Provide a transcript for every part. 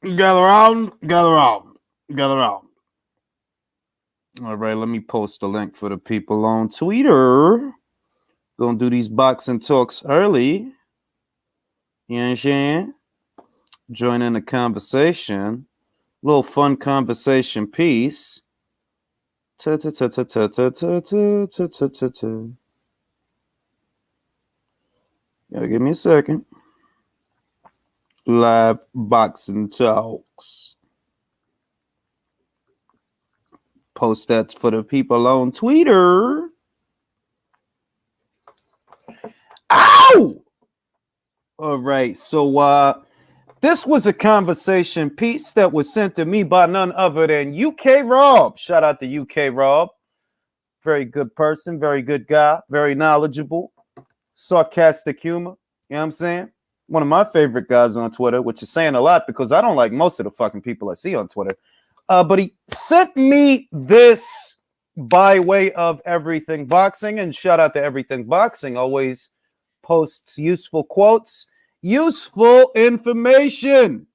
Gather round, gather round, gather round. All right, let me post the link for the people on Twitter. Gonna do these boxing talks early. You know what I'm saying? Join in the conversation. Little fun conversation piece. Yeah, give me a second. Live boxing talks. Post that for the people on Twitter. Ow! All right, so this was a conversation piece that was sent to me by none other than UK Rob. Shout out to UK Rob. Very good person, very good guy, very knowledgeable, sarcastic humor. You know what I'm saying? One of my favorite guys on Twitter, which is saying a lot because I don't like most of the fucking people I see on Twitter. But he sent me this by way of Everything Boxing, and shout out to Everything Boxing. Always posts useful quotes, useful information.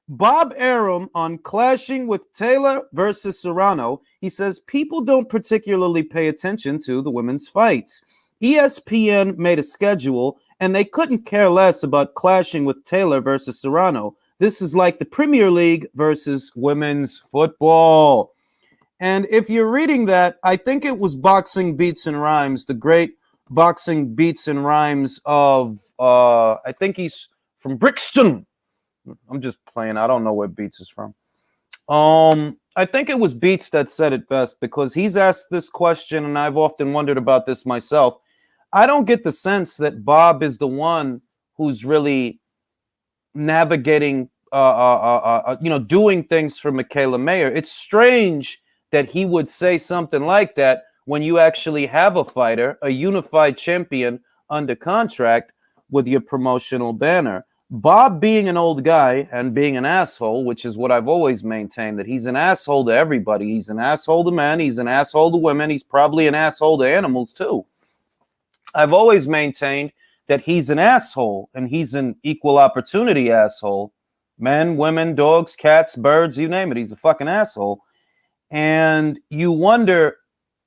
Bob Arum on clashing with Taylor versus Serrano. He says people don't particularly pay attention to the women's fights. ESPN made a schedule and they couldn't care less about clashing with Taylor versus Serrano. This is like the Premier League versus women's football. And if you're reading that, I think it was Boxing Beats and Rhymes, the great Boxing Beats and Rhymes of, I think he's from Brixton. I'm just playing. I don't know where Beats is from. I think it was Beats that said it best because he's asked this question, and I've often wondered about this myself. I don't get the sense that Bob is the one who's really navigating, doing things for Mikaela Mayer. It's strange that he would say something like that when you actually have a fighter, a unified champion under contract with your promotional banner. Bob being an old guy and being an asshole, which is what I've always maintained, that he's an asshole to everybody. He's an asshole to men. He's an asshole to women. He's probably an asshole to animals too. I've always maintained that he's an asshole and he's an equal opportunity asshole. Men, women, dogs, cats, birds, you name it. He's a fucking asshole. And you wonder,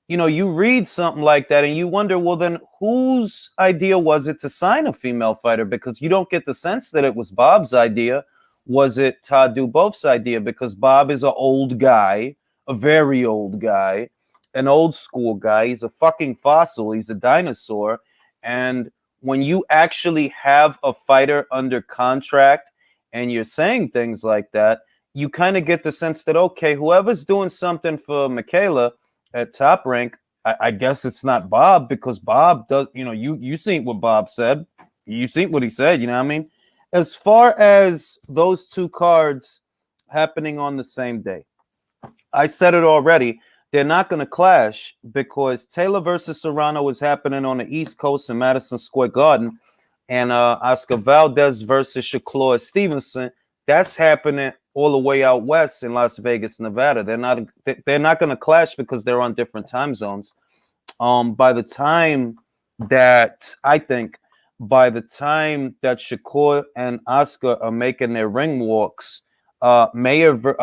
you read something like that and you wonder, well, then whose idea was it to sign a female fighter? Because you don't get the sense that it was Bob's idea. Was it Todd Dubof's idea? Because Bob is an old guy, a very old guy, an old school guy. He's a fucking fossil. He's a dinosaur. And when you actually have a fighter under contract and you're saying things like that, you kind of get the sense that, okay, whoever's doing something for Mikaela at Top Rank, I guess it's not Bob, because Bob does, you seen what Bob said. You seen what he said, you know what I mean? As far as those two cards happening on the same day, I said it already. They're not going to clash because Taylor versus Serrano is happening on the East Coast in Madison Square Garden, and Oscar Valdez versus Shakur Stevenson, that's happening all the way out west in Las Vegas, Nevada. They're not going to clash because they're on different time zones. By the time that Shakur and Oscar are making their ring walks, by the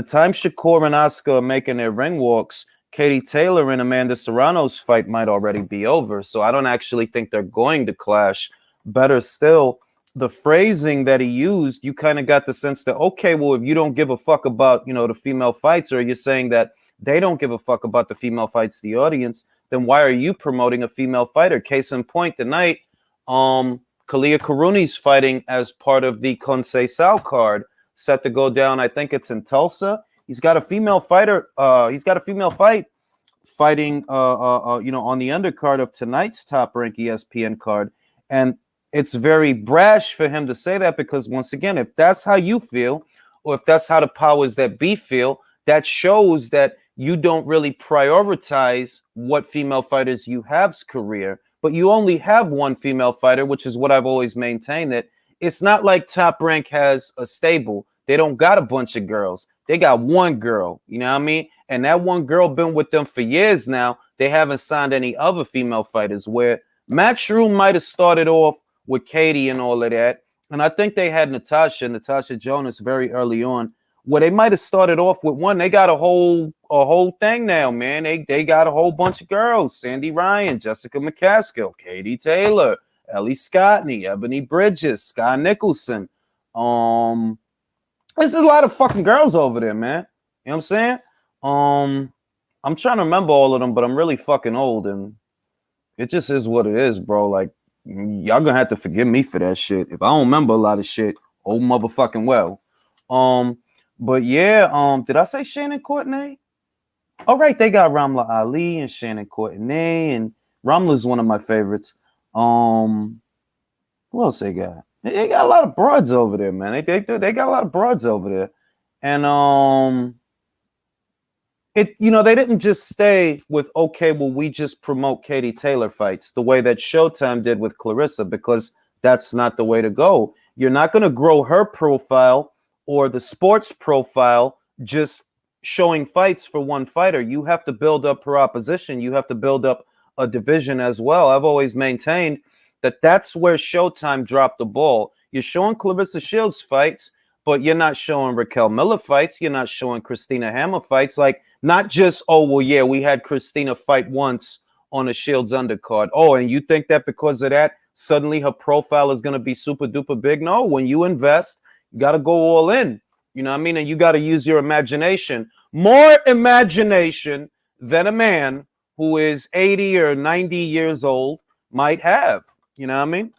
time Shakur and Oscar are making their ring walks, Katie Taylor and Amanda Serrano's fight might already be over. So I don't actually think they're going to clash. Better still, the phrasing that he used, you kind of got the sense that, okay, well, if you don't give a fuck about, the female fights, or you're saying that they don't give a fuck about the female fights, the audience, then why are you promoting a female fighter? Case in point, tonight, Kalia Karuni's fighting as part of the Conceição card, set to go down. I think it's in Tulsa. He's got a female fighter. He's got a female fight fighting, on the undercard of tonight's Top Rank ESPN card. And it's very brash for him to say that because, once again, if that's how you feel, or if that's how the powers that be feel, that shows that you don't really prioritize what female fighters you have's career. But you only have one female fighter, which is what I've always maintained, that it's not like Top Rank has a stable. They don't got a bunch of girls. They got one girl, you know what I mean? And that one girl been with them for years now. They haven't signed any other female fighters, where Matchroom might have started off with Katie and all of that. And I think they had Natasha Jonas very early on, where they might have started off with one. They got a whole thing now, man. They got a whole bunch of girls: Sandy Ryan, Jessica McCaskill, Katie Taylor, Ellie Scottney, Ebony Bridges, Sky Nicholson. There's a lot of fucking girls over there, man. You know what I'm saying? I'm trying to remember all of them, but I'm really fucking old, and it just is what it is, bro. Like, y'all gonna have to forgive me for that shit. If I don't remember a lot of shit, oh motherfucking well. But yeah, did I say Shannon Courtenay? All right, they got Ramla Ali and Shannon Courtenay, and Ramla's one of my favorites. Who else they got? They got a lot of broads over there, man. They got a lot of broads over there, and they didn't just stay with, okay, well, we just promote Katie Taylor fights the way that Showtime did with Clarissa, because that's not the way to go. You're not going to grow her profile or the sports profile just showing fights for one fighter. You have to build up her opposition. You have to build up a division as well. I've always maintained that that's where Showtime dropped the ball. You're showing Clarissa Shields fights, but you're not showing Raquel Miller fights. You're not showing Christina Hammer fights. Like, not just, oh, well, yeah, we had Christina fight once on a Shields undercard. Oh, and you think that because of that, suddenly her profile is going to be super duper big? No, when you invest, you got to go all in. You know what I mean? And you got to use your imagination. More imagination than a man who is 80 or 90 years old might have. You know what I mean?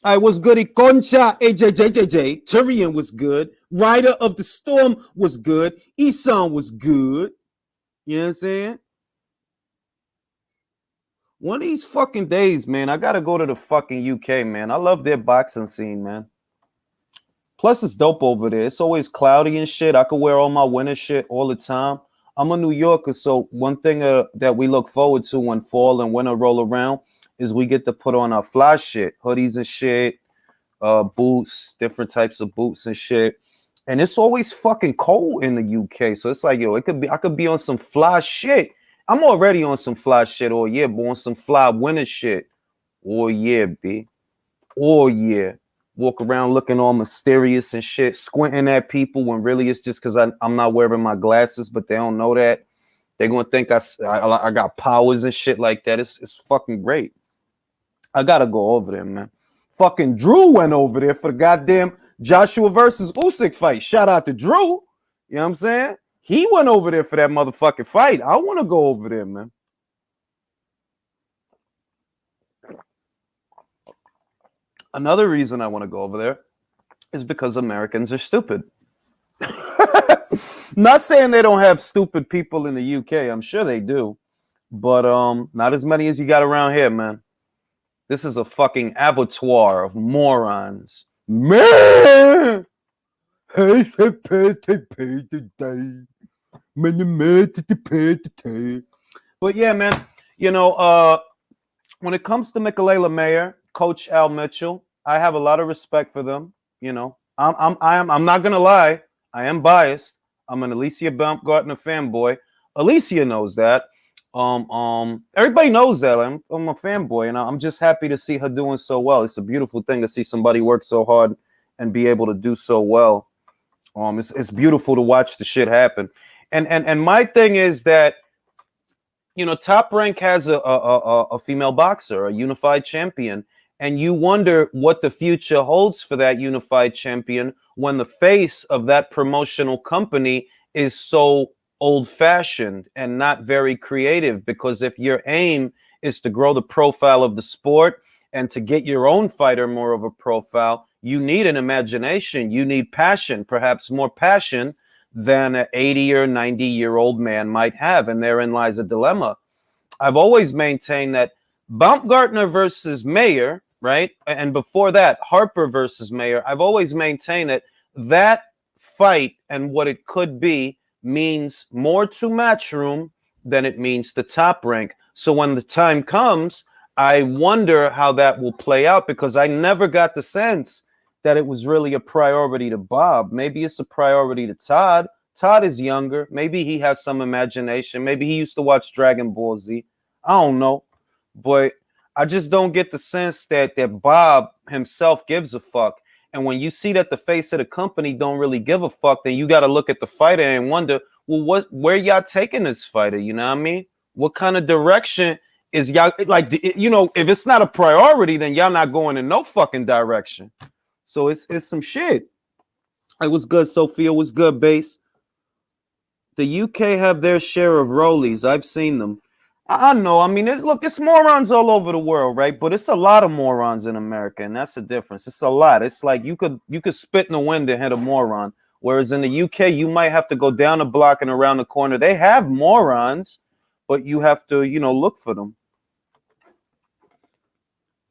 I was goody Concha, AJJJJ. Tyrion was good. Rider of the Storm was good. Isan was good. You know what I'm saying? One of these fucking days, man, I gotta go to the fucking UK, man. I love their boxing scene, man. Plus, it's dope over there. It's always cloudy and shit. I could wear all my winter shit all the time. I'm a New Yorker, so one thing that we look forward to when fall and winter roll around is we get to put on our fly shit, hoodies and shit, boots, different types of boots and shit. And it's always fucking cold in the UK. So it's like, yo, I could be on some fly shit. I'm already on some fly shit all year, but on some fly winter shit all year, B. All year. Walk around looking all mysterious and shit, squinting at people when really it's just because I'm not wearing my glasses, but they don't know that. They're going to think I got powers and shit like that. It's fucking great. I got to go over there, man. Fucking Drew went over there for the goddamn Joshua versus Usyk fight. Shout out to Drew. You know what I'm saying? He went over there for that motherfucking fight. I want to go over there, man. Another reason I want to go over there is because Americans are stupid. Not saying they don't have stupid people in the UK. I'm sure they do. But not as many as you got around here, man. This is a fucking abattoir of morons. Man! But yeah, man, when it comes to Mikaela Mayer, Coach Al Mitchell, I have a lot of respect for them. You know, I'm not gonna lie, I am biased. I'm an Alicia Baumgartner fanboy. Alicia knows that. Everybody knows that. I'm a fanboy, and I'm just happy to see her doing so well. It's a beautiful thing to see somebody work so hard and be able to do so well. It's beautiful to watch the shit happen. And my thing is that, Top Rank has a female boxer, a unified champion, and you wonder what the future holds for that unified champion when the face of that promotional company is so old-fashioned and not very creative. Because if your aim is to grow the profile of the sport and to get your own fighter more of a profile, you need an imagination. You need passion, perhaps more passion than an 80 or 90-year-old man might have. And therein lies a dilemma. I've always maintained that Baumgartner versus Mayer, right? And before that, Harper versus Mayer. I've always maintained that fight and what it could be means more to Matchroom than it means to Top Rank. So when the time comes, I wonder how that will play out, because I never got the sense that it was really a priority to Bob. Maybe it's a priority to Todd. Todd is younger. Maybe he has some imagination. Maybe he used to watch Dragon Ball Z. I don't know. But I just don't get the sense that Bob himself gives a fuck. And when you see that the face of the company don't really give a fuck, then you got to look at the fighter and wonder, well, where y'all taking this fighter? You know what I mean? What kind of direction is y'all like? You know, if it's not a priority, then y'all not going in no fucking direction. So it's some shit. It was good, Sophia. Was good, base. The UK have their share of rollies. I've seen them. I know. I mean, it's morons all over the world, right? But it's a lot of morons in America, and that's the difference. It's a lot. It's like you could spit in the wind and hit a moron, whereas in the UK you might have to go down the block and around the corner. They have morons, but you have to, look for them.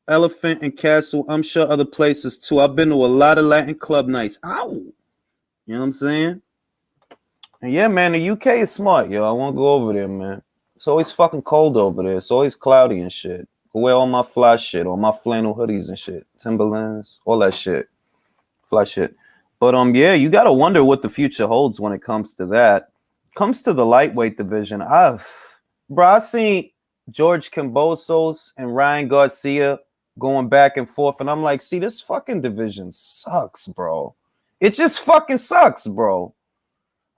Elephant and Castle. I'm sure other places too. I've been to a lot of Latin club nights. Ow. You know what I'm saying? And yeah, man, the UK is smart, yo. I won't go over there, man. It's always fucking cold over there. It's always cloudy and shit. I wear all my fly shit, all my flannel hoodies and shit. Timberlands, all that shit. Fly shit. But yeah, you gotta wonder what the future holds when it comes to that. Comes to the lightweight division. I seen George Kambosos and Ryan Garcia going back and forth, and I'm like, see, this fucking division sucks, bro. It just fucking sucks, bro.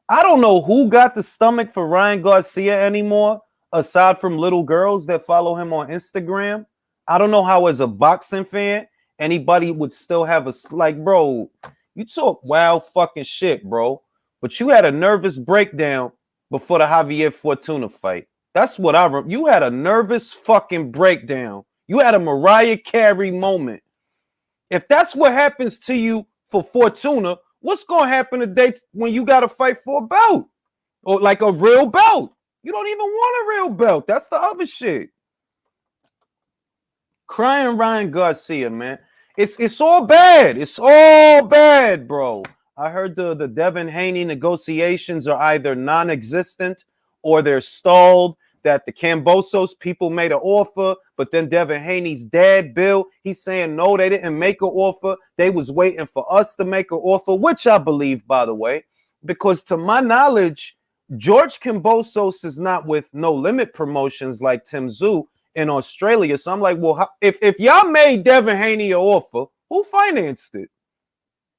I don't know who got the stomach for Ryan Garcia anymore, aside from little girls that follow him on Instagram. I don't know how, as a boxing fan, anybody would still have bro, you talk wild fucking shit, bro. But you had a nervous breakdown before the Javier Fortuna fight. That's what I remember. You had a nervous fucking breakdown. You had a Mariah Carey moment. If that's what happens to you for Fortuna, what's going to happen today when you got to fight for a belt? Or like a real belt? You don't even want a real belt. That's the other shit. Crying Ryan Garcia, man. It's all bad. It's all bad, bro. I heard the Devin Haney negotiations are either non-existent or they're stalled. That the Kambosos people made an offer, but then Devin Haney's dad, Bill, he's saying no, they didn't make an offer. They was waiting for us to make an offer, which I believe, by the way, because to my knowledge, George Kambosos is not with No Limit Promotions like Tim Tszyu in Australia. So I'm like, well, if y'all made Devin Haney an offer, who financed it?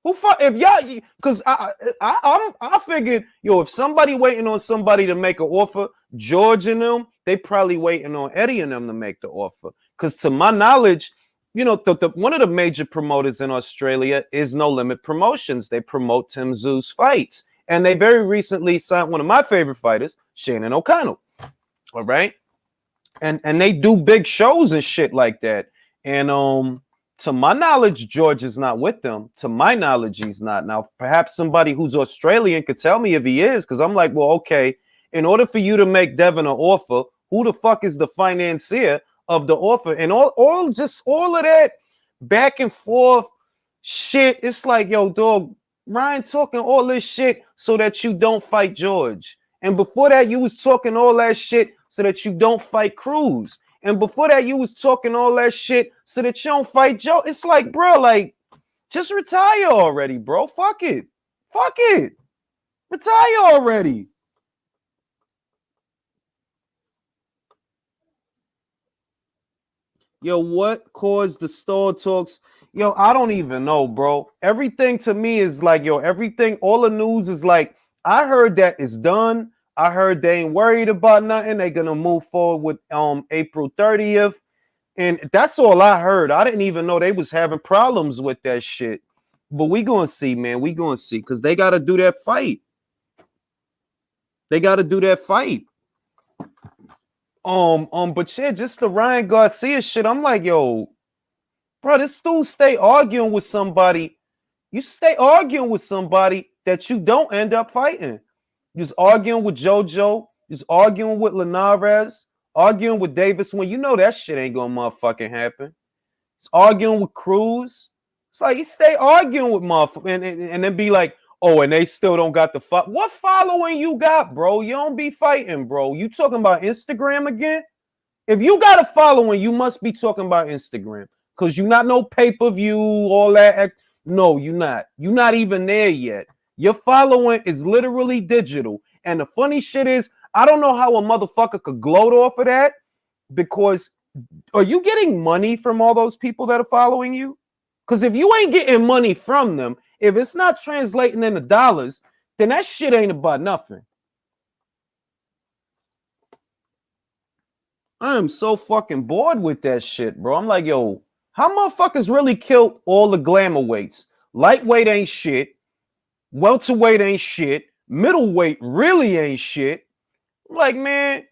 If y'all, because I figured, if somebody waiting on somebody to make an offer, George and them, they probably waiting on Eddie and them to make the offer. Because to my knowledge, one of the major promoters in Australia is No Limit Promotions. They promote Tim Tszyu's fights, and they very recently signed one of my favorite fighters, Shannon O'Connell. All right, and they do big shows and shit like that, and to my knowledge, George is not with them. To my knowledge, he's not. Now, perhaps somebody who's Australian could tell me if he is, because I'm like, well, okay, in order for you to make Devin an offer, who the fuck is the financier of the offer? And all of that back and forth shit, it's like, yo, dog, Ryan talking all this shit so that you don't fight George. And before that, you was talking all that shit so that you don't fight Cruz. And before that, you was talking all that shit so that you don't fight Joe. It's like, bro, like, just retire already, bro. Fuck it. Fuck it. Retire already. Yo, what caused the stall talks? Yo, I don't even know, bro. Everything to me is like, everything, all the news is like, I heard that it's done. I heard they ain't worried about nothing. They're going to move forward with April 30th. And that's all I heard. I didn't even know they was having problems with that shit. But we going to see, man. We going to see, because they got to do that fight. They got to do that fight. But yeah, just the Ryan Garcia shit. I'm like, yo, bro, this dude stay arguing with somebody. You stay arguing with somebody that you don't end up fighting. You're arguing with JoJo. You're arguing with Linares. Arguing with Davis when you know that shit ain't gonna motherfucking happen. It's arguing with Cruz. It's like you stay arguing with motherfuckers and then be like, oh, and they still don't got the fuck. What following you got, bro? You don't be fighting, bro. You talking about Instagram again? If you got a following, you must be talking about Instagram. Because you not no pay-per-view, all that. No, you not. You not even there yet. Your following is literally digital. And the funny shit is, I don't know how a motherfucker could gloat off of that, because Are you getting money from all those people that are following you? Because if you ain't getting money from them, if it's not translating into dollars, then that shit ain't about nothing. I am so fucking bored with that shit, bro. I'm like, yo, how motherfuckers really killed all the glamour weights? Lightweight ain't shit. Welterweight ain't shit. Middleweight really ain't shit. I'm like, man,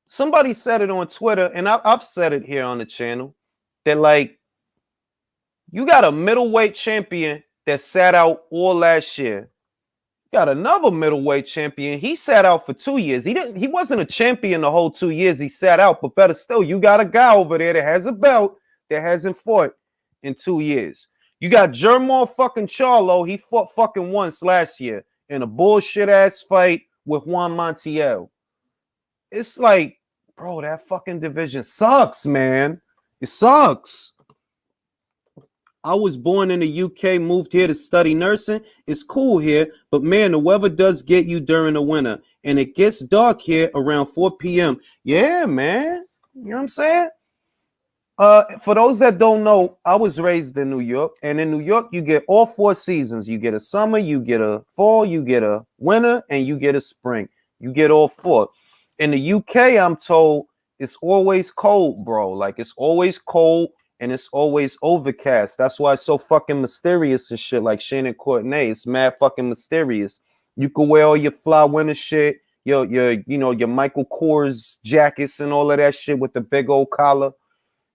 somebody said it on Twitter, and I've said it here on the channel, that like, you got a middleweight champion that sat out all last year. Got another middleweight champion. He sat out for 2 years. He wasn't a champion the whole 2 years he sat out, but better still, you got a guy over there that has a belt that hasn't fought in 2 years. You got Jermall fucking Charlo. He fought fucking once last year in a bullshit ass fight with Juan Montiel. It's like, bro, that fucking division sucks, man. It sucks. I was born in the UK, moved here to study nursing. It's cool here, but man, the weather does get you during the winter. And it gets dark here around 4 p.m. Yeah, man. You know what I'm saying? For those that don't know, I was raised in New York. And in New York, you get all 4 seasons. You get a summer, you get a fall, you get a winter, and you get a spring. You get all 4. In the UK, I'm told it's always cold, bro. Like, it's always cold. And it's always overcast. That's why it's so fucking mysterious and shit. Like Shannon Courtenay, it's mad fucking mysterious. You can wear all your fly winter shit, your Michael Kors jackets and all of that shit with the big old collar.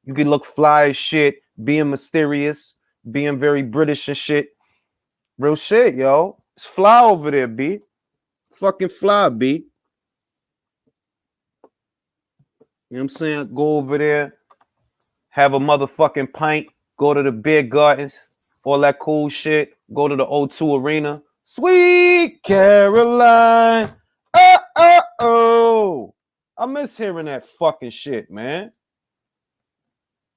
You can look fly as shit, being mysterious, being very British and shit. Real shit, yo. It's fly over there, B. Fucking fly, B. You know what I'm saying? Go over there. Have a motherfucking pint, go to the beer gardens, all that cool shit, go to the O2 Arena. Sweet Caroline. Oh. I miss hearing that fucking shit, man.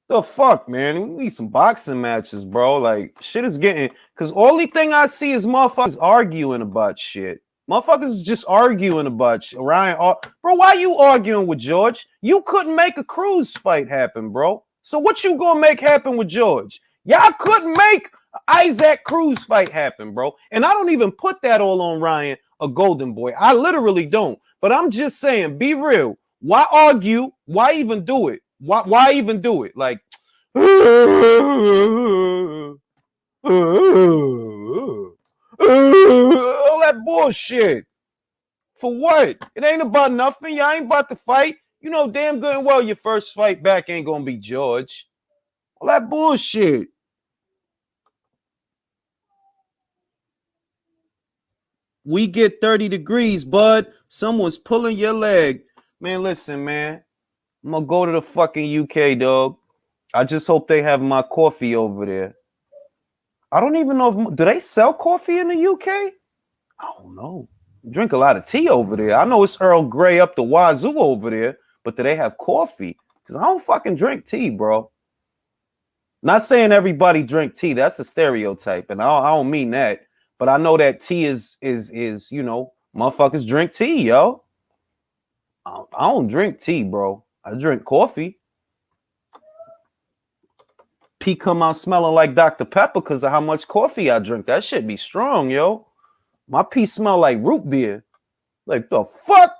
The fuck, man? We need some boxing matches, bro. Like, shit is getting... Because only thing I see is motherfuckers arguing about shit. Motherfuckers just arguing about shit. Ryan, bro, why you arguing with George? You couldn't make a Cruz fight happen, bro. So what you gonna make happen with George? Y'all couldn't make Isaac Cruz fight happen, bro. And I don't even put that all on Ryan, a golden boy. I literally don't. But I'm just saying, be real. Why argue? Why even do it? Why even do it? Like, all that bullshit. For what? It ain't about nothing. Y'all ain't about to fight. You know damn good and well your first fight back ain't gonna be George. All that bullshit. We get 30 degrees, bud. Someone's pulling your leg. Man, listen, man. I'm gonna go to the fucking UK, dog. I just hope they have my coffee over there. I don't even know if... Do they sell coffee in the UK? I don't know. Drink a lot of tea over there. I know it's Earl Grey up the wazoo over there. But do they have coffee? Because I don't fucking drink tea, bro. Not saying everybody drink tea. That's a stereotype. And I don't mean that. But I know that tea is you know, motherfuckers drink tea, yo. I don't drink tea, bro. I drink coffee. Pee come out smelling like Dr. Pepper because of how much coffee I drink. That shit be strong, yo. My pee smell like root beer. Like, the fuck?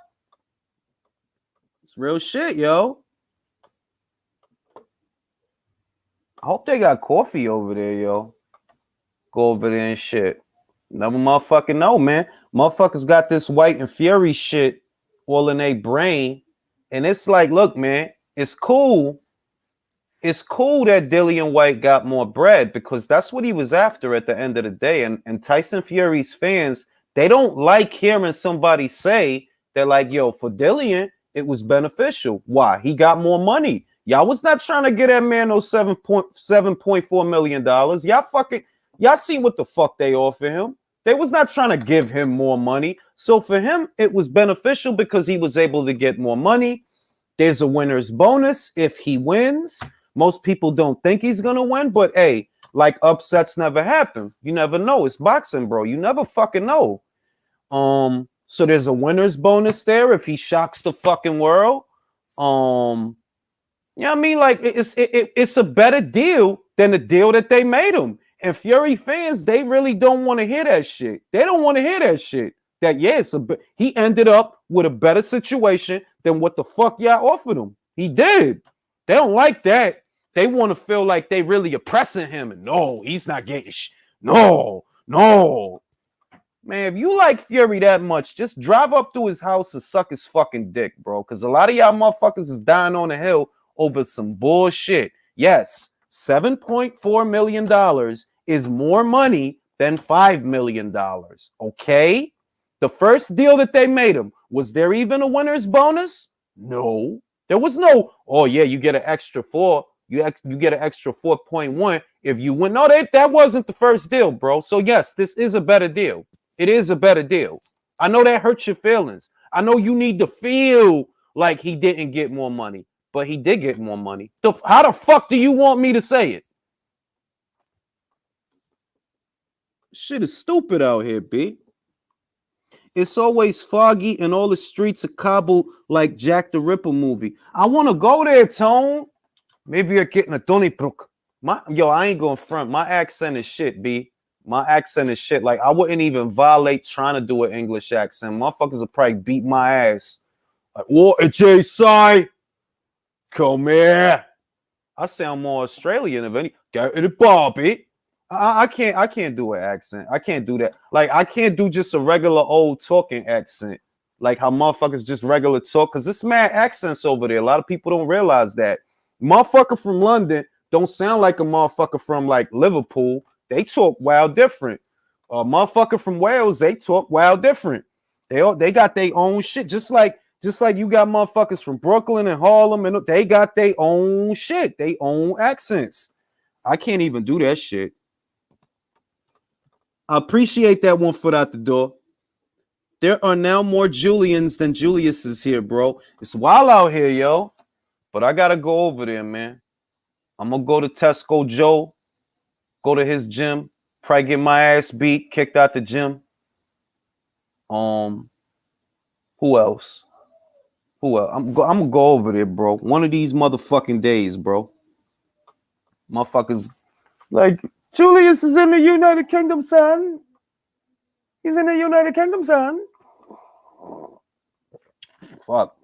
It's real shit, yo. I hope they got coffee over there, yo. Go over there and shit. Never motherfucking know, man. Motherfuckers got this White and Fury shit all in their brain. And it's like, look, man, it's cool. It's cool that Dillian Whyte got more bread because that's what he was after at the end of the day. And Tyson Fury's fans, they don't like hearing somebody say that, like, yo, for Dillian, it was beneficial. Why? He got more money. Y'all was not trying to get that man those $7.4 million. Y'all see what the fuck they offer him. They was not trying to give him more money. So for him, it was beneficial because he was able to get more money. There's a winner's bonus if he wins. Most people don't think he's going to win, but hey, like upsets never happen. You never know. It's boxing, bro. You never fucking know. So there's a winner's bonus there if he shocks the fucking world. You know what I mean? Like it's a better deal than the deal that they made him. And Fury fans, they really don't want to hear that shit. They don't want to hear that shit. That he ended up with a better situation than what the fuck y'all offered him. He did. They don't like that. They want to feel like they really oppressing him. And no, he's not getting no. Man, if you like Fury that much, just drive up to his house and suck his fucking dick, bro. Because a lot of y'all motherfuckers is dying on the hill over some bullshit. Yes, $7.4 million is more money than $5 million. Okay? The first deal that they made him, was there even a winner's bonus? No. There was no, oh yeah, you get an extra 4. You get an extra 4.1 if you win. No, that wasn't the first deal, bro. So yes, this is a better deal. It is a better deal. I know that hurts your feelings. I know you need to feel like he didn't get more money, but he did get more money. How the fuck do you want me to say it? Shit is stupid out here, B. It's always foggy in all the streets of Kabul like Jack the Ripper movie. I want to go there, Tone. Maybe you're getting a Donnybrook. I ain't going front. My accent is shit, B. My accent is shit. Like, I wouldn't even violate trying to do an English accent. Motherfuckers will probably beat my ass. Like, what a J-Side? Come here. I sound more Australian than any. Get in the Barbie. I can't do an accent. I can't do that. Like, I can't do just a regular old talking accent. Like how motherfuckers just regular talk. Because there's mad accents over there. A lot of people don't realize that. Motherfucker from London don't sound like a motherfucker from like Liverpool. They talk wild different. Motherfucker from Wales, they talk wild different. They got their own shit. Just like you got motherfuckers from Brooklyn and Harlem, and they got their own shit, their own accents. I can't even do that shit. I appreciate that 1 foot out the door. There are now more Julians than Juliuses here, bro. It's wild out here, yo. But I gotta go over there, man. I'm gonna go to Tesco Joe, go to his gym, probably get my ass beat, kicked out the gym. Who else? I'm gonna go over there, bro. One of these motherfucking days, bro. Motherfuckers like Julius is in the United Kingdom, son. He's in the United Kingdom, son. Fuck.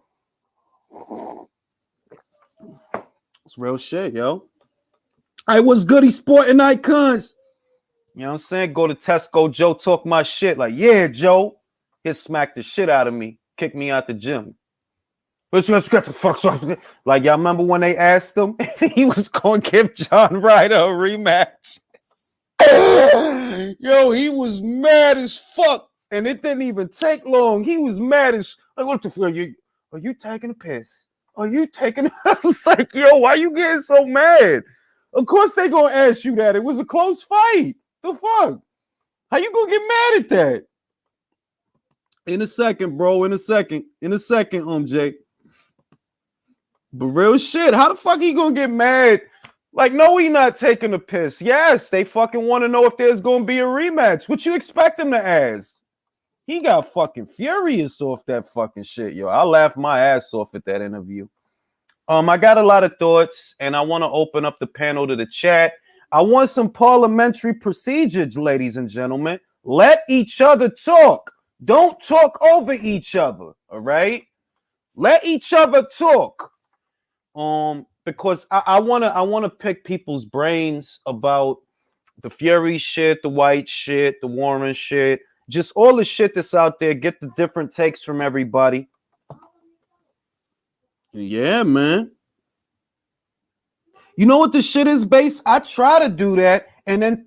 It's real shit, yo. I was goody sporting icons. You know what I'm saying? Go to Tesco Joe, talk my shit. Like, yeah, Joe. He'll smack the shit out of me. Kick me out the gym. Let's get the fuck started. Like, y'all remember when they asked him if he was going to give John Ryder a rematch? Yo, he was mad as fuck. And it didn't even take long. He was mad as, like, what the fuck? Are you taking a piss? Are you taking a I was like, yo, why you getting so mad? Of course they gonna ask you that. It was a close fight. The fuck? How you gonna get mad at that? In a second, bro. In a second, Jay. But real shit, how the fuck he gonna get mad? Like, no, he not taking a piss. Yes, they fucking want to know if there's gonna be a rematch. What you expect him to ask? He got fucking furious off that fucking shit, yo. I laughed my ass off at that interview. I got a lot of thoughts, and I want to open up the panel to the chat. I want some parliamentary procedures, ladies and gentlemen. Let each other talk. Don't talk over each other, all right? Let each other talk. Because I wanna pick people's brains about the Fury shit, the White shit, the Warren shit, just all the shit that's out there. Get the different takes from everybody. Yeah, man. You know what the shit is, Base? I try to do that, and then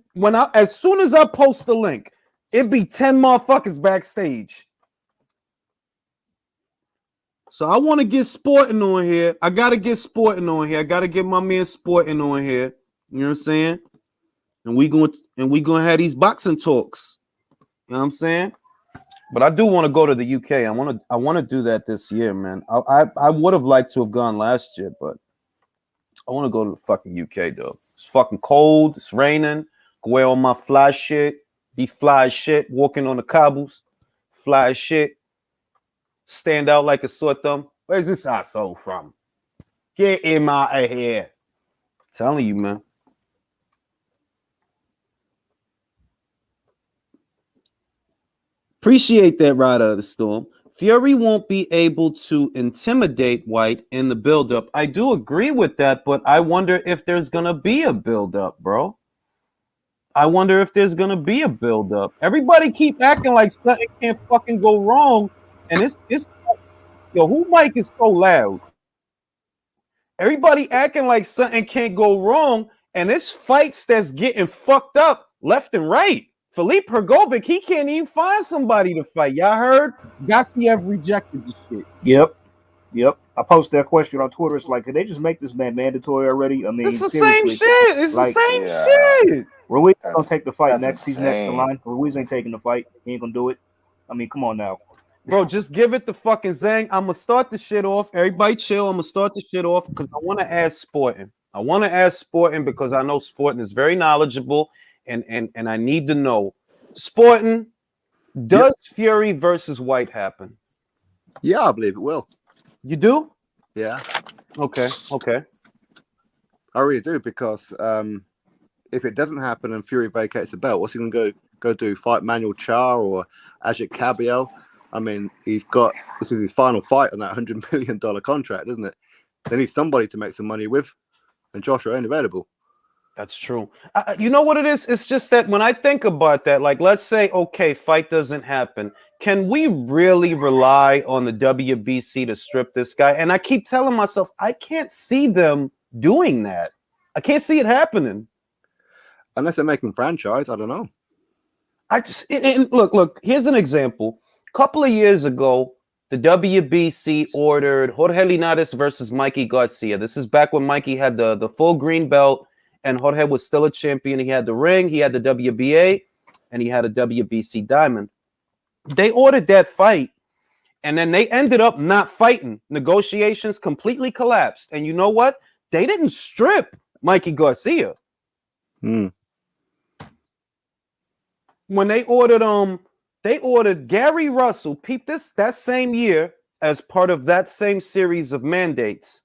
as soon as I post the link, it be 10 motherfuckers backstage. So I want to get Sporting on here. I gotta get Sporting on here. I gotta get my man Sporting on here. You know what I'm saying? And we gonna have these boxing talks. You know what I'm saying? But I do want to go to the UK. I want to do that this year, man. I would have liked to have gone last year, but I want to go to the fucking UK, though. It's fucking cold. It's raining. Go wear on my fly shit. Be fly as shit. Walking on the cobbles. Fly as shit. Stand out like a sore thumb. Where's this asshole from? Get him out of here. Telling you, man. Appreciate that, Rider of the Storm. Fury won't be able to intimidate Whyte in the build-up. I do agree with that, but I wonder if there's going to be a build-up, bro. I wonder if there's going to be a build-up. Everybody keep acting like something can't fucking go wrong, and it's yo, who mic is so loud? Everybody acting like something can't go wrong, and it's fights that's getting fucked up left and right. Filip Hrgovic, he can't even find somebody to fight. Y'all heard? Gassiev rejected the shit. Yep. I posted that question on Twitter. It's like, could they just make this man mandatory already? I mean, It's the seriously. same shit. It's like, the same shit. Ruiz gonna take the fight next. He's next in line. Ruiz ain't taking the fight. He ain't gonna do it. I mean, come on now. Bro, just give it the fucking zang. I'm gonna start the shit off. Everybody chill. I'm gonna start the shit off because I want to ask Sporting. Because I know Sporting is very knowledgeable and I need to know. Sporting, does Fury versus Whyte happen? Yeah, I believe it will. You do? Yeah. Okay. I really do, because if it doesn't happen and Fury vacates the belt, what's he going to go do? Fight Manuel Char or Ajit Kabiel? I mean, this is his final fight on that $100 million contract, isn't it? They need somebody to make some money with, and Joshua ain't available. That's true. You know what it is? It's just that when I think about that, like, let's say, okay, fight doesn't happen. Can we really rely on the WBC to strip this guy? And I keep telling myself, I can't see them doing that. I can't see it happening. Unless they're making franchise, I don't know. Look, here's an example. A couple of years ago, the WBC ordered Jorge Linares versus Mikey Garcia. This is back when Mikey had the full green belt and Jorge was still a champion. He had the ring, he had the WBA, and he had a WBC diamond. They ordered that fight, and then they ended up not fighting. Negotiations completely collapsed. And you know what? They didn't strip Mikey Garcia. When they ordered Gary Russell, peep this, that same year, as part of that same series of mandates,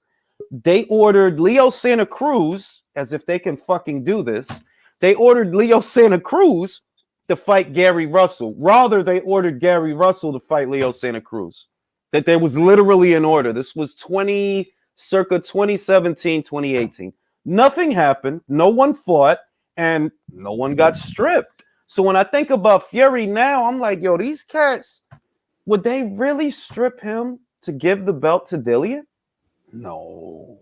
they ordered Leo Santa Cruz, as if they can fucking do this. They ordered Leo Santa Cruz to fight Gary Russell. Rather, they ordered Gary Russell to fight Leo Santa Cruz. That there was literally an order. This was circa 2017, 2018. Nothing happened. No one fought, and no one got stripped. So when I think about Fury now, I'm like, yo, these cats, would they really strip him to give the belt to Dillian? No.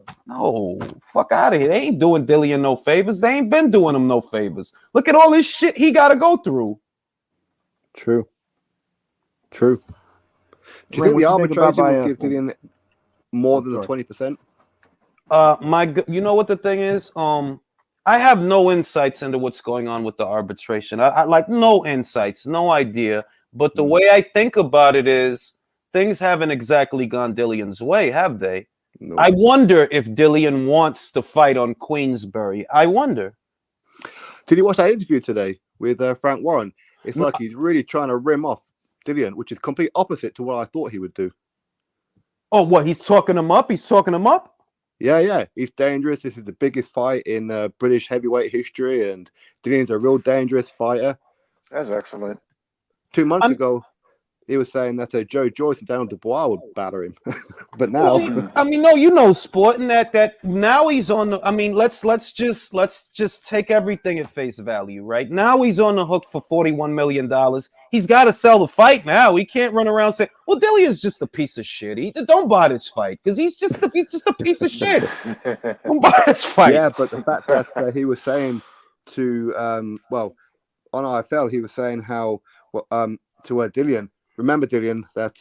Fuck out of here. They ain't doing Dillian no favors. They ain't been doing him no favors. Look at all this shit he got to go through. True. Do you think the arbitration will give Dillian more than the 20%? You know what the thing is? I have no insights into what's going on with the arbitration. I like no insights, no idea. But the way I think about it is things haven't exactly gone Dillian's way, have they? No. I wonder if Dillian wants to fight on Queensberry. I wonder. Did you watch that interview today with Frank Warren? It's like he's really trying to rim off Dillian, which is complete opposite to what I thought he would do. Oh, what? He's talking him up? Yeah. He's dangerous. This is the biggest fight in British heavyweight history, and Dillian's a real dangerous fighter. That's excellent. 2 months ago, he was saying that Joe Joyce and Daniel Dubois would batter him, but now, Sporting that now he's on the. I mean, let's just take everything at face value, right? Now he's on the hook for $41 million. He's got to sell the fight now. He can't run around saying, "Well, Dillian's just a piece of shit. Don't buy this fight because he's just a piece of shit." Don't buy this fight. Yeah, but the fact that he was saying to on IFL, he was saying how to Dillian. Remember, Dillian, that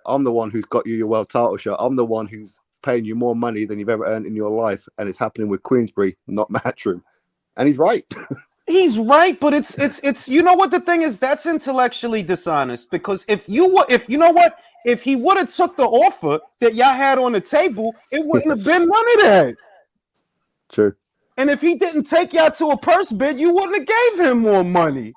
I'm the one who's got you your world title shot. I'm the one who's paying you more money than you've ever earned in your life, and it's happening with Queensberry, not Matchroom. And he's right. He's right, but it's you know what the thing is? That's intellectually dishonest, because if he would have took the offer that y'all had on the table, it wouldn't have been none of that. True. And if he didn't take y'all to a purse bid, you wouldn't have gave him more money.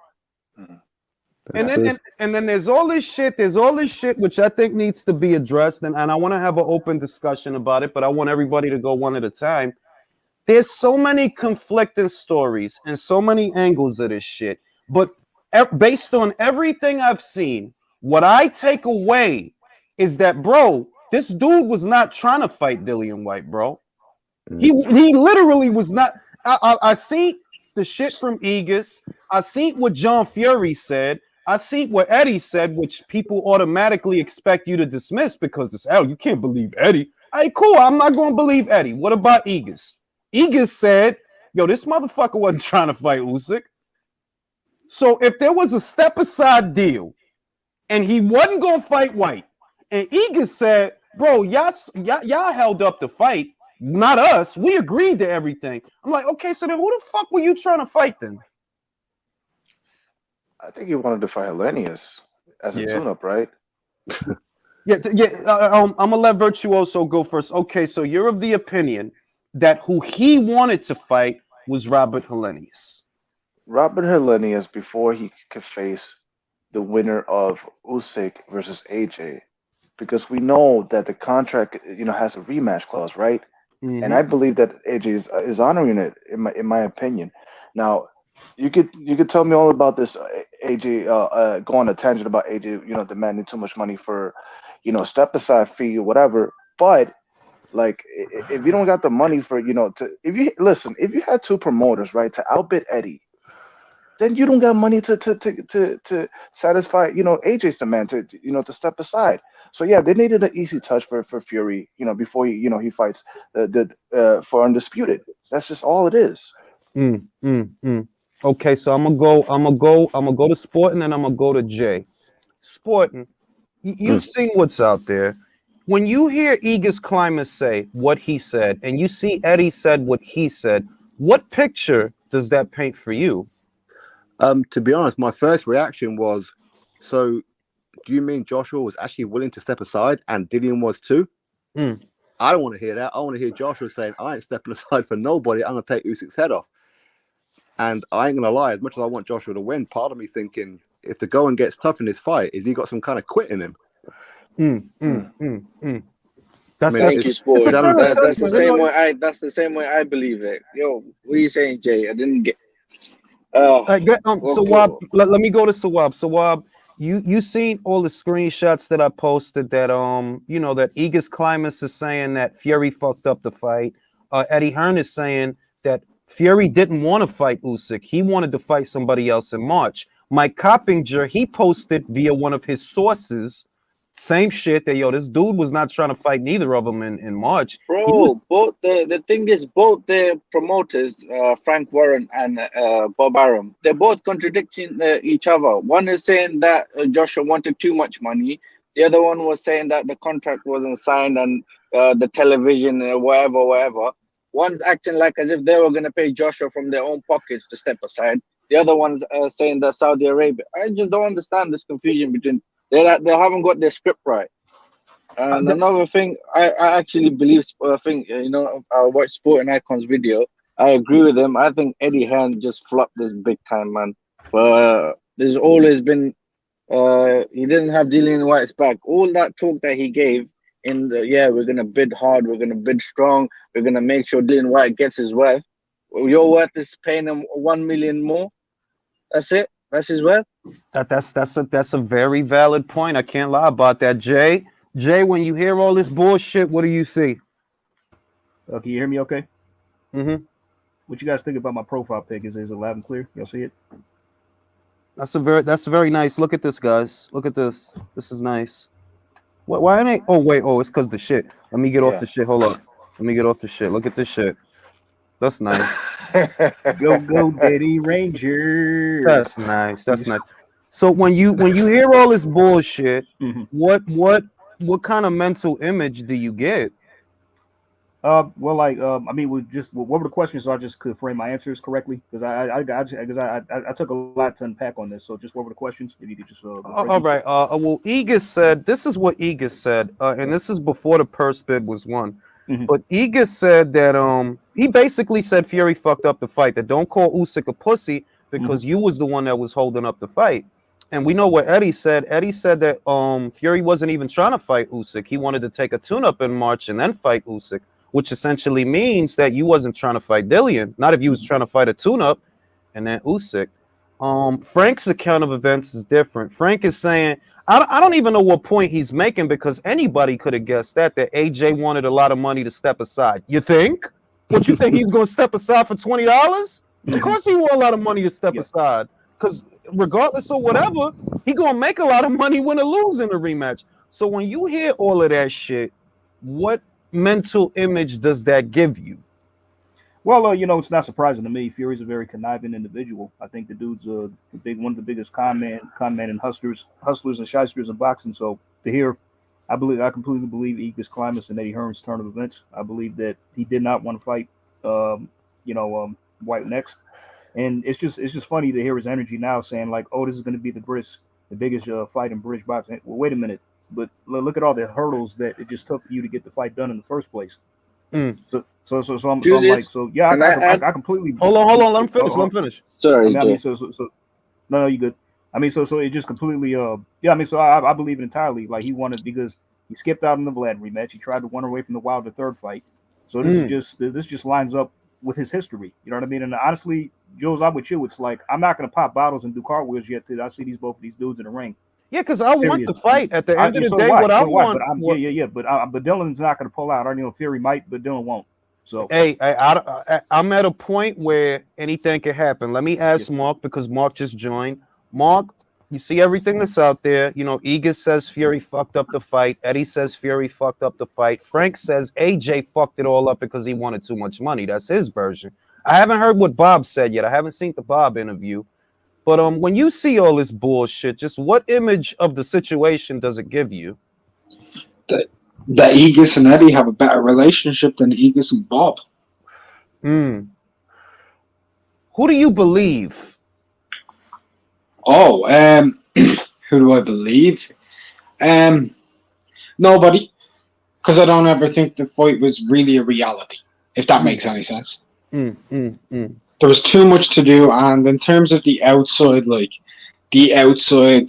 And then there's all this shit. There's all this shit which I think needs to be addressed, and I want to have an open discussion about it. But I want everybody to go one at a time. There's so many conflicting stories and so many angles of this shit. But based on everything I've seen, what I take away is that, bro, this dude was not trying to fight Dillian Whyte, bro. He literally was not. I see the shit from Aegis. I see what John Fury said. I see what Eddie said, which people automatically expect you to dismiss because it's you can't believe Eddie. Hey, cool. I'm not going to believe Eddie. What about Aegis? Aegis said, yo, this motherfucker wasn't trying to fight Usyk. So if there was a step aside deal and he wasn't going to fight White, and Aegis said, bro, y'all held up the fight, not us. We agreed to everything. I'm like, okay, so then who the fuck were you trying to fight then? I think he wanted to fight Hellenius as a tune-up, right? I'm gonna let Virtuoso go first. Okay, so you're of the opinion that who he wanted to fight was Robert Hellenius. Robert Hellenius before he could face the winner of Usyk versus AJ, because we know that the contract, has a rematch clause, right? Mm-hmm. And I believe that AJ is honoring it, in my opinion. Now, you could tell me all about this AJ go on a tangent about AJ, demanding too much money for, step aside fee or whatever. But like, if you don't got the money for, if you had two promoters, right, to outbid Eddie, then you don't got money to satisfy, AJ's demand to step aside. So yeah, they needed an easy touch for Fury, before he fights for Undisputed. That's just all it is. Okay, so I'm gonna go to Sporting, and I'm gonna go to Jay. Sporting, you've seen what's out there. When you hear Aegis Climber say what he said, and you see Eddie said what he said, what picture does that paint for you? To be honest, my first reaction was, so do you mean Joshua was actually willing to step aside and Dillian was too? I don't want to hear that. I want to hear Joshua saying, I ain't stepping aside for nobody. I'm going to take Usyk's head off. And I ain't going to lie, as much as I want Joshua to win, part of me thinking, if the going gets tough in this fight, is he got some kind of quit in him? Thank you, Sport. That's the same way I believe it. Yo, what are you saying, Jay? I didn't get. Sawab, let me go to Sawab. Sawab, you seen all the screenshots that I posted that that Aegis Climbers is saying that Fury fucked up the fight. Eddie Hearn is saying that Fury didn't want to fight Usyk. He wanted to fight somebody else in March. Mike Coppinger, he posted via one of his sources, same shit that this dude was not trying to fight neither of them in March. Bro, both the thing is, both the promoters, Frank Warren and Bob Arum, they're both contradicting each other. One is saying that Joshua wanted too much money. The other one was saying that the contract wasn't signed and the television, whatever. One's acting like as if they were going to pay Joshua from their own pockets to step aside. The other one's saying that Saudi Arabia. I just don't understand this confusion between. They haven't got their script right. And another thing, I actually believe, I watched Sporting Icons video. I agree with him. I think Eddie Hearn just flopped this big time, man. But there's always been, he didn't have Dillian Whyte's back. All that talk that he gave we're going to bid hard, we're going to bid strong, we're going to make sure Dillian Whyte gets his worth. Your worth is paying him 1 million more. That's it. That's his worth. That's a very valid point. I can't lie about that. Jay, when you hear all this bullshit, what do you see? Can you hear me okay? What you guys think about my profile pic? Is it loud and clear? Y'all see it? That's very nice. Look at this, guys. Look at this. This is nice. Why ain't I? Oh, wait. Oh, it's because the shit. Let me get off the shit. Hold up. Let me get off the shit. Look at this shit. That's nice. Go, Daddy Ranger. That's nice. That's nice. So when you hear all this bullshit, what kind of mental image do you get? What were the questions so I just could frame my answers correctly? Because I took a lot to unpack on this. So just what were the questions? If you could just all right. Well, Aegis said this is what Aegis said, and this is before the purse bid was won. But Aegis said that he basically said Fury fucked up the fight. That don't call Usyk a pussy because you was the one that was holding up the fight. And we know what Eddie said. Eddie said that Fury wasn't even trying to fight Usyk. He wanted to take a tune-up in March and then fight Usyk, which essentially means that you wasn't trying to fight Dillian. Not if you was trying to fight a tune-up and then Usyk. Frank's account of events is different. Frank is saying, I don't even know what point he's making, because anybody could have guessed that AJ wanted a lot of money to step aside. You think? What, you think he's going to step aside for $20? Of course he want a lot of money to step aside, because regardless of whatever, he gonna make a lot of money win or lose in the rematch. So when you hear all of that shit, what mental image does that give you? Well, it's not surprising to me. Fury's a very conniving individual. I think the dude's one of the biggest con man and hustlers and shysters in boxing. So to hear, I completely believe Igis Klimas and Eddie Hearn's turn of events. I believe that he did not want to fight, Whyte next. And it's just funny to hear his energy now saying like, oh, this is going to be the biggest fight in British boxing. Well, wait a minute. But look at all the hurdles that it just took for you to get the fight done in the first place. So I'm like, so yeah, I completely hold on. Let him finish. Sorry. No, you good. I mean, so it just completely, I believe it entirely. Like he wanted, because he skipped out in the Vlad rematch. He tried to run away from the Wilder third fight. So this just lines up with his history. You know what I mean? And honestly, Jules, I'm with you. It's like, I'm not going to pop bottles and do cartwheels yet till I see both of these dudes in the ring. Yeah, because I want the fight. At the end of the day, what I want. But Dylan's not going to pull out. I know Fury might, but Dylan won't. So hey, I'm at a point where anything can happen. Let me ask Mark, because Mark just joined. Mark, you see everything that's out there. Igis says Fury fucked up the fight. Eddie says Fury fucked up the fight. Frank says AJ fucked it all up because he wanted too much money. That's his version. I haven't heard what Bob said yet. I haven't seen the Bob interview. But when you see all this bullshit, just what image of the situation does it give you? That Igis and Eddie have a better relationship than Igis and Bob. Who do you believe? Oh, who do I believe? Nobody, because I don't ever think the fight was really a reality, if that makes any sense. There was too much to do, and in terms of the outside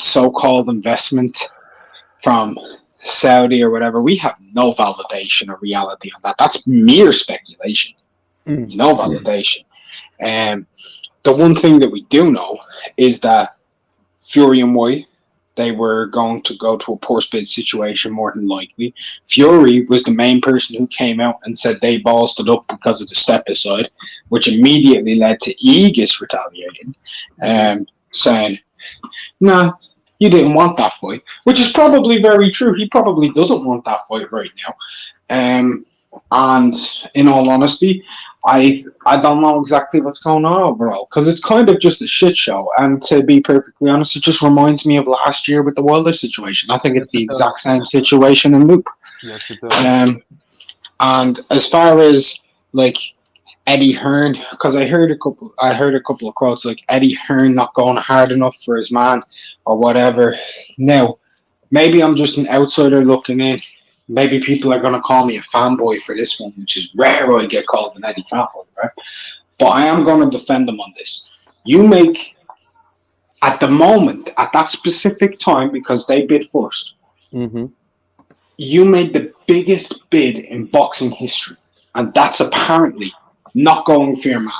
so-called investment from Saudi or whatever, we have no validation or reality on that. That's mere speculation. No validation. The one thing that we do know is that Fury and Whyte, they were going to go to a post bid situation more than likely. Fury was the main person who came out and said they ballsed it up because of the step aside, which immediately led to Igis retaliating, saying, nah, you didn't want that fight, which is probably very true. He probably doesn't want that fight right now. And in all honesty, I don't know exactly what's going on overall, because it's kind of just a shit show. And to be perfectly honest, it just reminds me of last year with the Wilder situation. I think it's the exact same situation in loop. Yes, it does. And as far as like Eddie Hearn, because I heard a couple of quotes like Eddie Hearn not going hard enough for his man or whatever. Now, maybe I'm just an outsider looking in. Maybe people are going to call me a fanboy for this one, which is rare I get called an Eddie fanboy, right? But I am going to defend them on this. You make, at the moment, at that specific time, because they bid first, you made the biggest bid in boxing history. And that's apparently not going for your man.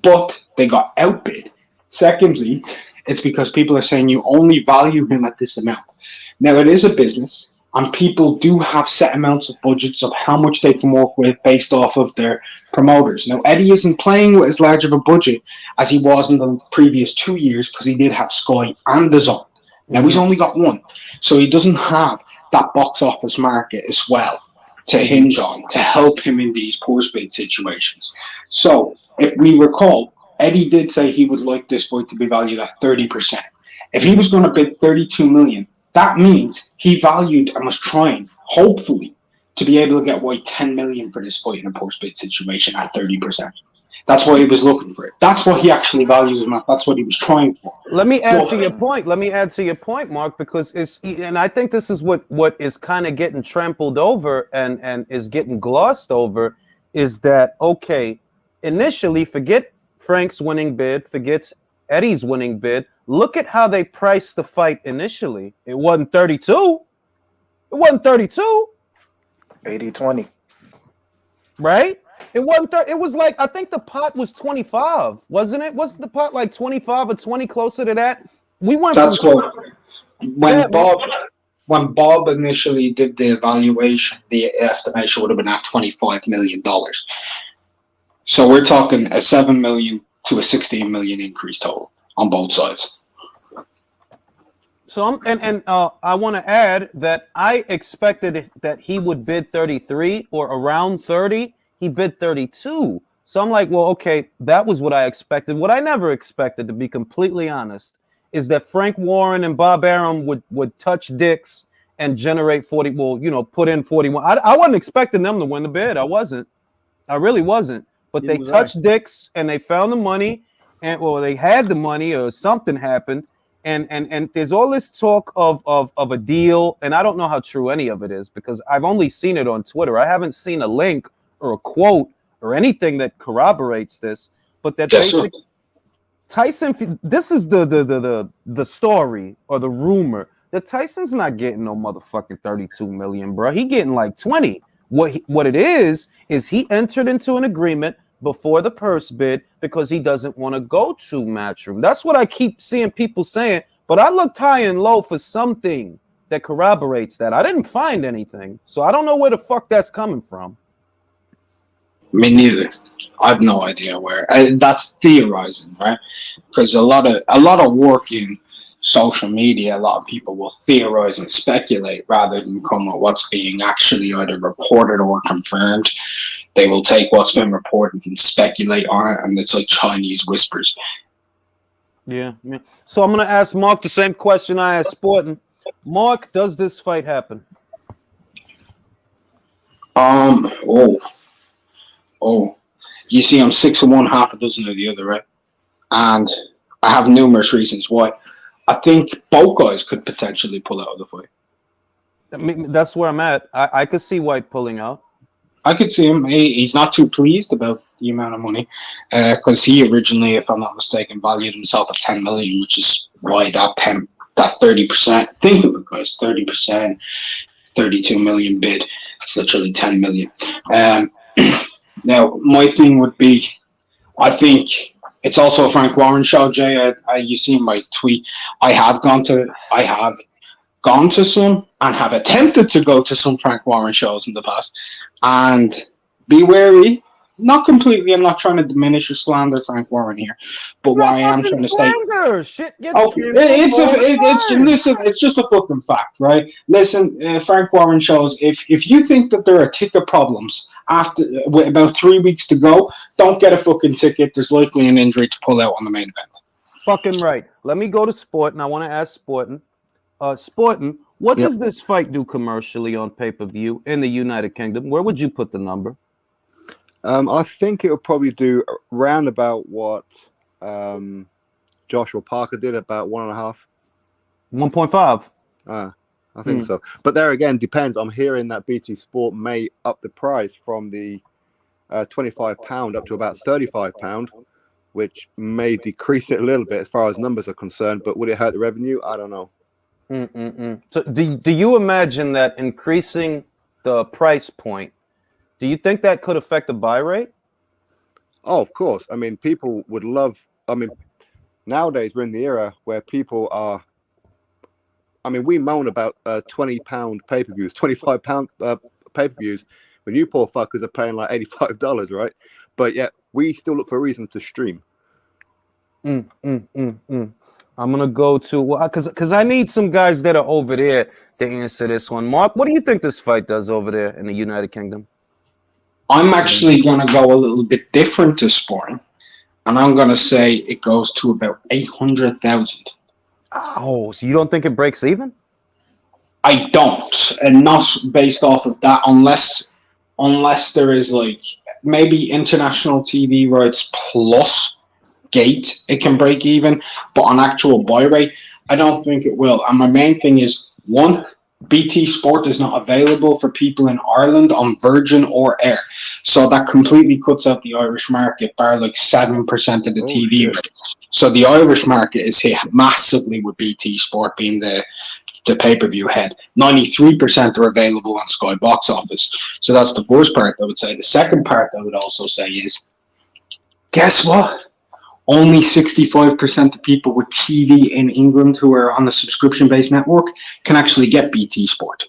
But they got outbid. Secondly, it's because people are saying you only value him at this amount. Now, it is a business. And people do have set amounts of budgets of how much they can work with based off of their promoters. Now, Eddie isn't playing with as large of a budget as he was in the previous 2 years because he did have Sky and DAZN. Now, he's only got one. So he doesn't have that box office market as well to hinge on, to help him in these poor bid situations. So, if we recall, Eddie did say he would like this fight to be valued at 30%. If he was going to bid 32 million, that means he valued and was trying, hopefully, to be able to get Whyte 10 million for this fight in a post-bid situation at 30%. That's why he was looking for it. That's what he actually values him at. That's what he was trying for. Let me add to your point, Mark, because and I think this is what is kind of getting trampled over and is getting glossed over, is that, okay, initially, forget Frank's winning bid, forget Eddie's winning bid. Look at how they priced the fight initially. It wasn't 32. It wasn't 32. 80-20. Right? It wasn't. It was like, I think the pot was 25, wasn't it? Wasn't the pot like 25 or 20, closer to that? We went. That's what Yeah, when Bob initially did the evaluation, the estimation would have been at $25 million. So we're talking a 7 million to a 16 million increase total on both sides. So I want to add that I expected that he would bid 33 or around 30. He bid 32. So I'm like, well, okay, that was what I expected. What I never expected, to be completely honest, is that Frank Warren and Bob Arum would touch dicks and generate 40. Well, you know, put in 41. I wasn't expecting them to win the bid. I wasn't. I really wasn't. But they touched dicks and they found the money, and well, they had the money or something happened. And there's all this talk of a deal, and I don't know how true any of it is because I've only seen it on Twitter. I haven't seen a link or a quote or anything that corroborates this. But that basically Tyson, this is the story or the rumor that Tyson's not getting no motherfucking 32 million, bro. He getting like 20. What it is he entered into an agreement before the purse bid because he doesn't want to go to Matchroom. That's what I keep seeing people saying, but I looked high and low for something that corroborates that. I didn't find anything, so I don't know where the fuck that's coming from. Me neither. I have no idea where. That's theorizing, right? Because a lot of work in social media, a lot of people will theorize and speculate rather than come at what's being actually either reported or confirmed. They will take what's been reported and speculate on it, and it's like Chinese whispers. Yeah. So I'm going to ask Mark the same question I asked Sporting. Mark, does this fight happen? You see, I'm 6-1, half a dozen of the other, right? And I have numerous reasons why. I think both guys could potentially pull out of the fight. I mean, that's where I'm at. I could see Whyte pulling out. I could see him. He's not too pleased about the amount of money because he originally, if I'm not mistaken, valued himself at 10 million, which is why that 30%. Think of it, guys. 30%, 32 million bid. That's literally 10 million. Now, my thing would be, I think it's also a Frank Warren show, Jay. You see my tweet. I have gone to some and have attempted to go to some Frank Warren shows in the past. And be wary, not completely. I'm not trying to diminish or slander Frank Warren here, but what I am trying to say, shit gets it's just a fucking fact, right? Listen, Frank Warren shows. If you think that there are ticket problems with about 3 weeks to go, don't get a fucking ticket. There's likely an injury to pull out on the main event. Fucking right. Let me go to Sport, and I want to ask Sporting. Sporting, what does this fight do commercially on pay-per-view in the United Kingdom? Where would you put the number? I think it will probably do around about what Joshua Parker did, about 1.5. 1.5. I think so. But there again, depends. I'm hearing that BT Sport may up the price from the £25 up to about £35, which may decrease it a little bit as far as numbers are concerned. But would it hurt the revenue? I don't know. So do you imagine that increasing the price point, do you think that could affect the buy rate? Oh, of course. I mean, people would love, nowadays we're in the era where people are, we moan about £20 pay-per-views, £25 pay-per-views, when you poor fuckers are paying like $85, right? But yet we still look for a reason to stream. I'm going to go to, because I need some guys that are over there to answer this one. Mark, what do you think this fight does over there in the United Kingdom? I'm actually going to go a little bit different to Sporting, and I'm going to say it goes to about 800,000. Oh, so you don't think it breaks even? I don't, and not based off of that, unless there is like maybe international TV rights plus gate, it can break even, but on actual buy rate, I don't think it will. And my main thing is, one, BT Sport is not available for people in Ireland on Virgin or Air, so that completely cuts out the Irish market by like 7% of the TV rate. So the Irish market is hit massively with BT Sport being the pay-per-view head. 93% are available on Sky Box Office. So that's the first part I would say. The second part I would also say is, guess what? Only 65% of people with TV in England who are on the subscription-based network can actually get BT Sport.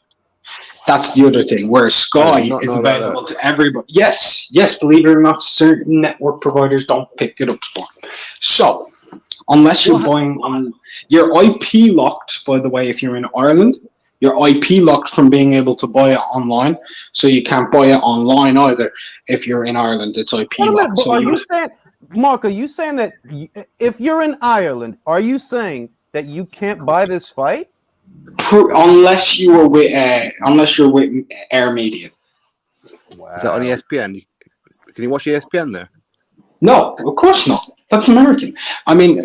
That's the other thing, whereas Sky is available to everybody. Yes, believe it or not, certain network providers don't pick it up, Sport. So, unless you're buying on your IP locked, by the way, if you're in Ireland, you're IP locked from being able to buy it online. So you can't buy it online either. If you're in Ireland, it's IP locked. So are you saying, Mark, are you saying that if you're in Ireland, are you saying that you can't buy this fight? Unless you're with Air Media. Wow. Is that on ESPN? Can you watch ESPN there? No, of course not. That's American. I mean,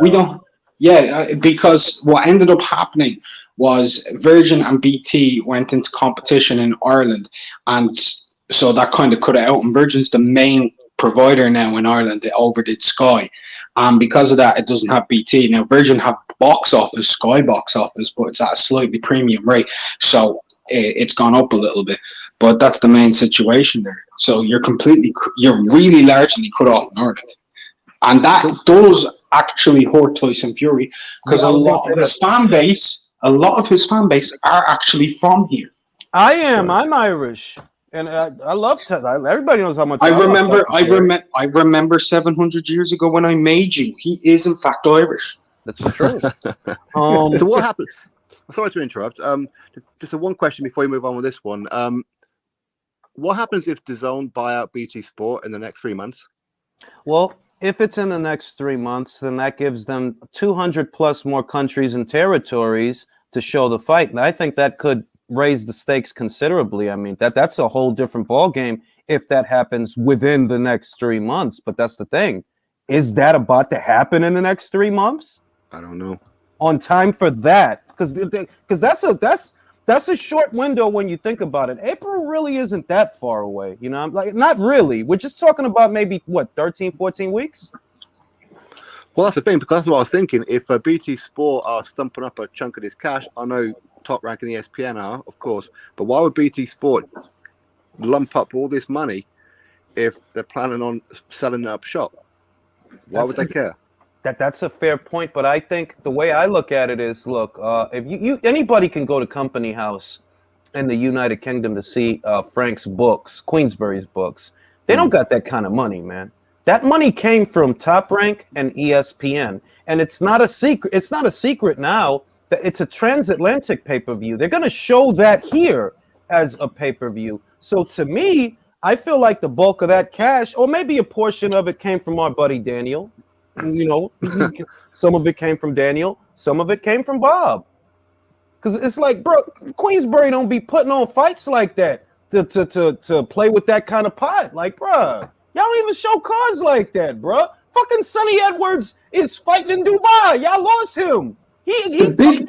we don't. Yeah, because what ended up happening was Virgin and BT went into competition in Ireland, and so that kind of cut it out. And Virgin's the main provider now in Ireland. They overdid Sky, and because of that, it doesn't have BT now. Virgin have box office, Sky box office, but it's at a slightly premium rate, so it's gone up a little bit. But that's the main situation there. So you're really largely cut off in Ireland, and that does actually hurt Tyson Fury because a lot of his fan base are actually from here. I'm Irish. And I love everybody knows how much I remember 700 years ago when I made you. He is in fact Irish. That's true. So what happened? Sorry to interrupt. Just one question before you move on with this one. What happens if DAZN buy out BT Sport in the next 3 months? Well, if it's in the next 3 months, then that gives them 200 plus more countries and territories to show the fight, and I think that could raise the stakes considerably. I mean, that's a whole different ball game if that happens within the next 3 months. But that's the thing: is that about to happen in the next 3 months? I don't know. On time for that, because that's a short window when you think about it. April really isn't that far away, you know. Like, not really. We're just talking about maybe 13, 14 weeks. Well, that's the thing, because that's what I was thinking. If BT Sport are stumping up a chunk of this cash, I know Top Rank and ESPN are, of course, but why would BT Sport lump up all this money if they're planning on selling it up shop? Why would they care? That's a fair point, but I think the way I look at it is, look, if anybody can go to Company House in the United Kingdom to see Frank's books, Queensberry's books. They don't got that kind of money, man. That money came from Top Rank and ESPN, and it's not a secret. It's not a secret now that it's a transatlantic pay-per-view. They're going to show that here as a pay-per-view. So to me, I feel like the bulk of that cash, or maybe a portion of it, came from our buddy Daniel. You know, some of it came from Daniel, some of it came from Bob. Because it's like, bro, Queensberry don't be putting on fights like that to play with that kind of pot. Like, bro. Y'all don't even show cards like that, bro. Fucking Sonny Edwards is fighting in Dubai. Y'all lost him. The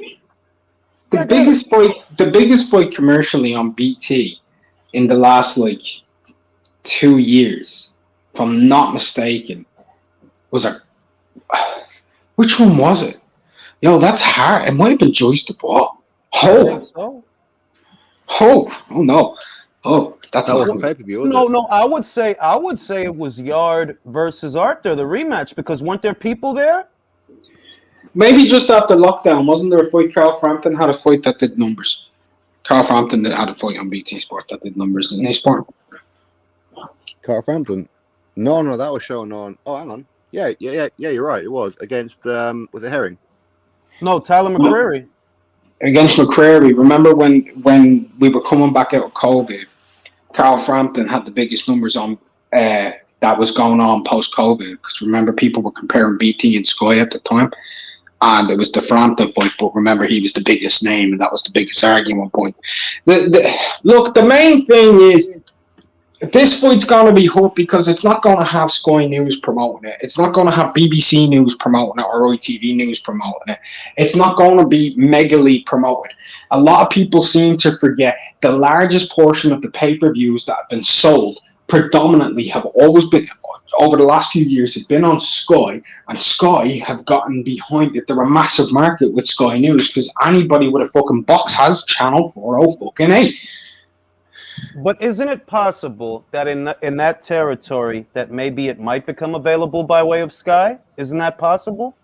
biggest fight commercially on BT in the last 2 years, if I'm not mistaken, was which one was it? Yo, that's hard. It might have been Joyce Dubois. Oh no. Oh, that's a pay-per-view. No. I would say it was Yard versus Arthur, the rematch, because weren't there people there? Maybe just after lockdown, wasn't there a fight? Carl Frampton had a fight that did numbers. Carl Frampton had a fight on BT Sport that did numbers, didn't he, Sport? Carl Frampton? No, that was shown on. Oh, hang on. Yeah, you're right. It was against was it Herring? No, Tyler McCreary. Against McCreary. Remember when we were coming back out of COVID, Carl Frampton had the biggest numbers on that was going on post-COVID, because remember people were comparing BT and Sky at the time, and it was the Frampton fight, but remember he was the biggest name and that was the biggest argument point. Look, the main thing is this fight's going to be hurt because it's not going to have Sky News promoting it. It's not going to have BBC News promoting it or ITV News promoting it. It's not going to be megally promoted. A lot of people seem to forget the largest portion of the pay-per-views that have been sold predominantly have always been, over the last few years, have been on Sky, and Sky have gotten behind it. They're a massive market with Sky News because anybody with a fucking box has channel 408. But isn't it possible that in that territory that maybe it might become available by way of Sky? Isn't that possible?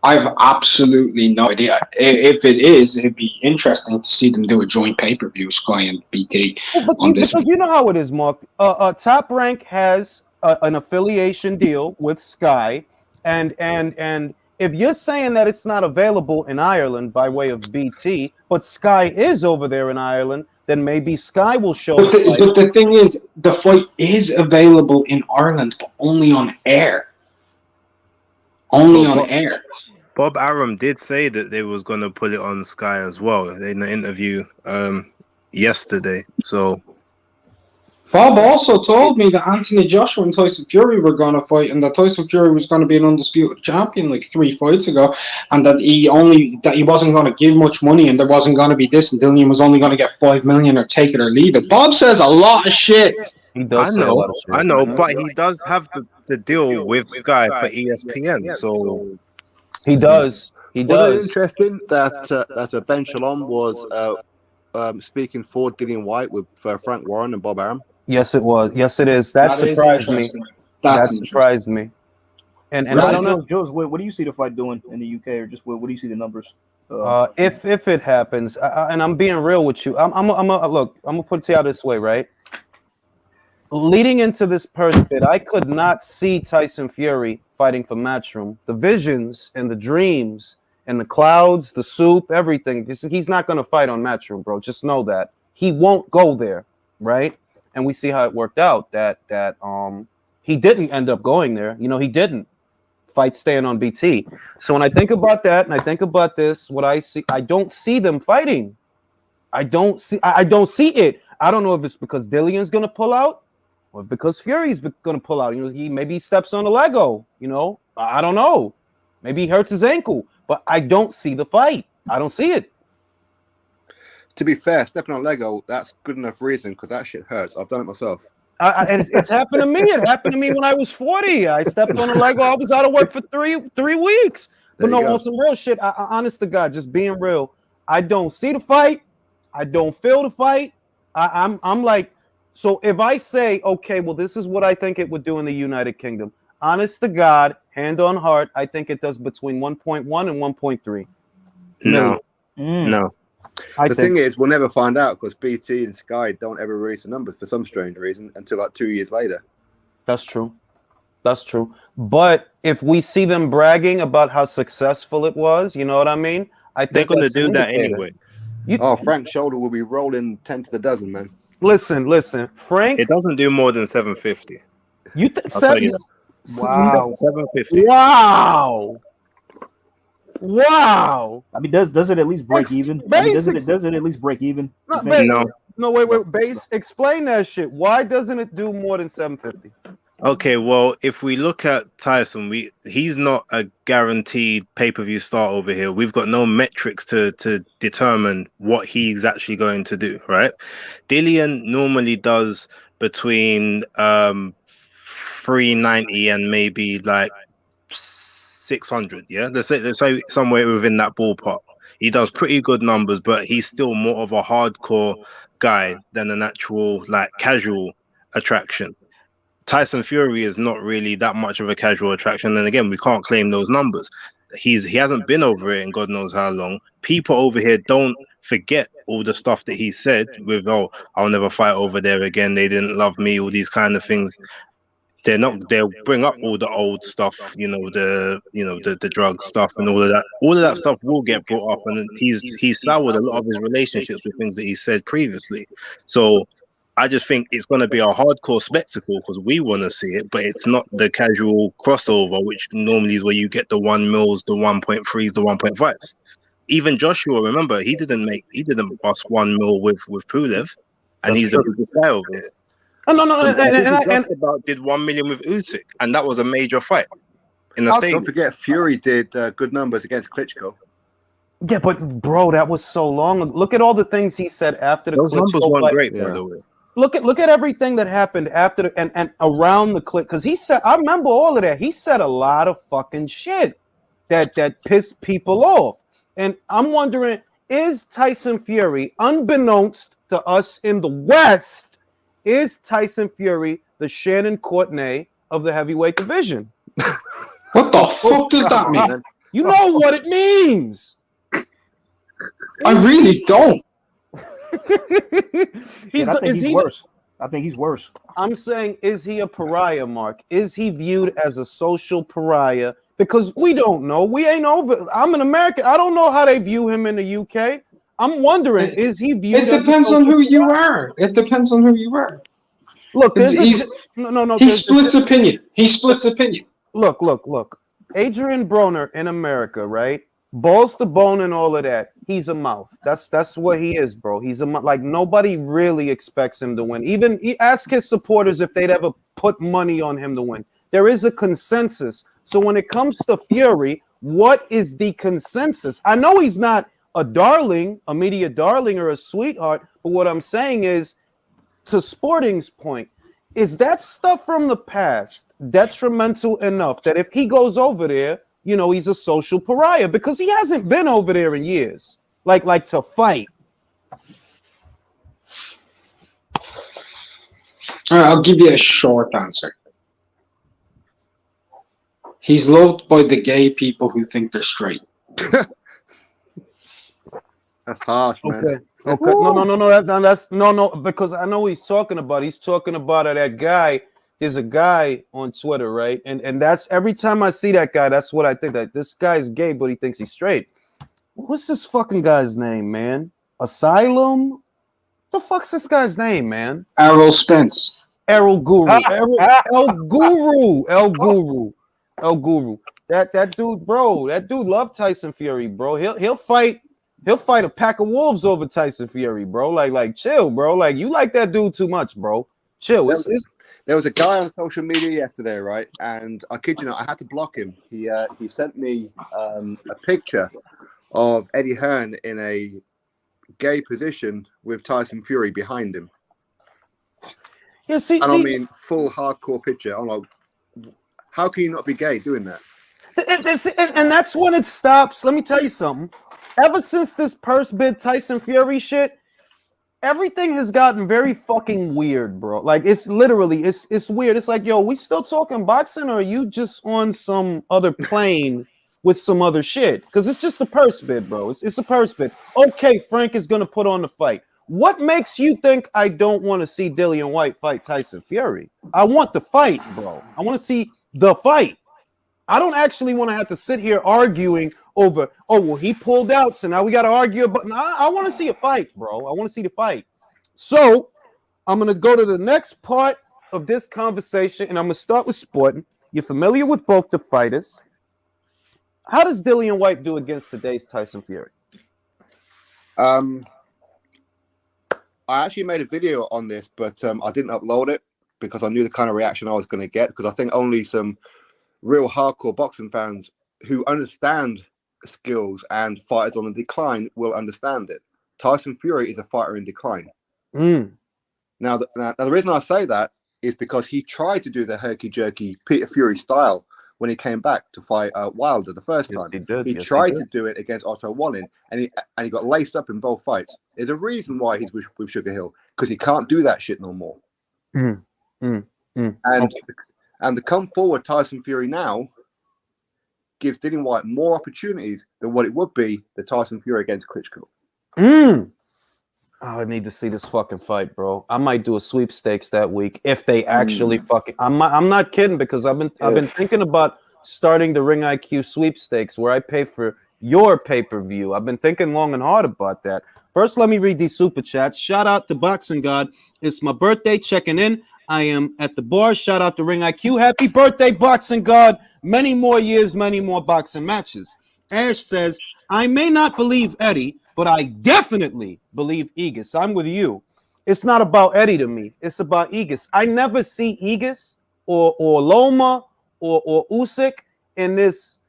I have absolutely no idea. If it is, it'd be interesting to see them do a joint pay-per-view, Sky and BT, on this. Because you know how it is, Mark. Top Rank has an affiliation deal with Sky, and if you're saying that it's not available in Ireland by way of BT, but Sky is over there in Ireland, then maybe Sky will show. But the thing is, the fight is available in Ireland, but only on air. Only on air. Bob Arum did say that they was going to put it on Sky as well in the interview yesterday. So Bob also told me that Anthony Joshua and Tyson Fury were going to fight, and that Tyson Fury was going to be an undisputed champion like 3 fights ago, and that he wasn't going to give much money, and there wasn't going to be this, and Dillian was only going to get $5 million or take it or leave it. Bob says a lot of shit. He does say a lot of shit. I know, but he does have the deal with Sky for ESPN, so he does. He does. Wasn't it interesting that Ben Shalom was speaking for Dillian Whyte with Frank Warren and Bob Arum? Yes, it was. Yes, it is. That surprised me. That surprised me. And I don't know, Jules, what do you see the fight doing in the UK, or just what do you see the numbers? if it happens, and I'm being real with you, I'm gonna put it to you this way, right? Leading into this purse bid, I could not see Tyson Fury fighting for Matchroom. The visions and the dreams and the clouds, the soup, everything. He's not going to fight on Matchroom, bro. Just know that. He won't go there, right? And we see how it worked out, that he didn't end up going there. You know, he didn't. Fight staying on BT. So when I think about that and I think about this, what I see, I don't see them fighting. I don't see it. I don't know if it's because Dillian's going to pull out, or because Fury's going to pull out. You know, maybe he steps on a Lego. You know, I don't know. Maybe he hurts his ankle, but I don't see the fight. I don't see it. To be fair, stepping on Lego, that's good enough reason, because that shit hurts. I've done it myself. And it's happened to me. It happened to me when I was 40. I stepped on a Lego. I was out of work for three weeks. But no, on some real shit, honest to God, just being real, I don't see the fight. I don't feel the fight. I'm like, so if I say, okay, well, this is what I think it would do in the United Kingdom, honest to God, hand on heart, I think it does between 1.1 and 1.3. No. The thing is, we'll never find out, because BT and Sky don't ever release the numbers for some strange reason until like 2 years later. That's true. But if we see them bragging about how successful it was, you know what I mean? I think they're going to do that anyway. Frank's shoulder will be rolling 10 to the dozen, man. Listen, Frank. It doesn't do more than 750. You think Wow, 750. Wow. I mean, does it at least break even? Does it at least break even? No, wait. Base, explain that shit. Why doesn't it do more than 750? Okay, well, if we look at Tyson, he's not a guaranteed pay-per-view star over here. We've got no metrics to determine what he's actually going to do, right? Dillian normally does between 390 and maybe like 600, yeah? Let's say somewhere within that ballpark. He does pretty good numbers, but he's still more of a hardcore guy than an actual like casual attraction. Tyson Fury is not really that much of a casual attraction, and again, we can't claim those numbers. He hasn't been over it in God knows how long. People over here don't forget all the stuff that he said with, "Oh, I'll never fight over there again. They didn't love me." All these kind of things. They'll bring up all the old stuff, the drug stuff and all of that. All of that stuff will get brought up, and he's soured a lot of his relationships with things that he said previously. So I just think it's going to be a hardcore spectacle because we want to see it, but it's not the casual crossover, which normally is where you get the 1 mils, the 1.3s, the 1.5s. Even Joshua, remember, he didn't bust 1 mil with Pulev, and he's the biggest guy over here. And did 1 million with Usyk, and that was a major fight in the stadium. Don't forget, Fury did good numbers against Klitschko. Yeah, but bro, that was so long. Look at all the things he said after the Those Klitschko numbers weren't fight. great, by the way. look at everything that happened after and around the clip, because he said, I remember all of that. He said a lot of fucking shit that pissed people off. And I'm wondering, is Tyson Fury, unbeknownst to us in the West, is Tyson Fury the Shannon Courtenay of the heavyweight division? What the fuck does that mean? Man. You know what it means. I really don't. I think he's worse. I think he's worse. I'm saying, is he a pariah, Mark? Is he viewed as a social pariah? Because we don't know. We ain't over. I'm an American. I don't know how they view him in the UK. I'm wondering, is he viewed? It depends on who you are. It depends on who you are. Look, No. He splits opinion. He splits opinion. Look. Adrian Broner in America, right? Balls to bone and all of that. He's a mouth. That's what he is, bro. He's a mouth. Like, nobody really expects him to win. Even he ask his supporters if they'd ever put money on him to win. There is a consensus. So when it comes to Fury, what is the consensus? I know he's not a darling, a media darling, or a sweetheart, but what I'm saying is, to Sporting's point, is that stuff from the past detrimental enough that if he goes over there, you know, he's a social pariah? Because he hasn't been over there in years, like to fight. All right, I'll give you a short answer. He's loved by the gay people who think they're straight. That's harsh, man. Okay. No. Because I know what he's talking about. He's talking about that guy. There's a guy on Twitter, right? And that's every time I see that guy, that's what I think, that this guy's gay, but he thinks he's straight. What's this fucking guy's name, man? Asylum? The fuck's this guy's name, man? Errol Spence. Errol Guru. El Guru. That dude, bro. That dude loved Tyson Fury, bro. He'll fight a pack of wolves over Tyson Fury, bro. Like chill, bro. Like, you like that dude too much, bro. Chill. There was a guy on social media yesterday, right? And I kid you not, I had to block him. He sent me a picture of Eddie Hearn in a gay position with Tyson Fury behind him. Yeah, see, I mean, full hardcore picture. I'm like, how can you not be gay doing that? And that's when it stops. Let me tell you something. Ever since this purse bid Tyson Fury shit, everything has gotten very fucking weird, bro. Like, it's literally, it's weird. It's like, yo, we still talking boxing, or are you just on some other plane with some other shit? Because it's just a purse bid, bro. It's a purse bid. Okay, Frank is going to put on the fight. What makes you think I don't want to see Dillian Whyte fight Tyson Fury? I want the fight, bro. I want to see the fight. I don't actually want to have to sit here arguing over, oh, well, he pulled out, so now we got to argue about. I want to see a fight, bro. I want to see the fight. So I'm going to go to the next part of this conversation, and I'm going to start with Sporting. You're familiar with both the fighters. How does Dillian Whyte do against today's Tyson Fury? I actually made a video on this, but I didn't upload it because I knew the kind of reaction I was going to get, because I think only some real hardcore boxing fans who understand skills and fighters on the decline will understand it. Tyson Fury is a fighter in decline. Now, the reason I say that is because he tried to do the herky-jerky Peter Fury style when he came back to fight Wilder the first time. He tried to do it against Otto Wallin, and he got laced up in both fights. There's a reason why he's with Sugar Hill, because he can't do that shit no more. And the come forward Tyson Fury now gives Dillian Whyte more opportunities than what it would be the Tyson Fury against Klitschko. Oh, I need to see this fucking fight, bro. I might do a sweepstakes that week if they actually fucking. I'm not kidding, because I've been thinking about starting the Ring IQ sweepstakes where I pay for your pay-per-view. I've been thinking long and hard about that. First, let me read these super chats. Shout out to Boxing God. It's my birthday. Checking in. I am at the bar. Shout out to Ring IQ. Happy birthday, Boxing God. Many more years, many more boxing matches. Ash says, I may not believe Eddie, but I definitely believe Aegis. I'm with you. It's not about Eddie to me. It's about Aegis. I never see Aegis or Loma or Usyk in this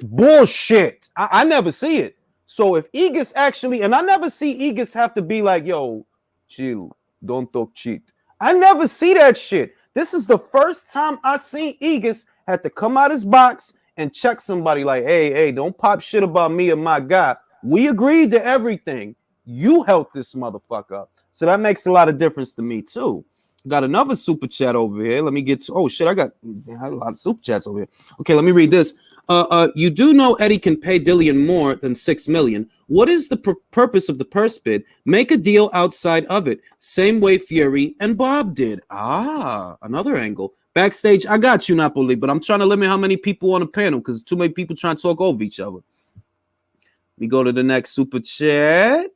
bullshit. I never see it. So if Aegis actually, and I never see Aegis have to be like, yo, chill. Don't talk cheat. I never see that shit. This is the first time I seen Egas had to come out his box and check somebody like, hey, don't pop shit about me or my guy. We agreed to everything. You helped this motherfucker up. So that makes a lot of difference to me too. Got another super chat over here. Let me get to, oh shit, I got a lot of super chats over here. Okay, let me read this. You do know Eddie can pay Dillian more than $6 million. What is the purpose of the purse bid? Make a deal outside of it. Same way Fury and Bob did. Ah, another angle. Backstage, I got you, Napoli, but I'm trying to limit how many people on the panel because too many people trying to talk over each other. We go to the next super chat.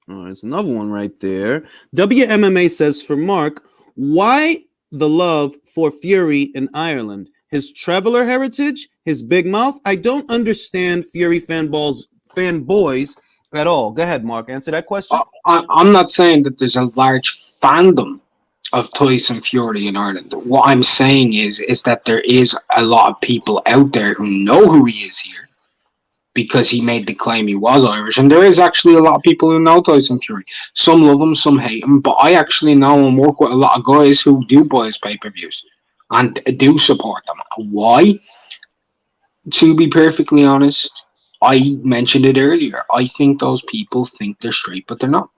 Oh, there's another one right there. WMMA says for Mark, why the love for Fury in Ireland? His traveler heritage, his big mouth. I don't understand Fury fanboys at all. Go ahead, Mark. Answer that question. I'm not saying that there's a large fandom of Tyson Fury in Ireland. What I'm saying is that there is a lot of people out there who know who he is here because he made the claim he was Irish. And there is actually a lot of people who know Tyson Fury. Some love him, some hate him. But I actually know and work with a lot of guys who do buy his pay-per-views and do support them. Why? To be perfectly honest, I mentioned it earlier. I think those people think they're straight, but they're not.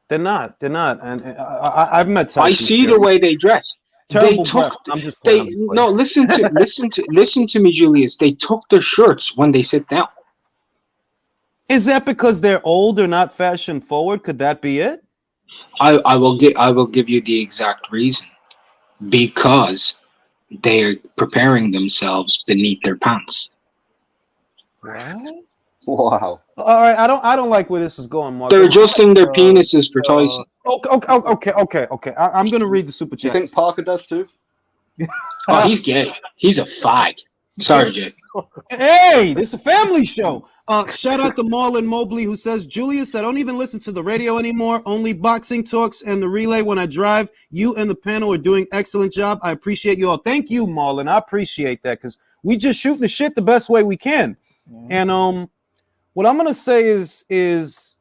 They're not. And I've met Tyson I see Fury. the way they dress. Terrible They took. breath. I'm just playing. No, listen to me, Julius. They took their shirts when they sit down. Is that because they're old or not fashion forward? Could that be it? I will give you the exact reason. Because they're preparing themselves beneath their pants. What? Wow. All right, I don't like where this is going, Mark. They're adjusting their penises for Tyson. Okay. I'm gonna read the super Do you chat. think Parker does too? Oh, he's gay. He's a fag. Sorry, Jay. Hey, this is a family show. Shout out to Marlon Mobley who says, Julius, I don't even listen to the radio anymore. Only boxing talks and the relay when I drive. You and the panel are doing excellent job. I appreciate you all. Thank you, Marlon. I appreciate that because we just shooting the shit the best way we can. And what I'm gonna say is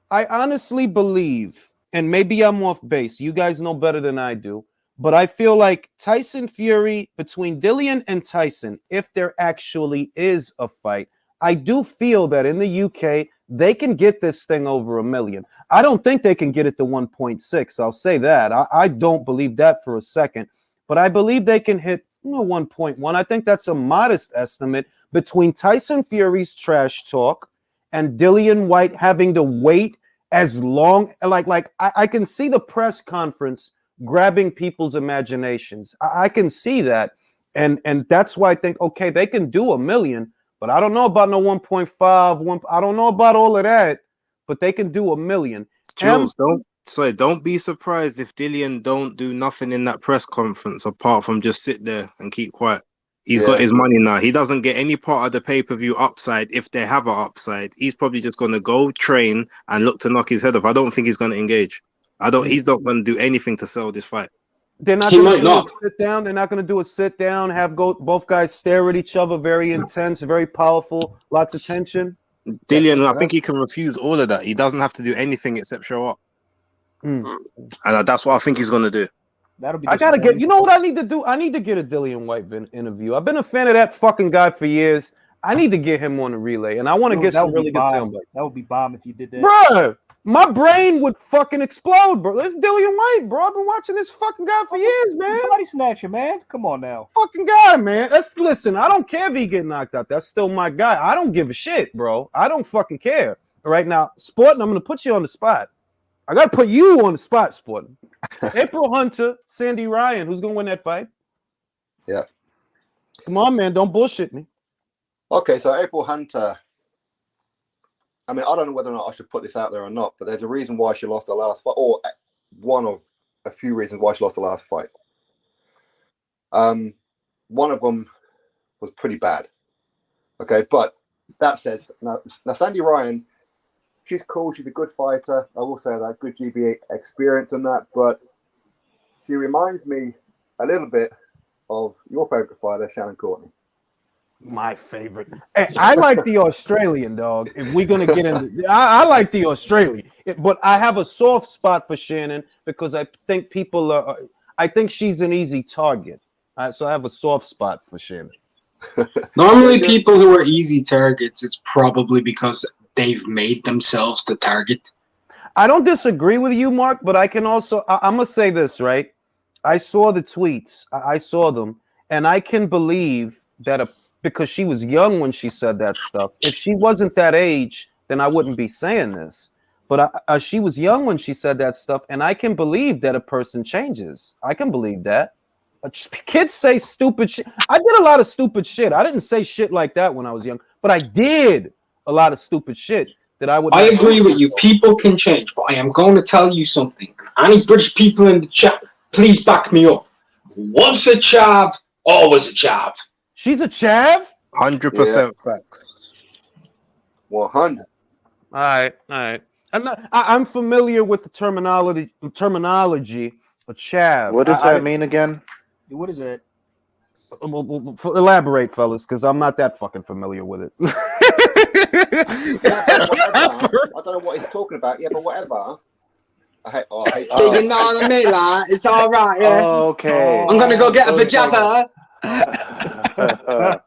I honestly believe, and maybe I'm off base. You guys know better than I do. But I feel like Tyson Fury, between Dillian and Tyson, if there actually is a fight, I do feel that in the UK, they can get this thing over $1 million. I don't think they can get it to 1.6. I'll say that. I don't believe that for a second. But I believe they can hit 1.1. I think that's a modest estimate between Tyson Fury's trash talk and Dillian Whyte having to wait as long. I can see the press conference grabbing people's imaginations. I can see that. And that's why I think, okay, they can do $1 million, but I don't know about no 1.5. I don't know about all of that, but they can do $1 million. Jules, don't be surprised if Dillian don't do nothing in that press conference apart from just sit there and keep quiet. He's got his money now. He doesn't get any part of the pay-per-view upside if they have an upside. He's probably just going to go train and look to knock his head off. I don't think he's going to engage. He's not going to do anything to sell this fight. They're not going to do a sit down. They're not going to do a sit down, have both guys stare at each other, very intense, very powerful, lots of tension. Dillian, I think he can refuse all of that. He doesn't have to do anything except show up. And that's what I think he's going to do. That'll be. I got to get, you know what I need to do? I need to get a Dillian Whyte interview. I've been a fan of that fucking guy for years. I need to get him on the relay, and I want to get some really good sound bites. That would be bomb if you did that. Bruh, my brain would fucking explode, bro. It's Dillian Whyte, bro. I've been watching this fucking guy for years, man. Body snatcher, man. Come on now. Fucking guy, man. Listen, I don't care if he get knocked out. That's still my guy. I don't give a shit, bro. I don't fucking care. All right, now, Sporting, I'm going to put you on the spot. I got to put you on the spot, Sporting. April Hunter, Sandy Ryan. Who's going to win that fight? Yeah. Come on, man. Don't bullshit me. Okay, so April Hunter. I mean, I don't know whether or not I should put this out there or not, but there's a reason why she lost the last fight, or one of a few reasons why she lost the last fight. One of them was pretty bad. Okay, but that said, now Sandy Ryan, she's cool. She's a good fighter. I will say that, good GBA experience and that, but she reminds me a little bit of your favorite fighter, Shannon Courtney. My favorite. I like the Australian, dog. If we're gonna get into, I like the Australian, but I have a soft spot for Shannon because I think people are. I think she's an easy target, so I have a soft spot for Shannon. Normally, people who are easy targets, it's probably because they've made themselves the target. I don't disagree with you, Mark, but I can also. I'm gonna say this, right? I saw the tweets. I saw them, and I can believe that because she was young when she said that stuff. If she wasn't that age, then I wouldn't be saying this. But she was young when she said that stuff, and I can believe that a person changes. I can believe that. Kids say stupid shit. I did a lot of stupid shit. I didn't say shit like that when I was young, but I did a lot of stupid shit that I would. I agree with you. People can change, but I am going to tell you something. Any British people in the chat, please back me up. Once a chav, always a chav. She's a chav? 100% facts. 100. All right. I'm familiar with the terminology of chav. What does that mean again? What is that? Elaborate, fellas, because I'm not that fucking familiar with it. I don't know what he's talking about. Yeah, but whatever. I hate You know what I mean, like, it's all right, yeah. Oh, okay. I'm going to go get a vajazza. I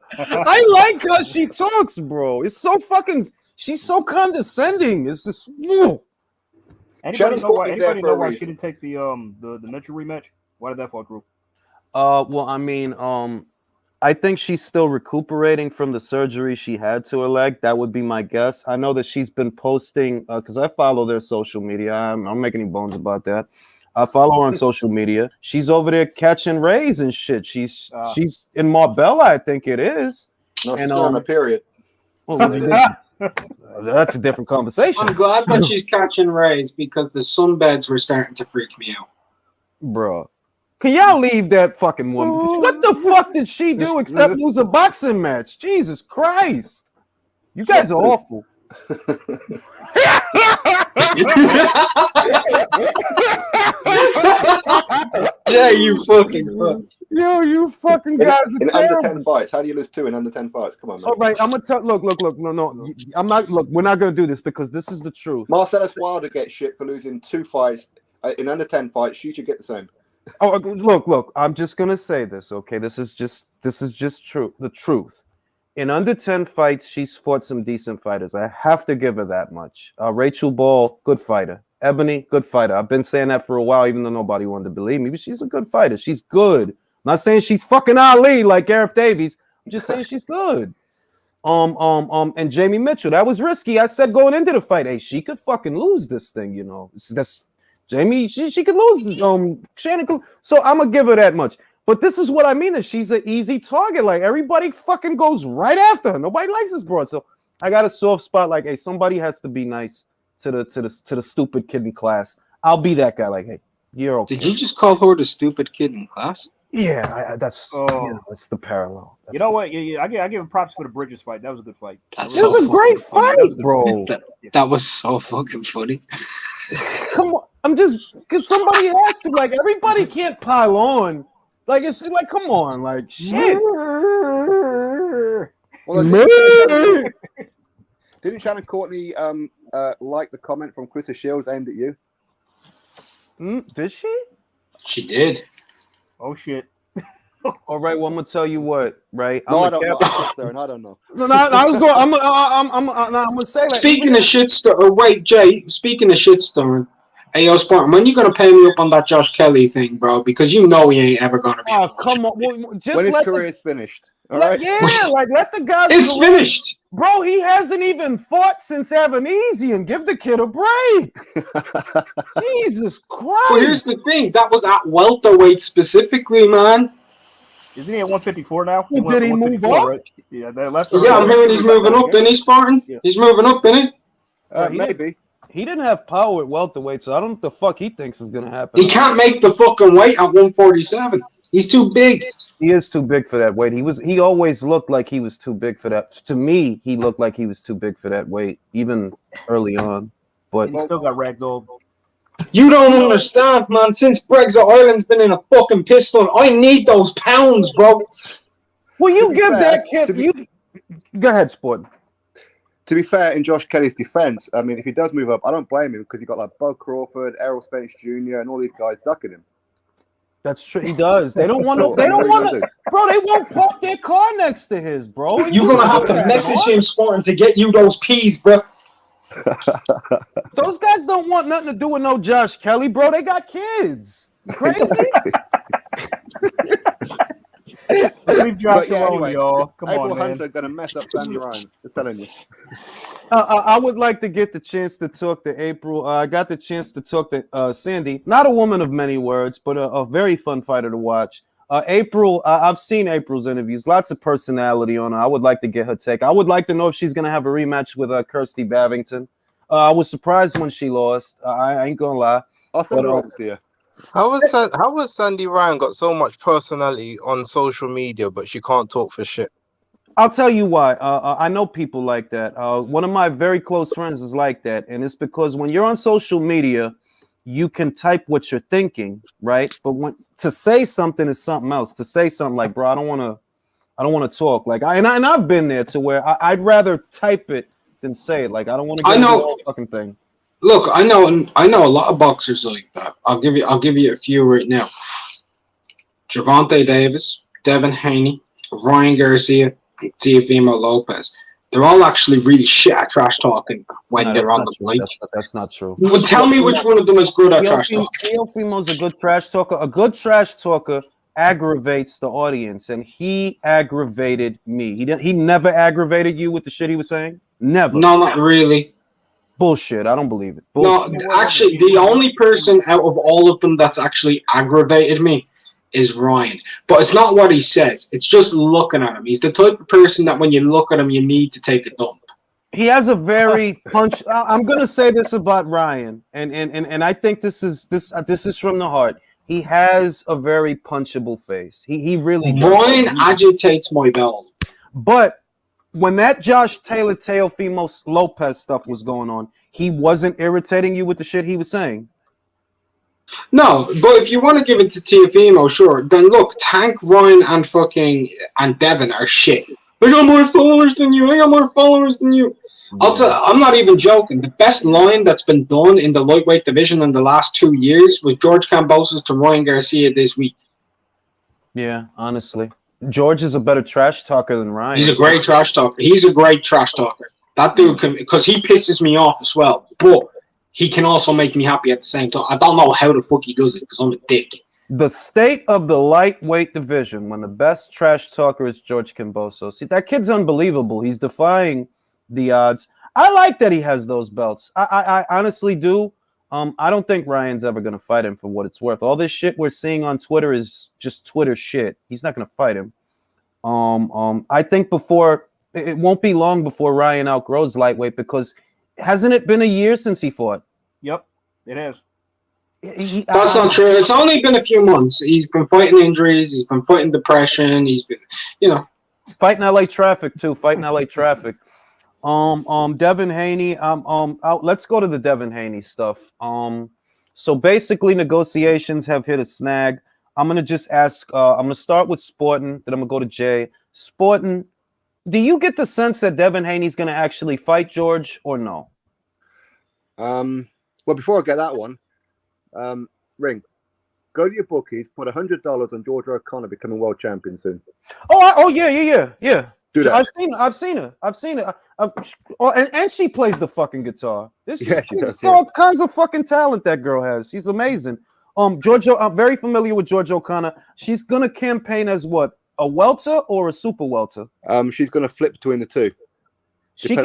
like how she talks, bro. It's so fucking. She's so condescending. It's just. Anybody know why she didn't take the Mitchell rematch? Why did that fall through? Well, I mean, I think she's still recuperating from the surgery she had to her leg. That would be my guess. I know that she's been posting because I follow their social media. I'm not making any bones about that. I follow her on social media. She's over there catching rays and shit. She's in Marbella, I think it is. No, she's still on a period. Well, that's a different conversation. I'm glad that she's catching rays because the sunbeds were starting to freak me out. Bro. Can y'all leave that fucking woman? What the fuck did she do except lose a boxing match? Jesus Christ. You guys are awful. Yeah, you fucking fuck. Yo, you fucking guys are in terrible. under 10 fights. How do you lose 2 in under 10 fights? Come on, man. All right, I'm gonna tell. Look. No. I'm not. Look, we're not gonna do this because this is the truth. Marcellus Wilder gets shit for losing 2 fights in under 10 fights. She should get the same. Oh, look. I'm just gonna say this. Okay, this is just true. The truth. In under 10 fights, she's fought some decent fighters. I have to give her that much. Rachel Ball, good fighter. Ebony, good fighter. I've been saying that for a while, even though nobody wanted to believe me. But she's a good fighter. She's good. I'm not saying she's fucking Ali like Gareth Davies. I'm just saying she's good. And Jamie Mitchell, that was risky. I said going into the fight, hey, she could fucking lose this thing, you know. That's Jamie. She could lose this. Shannon could, so I'm gonna give her that much. But this is what I mean, is she's an easy target. Like everybody fucking goes right after her. Nobody likes this broad. So I got a soft spot. Like, hey, somebody has to be nice to the stupid kid in class. I'll be that guy. Like, hey, you're okay. Did you just call her the stupid kid in class? Yeah, that's it's the parallel. You know what? Yeah, I give him props for the Bridges fight. That was a good fight. It was a great fight, bro. That was so fucking funny. Come on, I'm just because somebody has to. Like, everybody can't pile on. Like, it's like, come on, like, shit. Well, didn't Shannon Courtney like the comment from Chris Shields aimed at you? Did she? She did. Oh shit! All right, well, I'm gonna tell you what, right? No, I don't know. I don't know. No, I was going. I'm gonna say that. Speaking of shitstorm, wait, Jay. Speaking of shitstorm, hey, yo, Spartan, when you gonna pay me up on that Josh Kelly thing, bro? Because you know he ain't ever gonna be. Oh, come on! Well, just when his career is finished. All right. right. Like let the guys. It's finished, bro. He hasn't even fought since Evanesian. Give the kid a break. Jesus Christ! Well, here's the thing. That was at welterweight specifically, man. Isn't he at 154 now? Well, did he move up? Right? Yeah, I'm hearing he's moving up, isn't he, Spartan? Yeah. He's moving up, isn't he? Maybe. He didn't have power at welterweight, so I don't know what the fuck he thinks is gonna happen. He can't make the fucking weight at 147. He's too big. He is too big for that weight. He always looked like he was too big for that. To me, he looked like he was too big for that weight, even early on. But he still got ragdolled. You don't understand, man. Since Brexit Ireland's been in a fucking pistol, I need those pounds, bro. Well, you give that kid. Go ahead, Sport. To be fair, in Josh Kelly's defense, I mean, if he does move up, I don't blame him because he got like Bud Crawford, Errol Spence Jr., and all these guys ducking him. That's true. He does. They don't want to. So, They I mean, don't what are want you to, bro. They won't park their car next to his, bro. And You're gonna have know to that, message bro. him, Spartan, to get you those peas, bro. Those guys don't want nothing to do with no Josh Kelly, bro. They got kids. You crazy? Leave Josh But yeah, alone, anyway, y'all. Come April on, man. Hunter gonna mess up Sandy Ryan. I'm telling you. I would like to get the chance to talk to April. I got the chance to talk to Sandy. Not a woman of many words, but a very fun fighter to watch. April, I've seen April's interviews. Lots of personality on her. I would like to get her take. I would like to know if she's going to have a rematch with Kirsty Babington. I was surprised when she lost. I ain't going to lie. I'll send her over to you. How was Sandy Ryan got so much personality on social media, but she can't talk for shit? I'll tell you why. I know people like that. One of my very close friends is like that, and it's because when you're on social media, you can type what you're thinking, right? But when to say something is something else. To say something like, "Bro, I don't want to talk." Like, I've been there to where I'd rather type it than say it. Like, I don't want to get into the whole fucking thing. Look, I know a lot of boxers like that. I'll give you a few right now. Gervonta Davis, Devin Haney, Ryan Garcia, and Teofimo Lopez. They're all actually really shit at trash talking when they're on the mic. That's not true. Well, tell me which one of them is good at trash talking. Teofimo's a good trash talker. A good trash talker aggravates the audience, and he aggravated me. He never aggravated you with the shit he was saying? Never. No, not really. Bullshit. I don't believe it. Bullshit. No, actually, the only person out of all of them that's actually aggravated me is Ryan. But it's not what he says. It's just looking at him. He's the type of person that when you look at him, you need to take a dump. He has a very punch. I'm gonna say this about Ryan, and I think this is from the heart. He has a very punchable face. He really does. Ryan agitates my belt. But when that Josh Taylor Teofimo Lopez stuff was going on, he wasn't irritating you with the shit he was saying. No, but if you want to give it to Teofimo, sure. Then look, Tank, Ryan, and Devin are shit. I got more followers than you. I'm not even joking. The best line that's been done in the lightweight division in the last 2 years was George Kambosos to Ryan Garcia this week. Yeah, honestly. George is a better trash talker than Ryan. He's a great trash talker. That dude can, because he pisses me off as well. But he can also make me happy at the same time. I don't know how the fuck he does it because I'm a dick. The state of the lightweight division when the best trash talker is George Kambosos. See, that kid's unbelievable. He's defying the odds. I like that he has those belts. I honestly do. I don't think Ryan's ever going to fight him for what it's worth. All this shit we're seeing on Twitter is just Twitter shit. He's not going to fight him. I think it won't be long before Ryan outgrows lightweight because hasn't it been a year since he fought? Yep, it has. That's not true. It's only been a few months. He's been fighting injuries. He's been fighting depression. He's been, fighting LA traffic too. Fighting LA traffic. Devin Haney. Let's go to the Devin Haney stuff. So basically, negotiations have hit a snag. I'm gonna just ask. I'm gonna start with Sportin, then I'm gonna go to Jay. Sportin, do you get the sense that Devin Haney's gonna actually fight George or no? Well, before I get that one, Ring, go to your bookies, put $100 on Georgia O'Connor becoming world champion soon. Yeah. Do that. I've seen her. And she plays the fucking guitar. She does, all kinds of fucking talent that girl has. She's amazing. Georgia, I'm very familiar with Georgia O'Connor. She's gonna campaign as what? A welter or a super welter? She's gonna flip between the two. She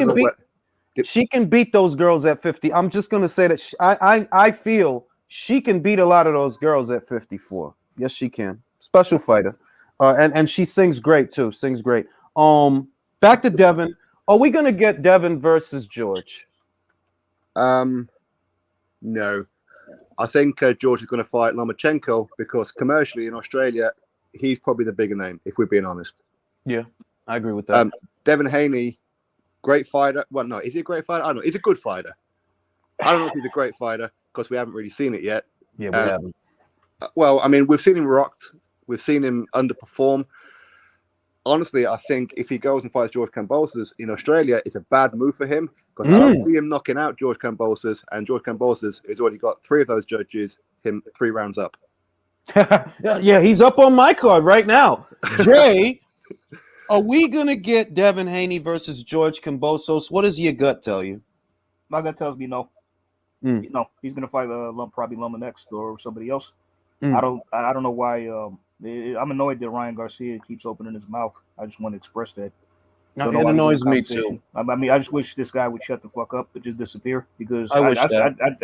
can beat those girls at 50. I'm just gonna say that I feel she can beat a lot of those girls at 54. Yes, she can. Special fighter. And she sings great too. Sings great. Back to Devin. Are we gonna get Devin versus George? No. I think George is going to fight Lomachenko because commercially in Australia, he's probably the bigger name, if we're being honest. Yeah, I agree with that. Devin Haney, great fighter. Well, no, is he a great fighter? I don't know. He's a good fighter. I don't know if he's a great fighter because we haven't really seen it yet. Yeah, we haven't. Well, I mean, we've seen him rocked. We've seen him underperform. honestly, I think if he goes and fights George Kambosos in Australia, it's a bad move for him because I don't see him knocking out George Kambosos, and George Kambosos has already got 3 of those judges, him 3 rounds up. Yeah, he's up on my card right now. Jay, are we gonna get Devin Haney versus George Kambosos? What does your gut tell you? My gut tells me no. No, he's gonna fight probably Loma next or somebody else. I don't know why. I'm annoyed that Ryan Garcia keeps opening his mouth. I just want to express that. It annoys me too. I mean, I just wish this guy would shut the fuck up and just disappear because I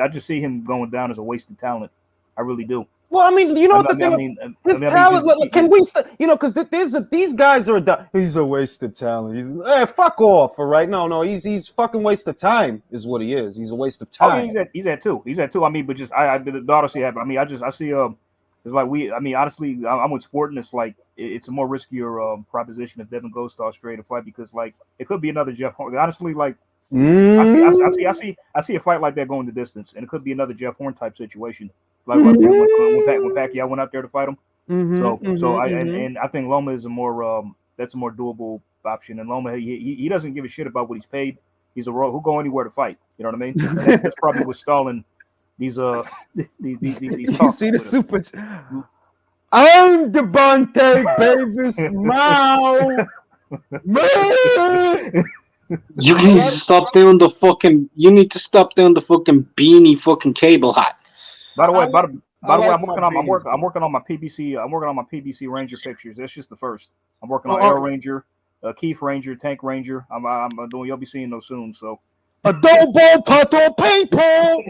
just see him going down as a wasted talent. I really do. Well, I mean, you know what the thing is? His talent. Can we say, because these guys are he's a wasted talent. He's fuck off, all right? No, he's fucking waste of time is what he is. He's a waste of time. Oh, he's at two. I mean, but just I honestly have. I mean, I see it's like honestly, I'm with Sporting. It's like it's a more riskier proposition if Devin goes to Australia to fight because like it could be another Jeff Horn. Honestly, like I see a fight like that going the distance, and it could be another Jeff Horn type situation. Like when Pacquiao went out there to fight him. And I think Loma is a more that's a more doable option. And Loma he doesn't give a shit about what he's paid. He's a rogue who'll go anywhere to fight. You know what I mean? And that's probably what's stalling these talks. You see the super. I'm Devontae Davis. Mao. You need to stop doing the fucking. You need to stop doing the fucking beanie fucking cable hat. By the way, I'm working on my PBC. I'm working on my PBC Ranger pictures. That's just the first. I'm working on Air Ranger, Keith Ranger, Tank Ranger. I'm doing. You'll be seeing those soon. So. Adobo pato people.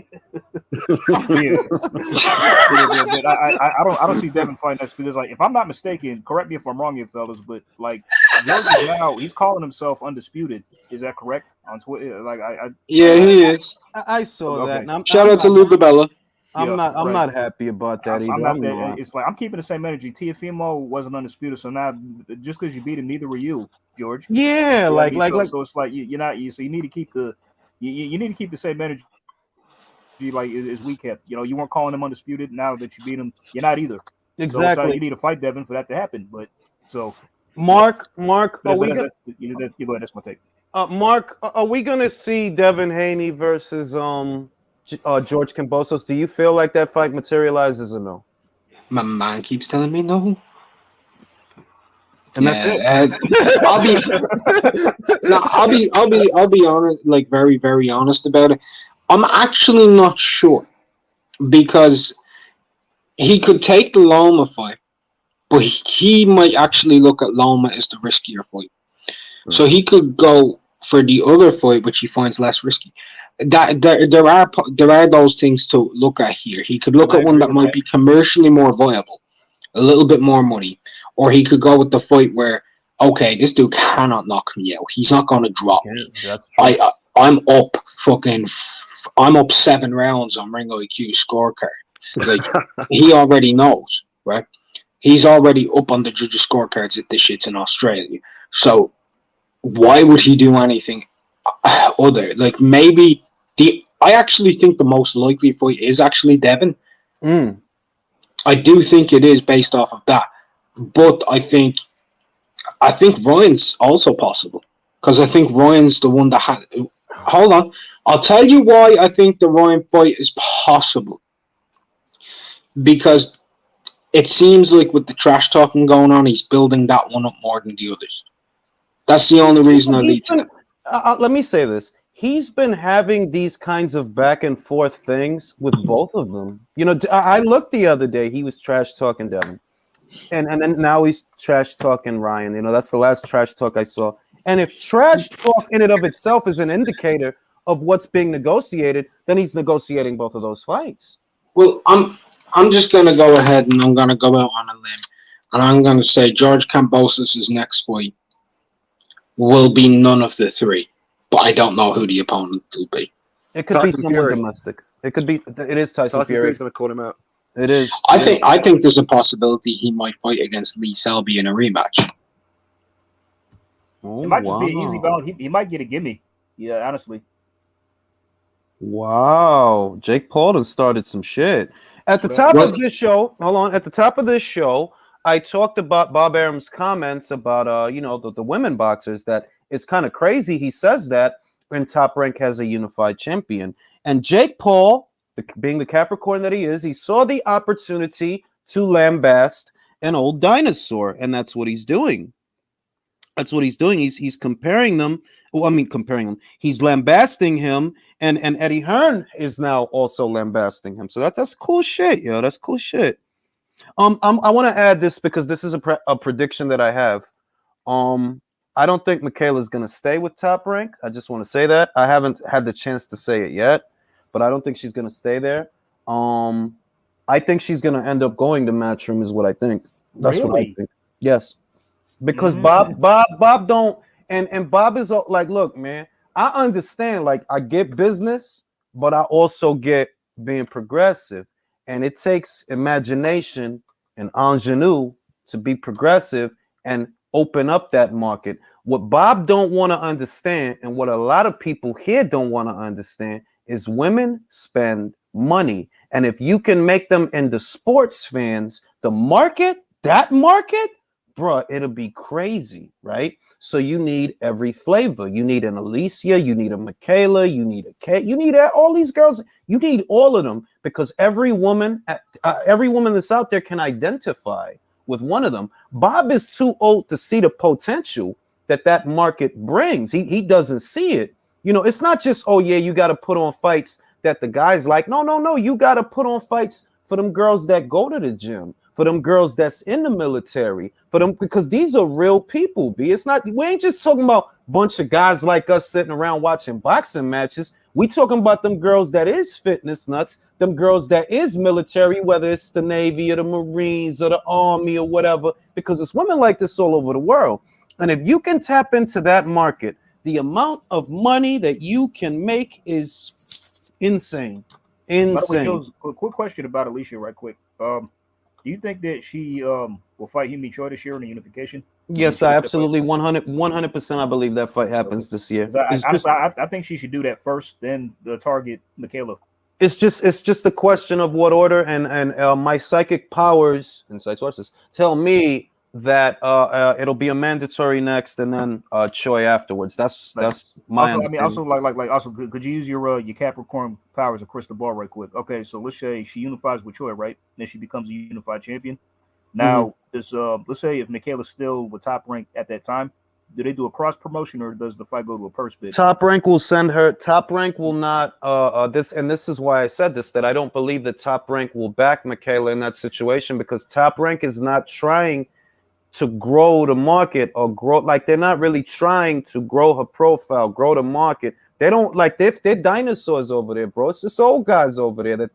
I don't see Devin fighting next because like if I'm not mistaken, correct me if I'm wrong here, fellas, but like now he's calling himself undisputed. Is that correct on Twitter? Like yeah, he is. I saw that. And shout out to Luca Bella. I'm not happy about that either. It's like I'm keeping the same energy. Tiafimo wasn't undisputed, so now just because you beat him, neither were you, George. Yeah, so it's like you're not. So you need to keep the. You need to keep the same energy like as we kept. You weren't calling him undisputed. Now that you beat him, you're not either. Exactly. So you need to fight Devin for that to happen. But so Mark, are we gonna? Go ahead. That's my take. Mark, are we gonna see Devin Haney versus George Kambosos? Do you feel like that fight materializes or no? My mind keeps telling me no. And that's it. I'll be honest, like very, very honest about it. I'm actually not sure because he could take the Loma fight, but he might actually look at Loma as the riskier fight. So he could go for the other fight, which he finds less risky. There are those things to look at here. He could look at one that might be commercially more viable, a little bit more money. Or he could go with the fight where, okay, this dude cannot knock me out. He's not going to drop me. I'm up 7 rounds on Ring IQ scorecard. Like he already knows, right? He's already up on the judges' scorecards if this shit's in Australia. So why would he do anything other? Like maybe I actually think the most likely fight is actually Devin. I do think it is based off of that. But I think Ryan's also possible because I think Ryan's the one that had. Hold on, I'll tell you why I think the Ryan fight is possible. Because it seems like with the trash talking going on, he's building that one up more than the others. That's the only reason I lead to that. Let me say this: he's been having these kinds of back and forth things with both of them. I looked the other day; he was trash talking Devin. And then now he's trash talking Ryan. That's the last trash talk I saw. And if trash talk in and of itself is an indicator of what's being negotiated, then he's negotiating both of those fights. Well, I'm just going to go ahead and I'm going to go out on a limb. And I'm going to say George Kambosos' next fight will be none of the 3. But I don't know who the opponent will be. It could be someone domestic. It is Tyson Fury. Fury's going to call him out. It is. I think there's a possibility he might fight against Lee Selby in a rematch. It might just be an easy bout. He might get a gimme. Yeah, honestly. Wow. Jake Paul has started some shit. At the top of this show, hold on. At the top of this show, I talked about Bob Arum's comments about the women boxers, that it's kind of crazy he says that when Top Rank has a unified champion. And Jake Paul, being the Capricorn that he is, he saw the opportunity to lambast an old dinosaur, and that's what he's doing. That's what he's doing. He's comparing them. Well, I mean, comparing them. He's lambasting him, and Eddie Hearn is now also lambasting him. So that's cool shit, yo. That's cool shit. I want to add this because this is a prediction that I have. I don't think Mikaela's going to stay with Top Rank. I just want to say that. I haven't had the chance to say it yet, but I don't think she's going to stay there. I think she's going to end up going to Matchroom is what I think. That's what I think. Yes. Because Bob don't, and Bob is like, look, man, I understand, like, I get business, but I also get being progressive. And it takes imagination and ingenue to be progressive and open up that market. What Bob don't want to understand, and what a lot of people here don't want to understand, is women spend money. And if you can make them into sports fans, the market, that market, bruh, it'll be crazy, right? So you need every flavor. You need an Alicia, you need a Mikaela, you need a Kate, you need all these girls. You need all of them, because every woman that's out there can identify with one of them. Bob is too old to see the potential that market brings. He doesn't see it. You know, it's not just, oh yeah, you got to put on fights that the guys like. No. You got to put on fights for them girls that go to the gym, for them girls that's in the military, for them, because these are real people, B. It's not, we ain't just talking about a bunch of guys like us sitting around watching boxing matches. We talking about them girls that is fitness nuts, them girls that is military, whether it's the Navy or the Marines or the Army or whatever, because it's women like this all over the world. And if you can tap into that market, the amount of money that you can make is insane. Insane. By the way, quick question about Alicia, right quick. Do you think that she will fight Himi Choi this year in the unification? Yes, I absolutely 100% I believe that fight happens this year. I think she should do that first, then the target Mikaela. It's just a question of what order, and my psychic powers, Insights watch this, tell me that it'll be a mandatory next, and then Choi afterwards. That's my also could you use your Capricorn powers of crystal ball right quick? Okay, so let's say she unifies with Choi, right? Then she becomes a unified champion. Now, let's say if Mikaela's still with Top Rank at that time, do they do a cross promotion, or does the fight go to a purse bid? Top Rank will send her. Top Rank will not. This is why I said this, that I don't believe that Top Rank will back Mikaela in that situation, because Top Rank is not trying to grow the market, or grow, like, they're not really trying to grow her profile, grow the market. They don't, like, they're dinosaurs over there, bro. It's just old guys over there that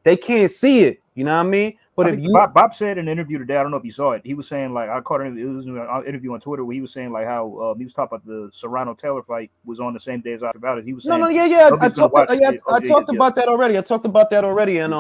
they can't see it. You know what I mean? But Bob said in an interview today, I don't know if you saw it. He was saying, like, I caught it was an interview on Twitter where he was saying, like, how he was talking about the Serrano Taylor fight was on the same day as Oscar Valdez. He was saying, I talked about that already. And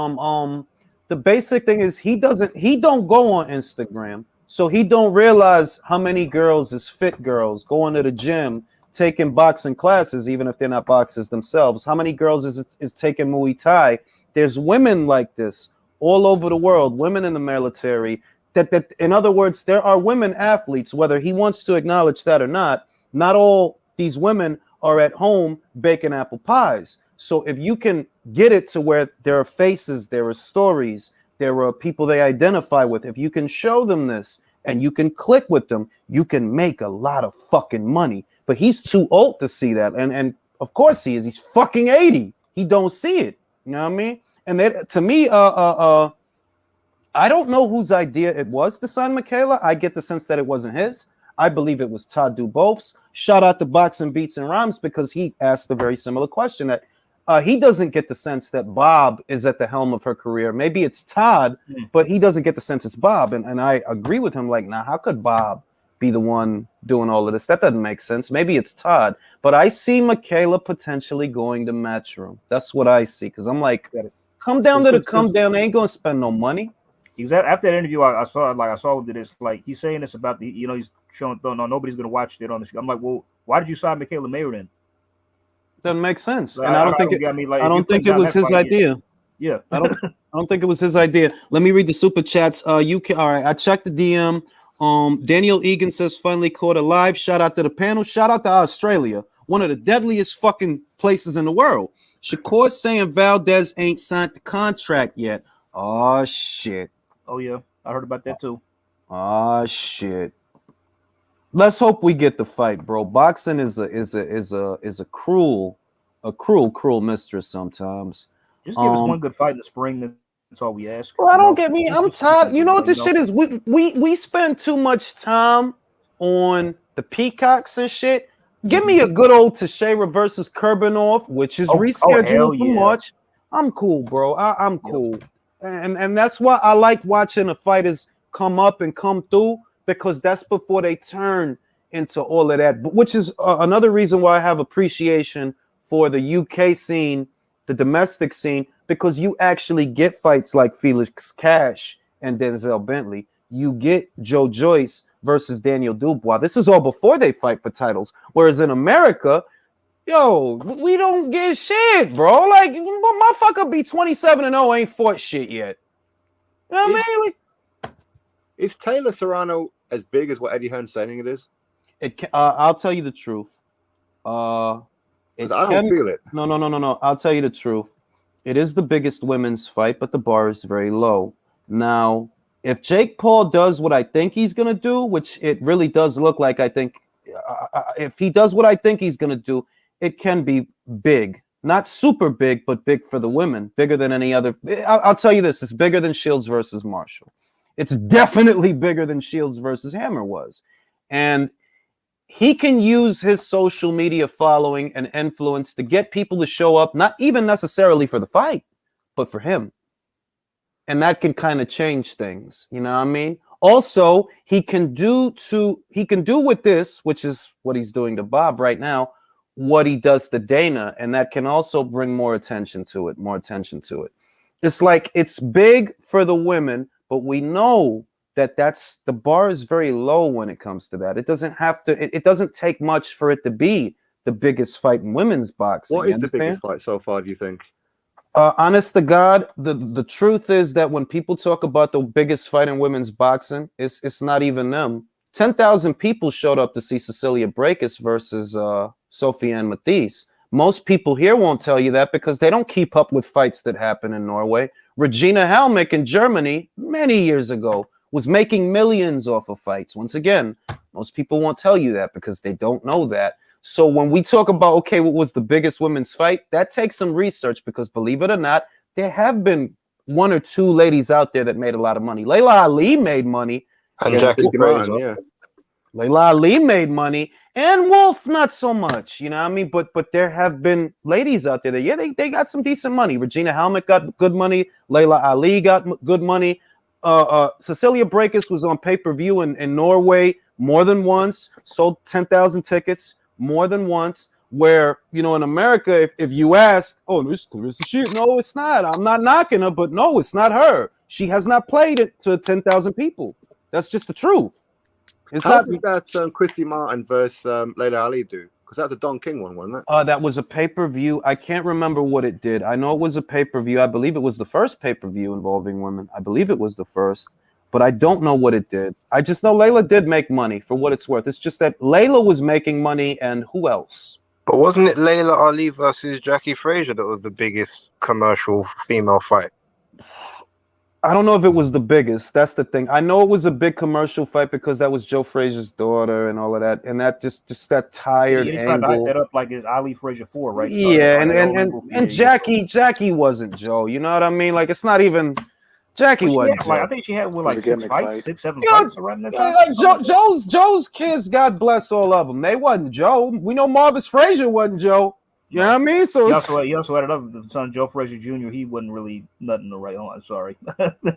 the basic thing is he don't go on Instagram. So he don't realize how many girls is fit girls going to the gym, taking boxing classes, even if they're not boxers themselves. How many girls is taking Muay Thai? There's women like this all over the world, women in the military. That in other words, there are women athletes, whether he wants to acknowledge that or not. Not all these women are at home baking apple pies. So if you can get it to where there are faces, there are stories, there are people they identify with, if you can show them this and you can click with them, you can make a lot of fucking money. But he's too old to see that. And of course he is. He's fucking 80. He don't see it. You know what I mean? And that, to me, I don't know whose idea it was to sign Mikaela. I get the sense that it wasn't his. I believe it was Todd Dubof's. Shout out to Boxing Beats and Rhymes, because he asked a very similar question, that he doesn't get the sense that Bob is at the helm of her career. Maybe it's Todd, but he doesn't get the sense it's Bob. And I agree with him. Like, how could Bob be the one doing all of this? That doesn't make sense. Maybe it's Todd. But I see Mikaela potentially going to Matchroom. That's what I see. Because I'm like, come down. They ain't going to spend no money. Exactly. After that interview, I saw this. Like, he's saying this about the, he's showing, no, nobody's going to watch it on the show. I'm like, well, why did you sign Mikaela Mayer then? Doesn't make sense. Like, and I don't think it was his idea. Yeah. I I don't think it was his idea. Let me read the super chats. UK. All right, I checked the DM. Daniel Egan says finally caught alive. Shout out to the panel. Shout out to Australia, one of the deadliest fucking places in the world. Shakur saying Valdez ain't signed the contract yet. Oh shit. Oh yeah, I heard about that too. Oh shit. Let's hope we get the fight, bro. Boxing is a cruel mistress sometimes. Just give us one good fight in the spring. That's all we ask. Well, I don't get me. I'm tired. You know what this shit is? We spend too much time on the peacocks and shit. Give me a good old Teixeira versus Kurbanov, which is rescheduled for March. I'm cool, bro. I'm cool, and that's why I like watching the fighters come up and come through, because that's before they turn into all of that. Which is another reason why I have appreciation for the UK scene, the domestic scene, because you actually get fights like Felix Cash and Denzel Bentley. You get Joe Joyce versus Daniel Dubois. This is all before they fight for titles. Whereas in America, yo, we don't get shit, bro. Like, motherfucker be 27-0, ain't fought shit yet. You know what I mean? Like, is Taylor Serrano as big as what Eddie Hearn's saying it is? I'll tell you the truth. I don't feel it. No. I'll tell you the truth. It is the biggest women's fight, but the bar is very low. Now, if Jake Paul does what I think he's going to do, which it really does look like, I think, if he does what I think he's going to do, it can be big. Not super big, but big for the women. Bigger than any other. I'll tell you this. It's bigger than Shields versus Marshall. It's definitely bigger than Shields versus Hammer was. And he can use his social media following and influence to get people to show up, not even necessarily for the fight, but for him. And that can kind of change things. You know what I mean? Also, he can do with this, which is what he's doing to Bob right now, what he does to Dana. And that can also bring more attention to it. It's like, it's big for the women, but we know that the bar is very low when it comes to that. It doesn't have to, it doesn't take much for it to be the biggest fight in women's boxing. What is the biggest fight so far, do you think? Honest to God, the truth is that when people talk about the biggest fight in women's boxing, it's not even them. 10,000 people showed up to see Cecilia Brækhus versus Sophie Ann Mathies. Most people here won't tell you that because they don't keep up with fights that happen in Norway. Regina Halmich in Germany many years ago was making millions off of fights. Once again, most people won't tell you that because they don't know that. So when we talk about, okay, what was the biggest women's fight, that takes some research because, believe it or not, there have been one or two ladies out there that made a lot of money. Layla Ali made money. And Jackie Fraser. Yeah. Layla Ali made money. And Wolf, not so much. You know what I mean? But there have been ladies out there that, yeah, they got some decent money. Regina Halmich got good money. Layla Ali got good money. Cecilia Brækhus was on pay-per-view in Norway more than once. Sold 10,000 tickets. More than once, where, you know, in America, if you ask, oh, this is shit. No, it's not. I'm not knocking her, but no, it's not her. She has not played it to 10,000 people. That's just the truth. How did that Christy Martin versus Layla Ali do? Because that's a Don King one, wasn't it? That was a pay-per-view. I can't remember what it did. I know it was a pay-per-view. I believe it was the first pay-per-view involving women. I believe it was the first. But I don't know what it did. I just know Layla did make money for what it's worth. It's just that Layla was making money, and who else? But wasn't it Layla Ali versus Jackie Fraser that was the biggest commercial female fight? I don't know if it was the biggest. That's the thing. I know it was a big commercial fight because that was Joe Frazier's daughter and all of that, and that just that tired angle. Tried to hype that up like it's Ali Frazier 4, right? Yeah, and Jackie wasn't Joe. You know what I mean? Like, it's not even. Jackie wasn't. I think she had like 6 fights, 6, 7 fights around that time. Like Joe's kids, God bless all of them. They wasn't Joe. We know Marvis Frazier wasn't Joe. You know what I mean? So he also had another son, Joe Frazier Jr. He wasn't really nothing to write on. Sorry,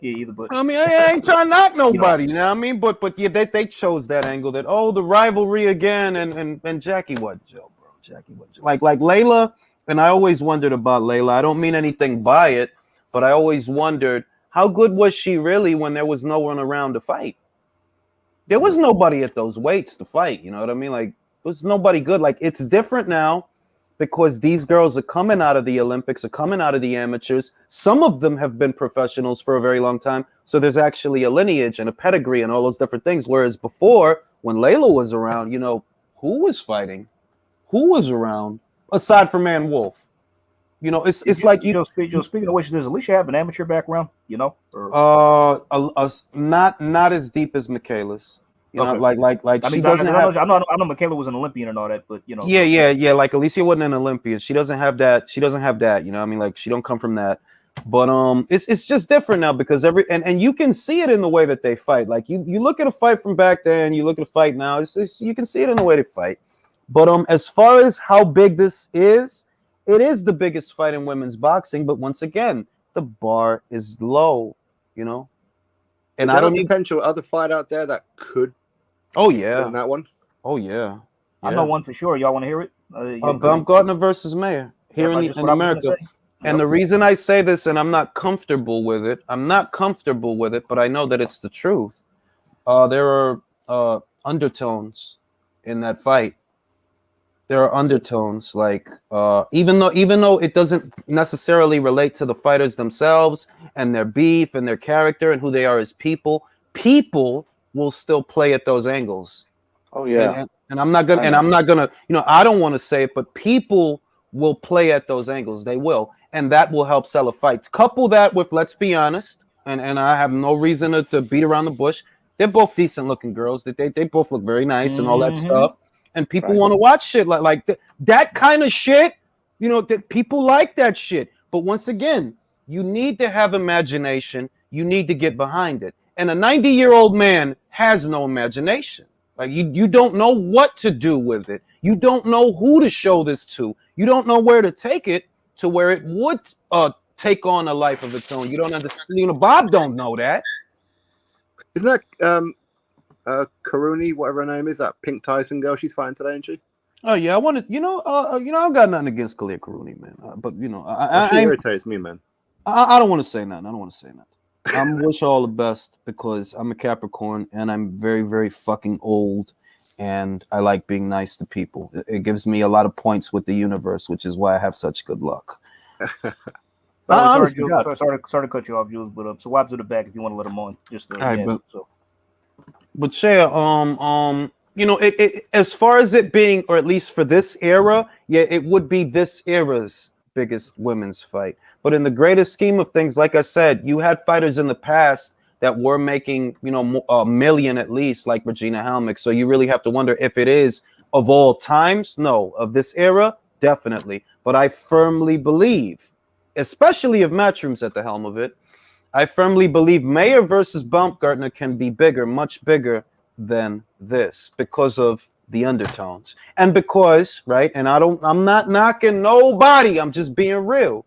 either. But I mean, I ain't trying to knock nobody. You know what I mean? But yeah, they chose that angle that the rivalry again, and Jackie wasn't Joe, bro. Jackie wasn't Joe. Like Layla, and I always wondered about Layla. I don't mean anything by it, but I always wondered, how good was she really when there was no one around to fight? There was nobody at those weights to fight. You know what I mean? Like, there was nobody good. Like, it's different now because these girls are coming out of the Olympics, are coming out of the amateurs. Some of them have been professionals for a very long time. So there's actually a lineage and a pedigree and all those different things. Whereas before, when Layla was around, you know, who was fighting? Who was around aside from Man Wolf? You know, it's like you. Speaking of which, does Alicia have an amateur background? You know, Not as deep as Michaela's. You know, Okay. like I she mean, doesn't have. I know Mikaela was an Olympian and all that, but you know. Yeah. Like Alicia wasn't an Olympian. She doesn't have that. She doesn't have that. You know, what I mean, like she don't come from that. But it's just different now because and you can see it in the way that they fight. Like you look at a fight from back then, you look at a fight now. It's you can see it in the way they fight. But as far as how big this is, it is the biggest fight in women's boxing. But once again, the bar is low. You know, and I don't need potential other fight out there that could. Oh yeah, in that one. Oh yeah. I know one for sure. Y'all want to hear it? Baumgartner versus Mayer here in America. And the reason I say this, and I'm not comfortable with it, but I know that it's the truth. There are undertones in that fight. There are undertones, like even though it doesn't necessarily relate to the fighters themselves and their beef and their character and who they are as people will still play at those angles. Oh yeah. And I'm not gonna, you know, I don't want to say it, but people will play at those angles. They will, and that will help sell a fight. Couple that with, let's be honest, and I have no reason to beat around the bush. They're both decent looking girls. They both look very nice and all that stuff. And people want to watch shit like that kind of shit. You know, that people like that shit. But once again, you need to have imagination. You need to get behind it. And a 90-year-old man has no imagination. Like you don't know what to do with it. You don't know who to show this to. You don't know where to take it to where it would take on a life of its own. You don't understand. You know, Bob don't know that. Isn't that Karuni, whatever her name is, that Pink Tyson girl? She's fighting today, isn't she? Oh yeah, I wanted. I've got nothing against Kalia Karuni, man. But you know, she irritates me, man. I don't want to say nothing. I wish her all the best because I'm a Capricorn and I'm very, very fucking old and I like being nice to people. It gives me a lot of points with the universe, which is why I have such good luck. Sorry to cut you off, Jules, but so Wabs at the back if you want to let him on. Just all right, but Shea, you know, it as far as it being, or at least for this era, yeah, it would be this era's biggest women's fight. But in the greater scheme of things, like I said, you had fighters in the past that were making, you know, a million at least, like Regina Halmich. So you really have to wonder if it is of all times. No, of this era, definitely. But I firmly believe, especially if Matchroom's at the helm of it, I firmly believe Mayer versus Baumgartner can be bigger, much bigger than this because of the undertones. And because, right, and I'm not knocking nobody, I'm just being real.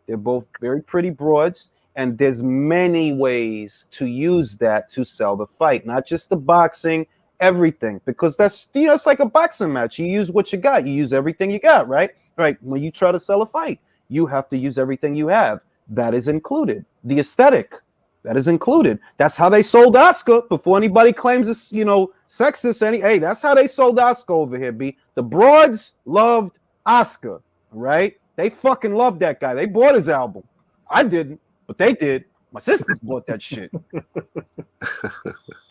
They're both very pretty broads, and there's many ways to use that to sell the fight, not just the boxing, everything, because that's, you know, it's like a boxing match. You use what you got. You use everything you got, right? Right. When you try to sell a fight, you have to use everything you have. That is included. The aesthetic, that is included. That's how they sold Oscar before anybody claims it's, you know, sexist. Hey, that's how they sold Oscar over here, B. The broads loved Oscar, right? They fucking loved that guy. They bought his album. I didn't, but they did. My sisters bought that shit.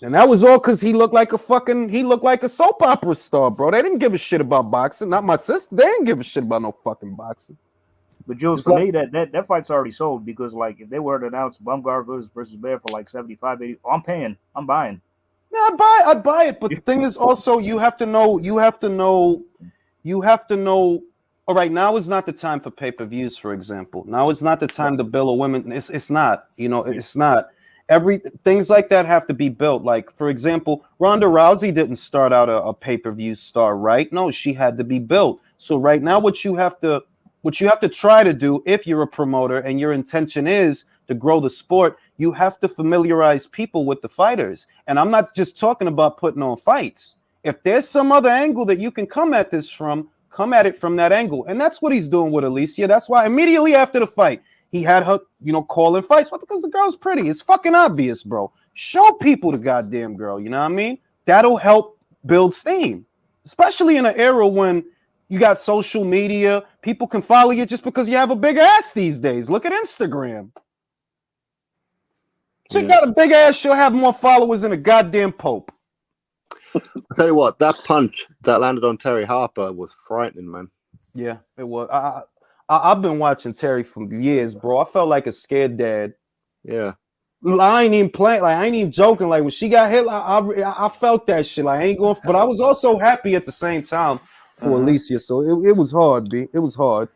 And that was all because he looked like a soap opera star, bro. They didn't give a shit about boxing. Not my sister. They didn't give a shit about no fucking boxing. But Jules, for me, that fight's already sold because, like, if they were to announce Baumgartner versus Bear for like 75, 80, I'm paying. I'm buying. Yeah, I'd buy it. But the thing is also you have to know. All right, now is not the time for pay-per-views, for example. Now is not the time to bill a women. It's not. You know, it's not. Things like that have to be built. Like, for example, Ronda Rousey didn't start out a pay-per-view star, right? No, she had to be built. So right now, what you have to try to do if you're a promoter and your intention is to grow the sport, you have to familiarize people with the fighters. And I'm not just talking about putting on fights. If there's some other angle that you can come at this from, come at it from that angle. And that's what he's doing with Alicia. That's why immediately after the fight, he had her, you know, calling fights. Well, because the girl's pretty. It's fucking obvious, bro. Show people the goddamn girl. You know what I mean? That'll help build steam, especially in an era when You got social media. People can follow you just because you have a big ass these days. Look at Instagram. She got a big ass. She'll have more followers than a goddamn pope. I'll tell you what, that punch that landed on Terry Harper was frightening, man. Yeah, it was. I've been watching Terry for years, bro. I felt like a scared dad. Yeah. I ain't even playing. Like I ain't even joking. Like when she got hit, I felt that shit. Like I ain't going. But I was also happy at the same time for Alicia. So it was hard, B. It was hard.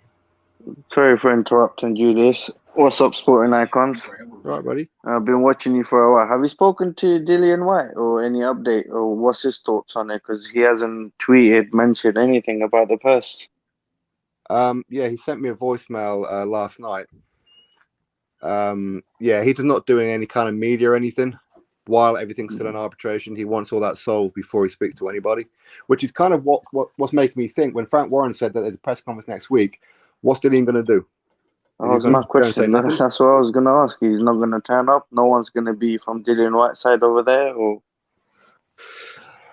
Sorry for interrupting you. What's up, sporting icons? All right, buddy. I've been watching you for a while. Have you spoken to Dillian Whyte or any update, or what's his thoughts on it? Because he hasn't tweeted, mentioned anything about the purse. Yeah, he sent me a voicemail last night. Yeah, he's not doing any kind of media or anything while everything's still in arbitration. He wants all that solved before he speaks to anybody, which is kind of what's making me think when Frank Warren said that there's a press conference next week, what's Dillian going to do? That was my question. That's what I was going to ask. He's not going to turn up. No one's going to be from Dillian Whyte's side over there, or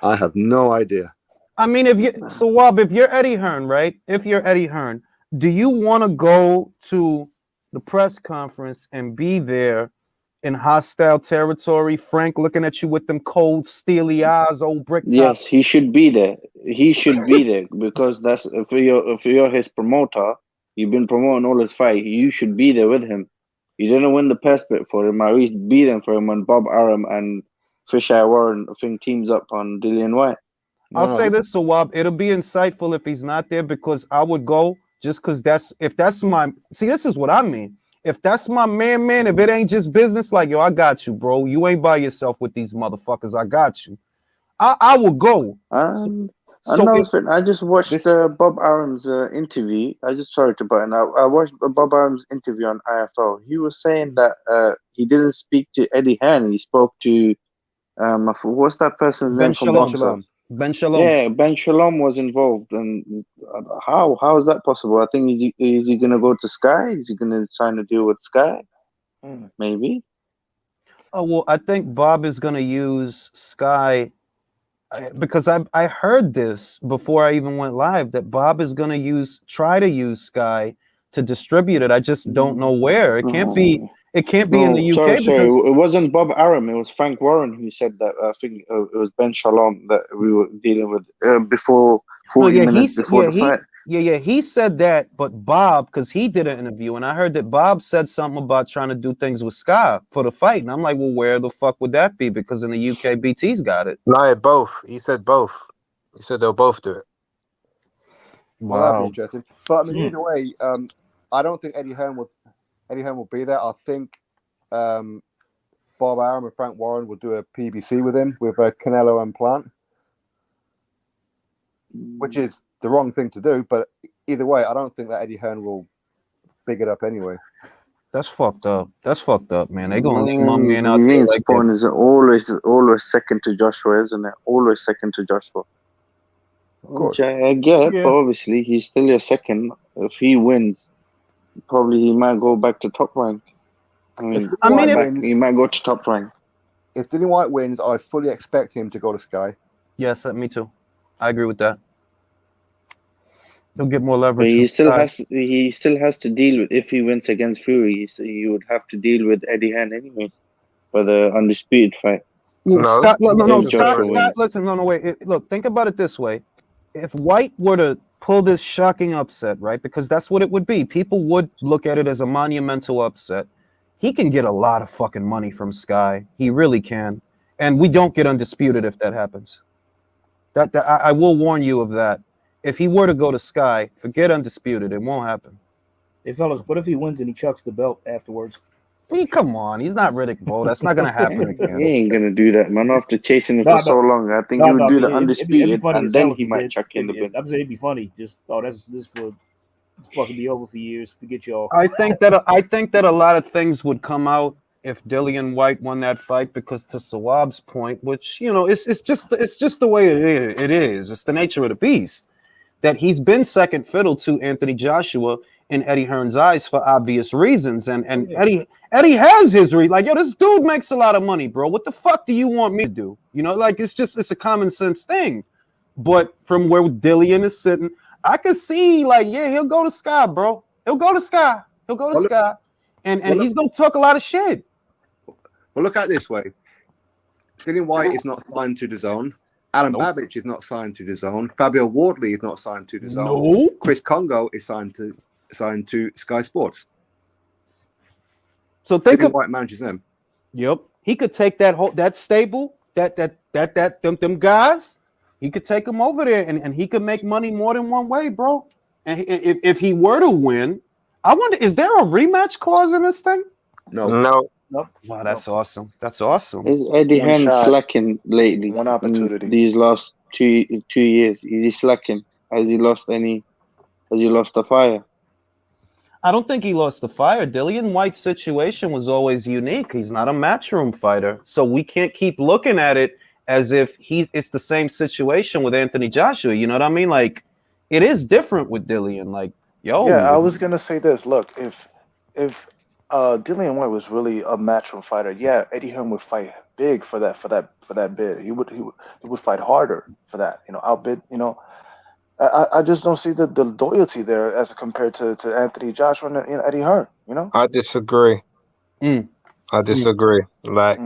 I have no idea. I mean, if you're Eddie Hearn, right? If you're Eddie Hearn, do you want to go to the press conference and be there in hostile territory? Frank looking at you with them cold, steely eyes, old brick top. Yes, he should be there. He should be there because that's if you're his promoter. You've been promoting all his fight. You should be there with him. You didn't win the purse bit for him. At least be there for him when Bob Arum and Fisheye Warren teams up on Dillian Whyte. I'll say this, Sawab. It'll be insightful if he's not there because I would go just because this is what I mean. If that's my man, if it ain't just business, like, yo, I got you, bro. You ain't by yourself with these motherfuckers. I got you. I will go. I just watched Bob Arum's interview. I just sorry to butt in. I watched Bob Arum's interview on IFL. He was saying that he didn't speak to Eddie Hearn. He spoke to what's that person's name from Boxer? Ben Shalom. Yeah, Ben Shalom was involved. And how is that possible? I think is he gonna go to Sky? Is he gonna try to deal with Sky? Maybe. Oh well, I think Bob is gonna use Sky. Because I heard this before I even went live that Bob is going to try to use Sky to distribute it. I just don't know where. It can't be in the UK. Sorry, it wasn't Bob Arum. It was Frank Warren who said that. I think it was Ben Shalom that we were dealing with before 40 minutes before the fight. He said that, but Bob, because he did an interview, and I heard that Bob said something about trying to do things with Sky for the fight, and I'm like, well, where the fuck would that be? Because in the UK, BT's got it. No, both. He said both. He said they'll both do it. Wow, that'd be interesting. But I mean, either way, I don't think Eddie Hearn will be there. I think Bob Arum and Frank Warren will do a PBC with him with Canelo and Plant, which is the wrong thing to do, but either way, I don't think that Eddie Hearn will big it up anyway. That's fucked up. Man. They gonna leave my man out there like that. Is always second to Joshua, isn't it? Always second to Joshua. Of course. Which I get, but obviously he's still your second. If he wins, probably he might go back to top rank. He might go to top rank. If Dillian Whyte wins, I fully expect him to go to Sky. Yes, me too. I agree with that. He'll get more leverage. But he still has to deal with, if he wins against Fury, he would have to deal with Eddie Hearn anyway for the undisputed fight. Scott, listen, wait. Look, think about it this way. If Whyte were to pull this shocking upset, right, because that's what it would be, people would look at it as a monumental upset. He can get a lot of fucking money from Sky. He really can. And we don't get undisputed if that happens. I will warn you of that. If he were to go to Sky, forget undisputed. It won't happen. Hey, fellas, what if he wins and he chucks the belt afterwards? I mean, come on. He's not Riddick Bowe. That's not going to happen again. He ain't going to do that, man. After chasing him for so long, I think he would do the undisputed, and then he might chuck in the belt. I'm saying it'd be funny. Just, this fucking be over for years. Forget y'all. I think that a lot of things would come out if Dillian Whyte won that fight, because to Sawab's point, which, you know, it's just the way it is. It's the nature of the beast. That he's been second fiddle to Anthony Joshua in Eddie Hearn's eyes for obvious reasons. And Eddie has his like, yo, this dude makes a lot of money, bro. What the fuck do you want me to do? You know, like, it's a common sense thing. But from where Dillian is sitting, I could see like, yeah, he'll go to Sky, bro. He'll go to Sky. He'll go to Well, Sky, and well, he's gonna talk a lot of shit. Well, look at it this way. Dillian Whyte is not signed to the zone. Alan Babbage is not signed to the zone. Fabio Wardley is not signed to the zone. No. Chris Congo is signed to Sky Sports. So think Dillian of Whyte manages them. Yep, he could take that stable, them guys. He could take them over there, and he could make money more than one way, bro. And if he were to win, I wonder, is there a rematch clause in this thing? No. Wow, that's awesome. That's awesome. Is Eddie One Hearn shot, slacking lately? one opportunity. In these last two years, is he slacking? Has he lost the fire? I don't think he lost the fire. Dillian Whyte's situation was always unique. He's not a matchroom fighter, so we can't keep looking at it as if it's the same situation with Anthony Joshua. You know what I mean? Like, it is different with Dillian. Like, yo. Yeah, I was gonna say this. Look, if Dillian Whyte was really a matchroom fighter, yeah, Eddie Hearn would fight big for that bid. He would fight harder for that. Outbid. I just don't see the loyalty there as compared to Anthony Joshua and Eddie Hearn. I disagree. I disagree. Like,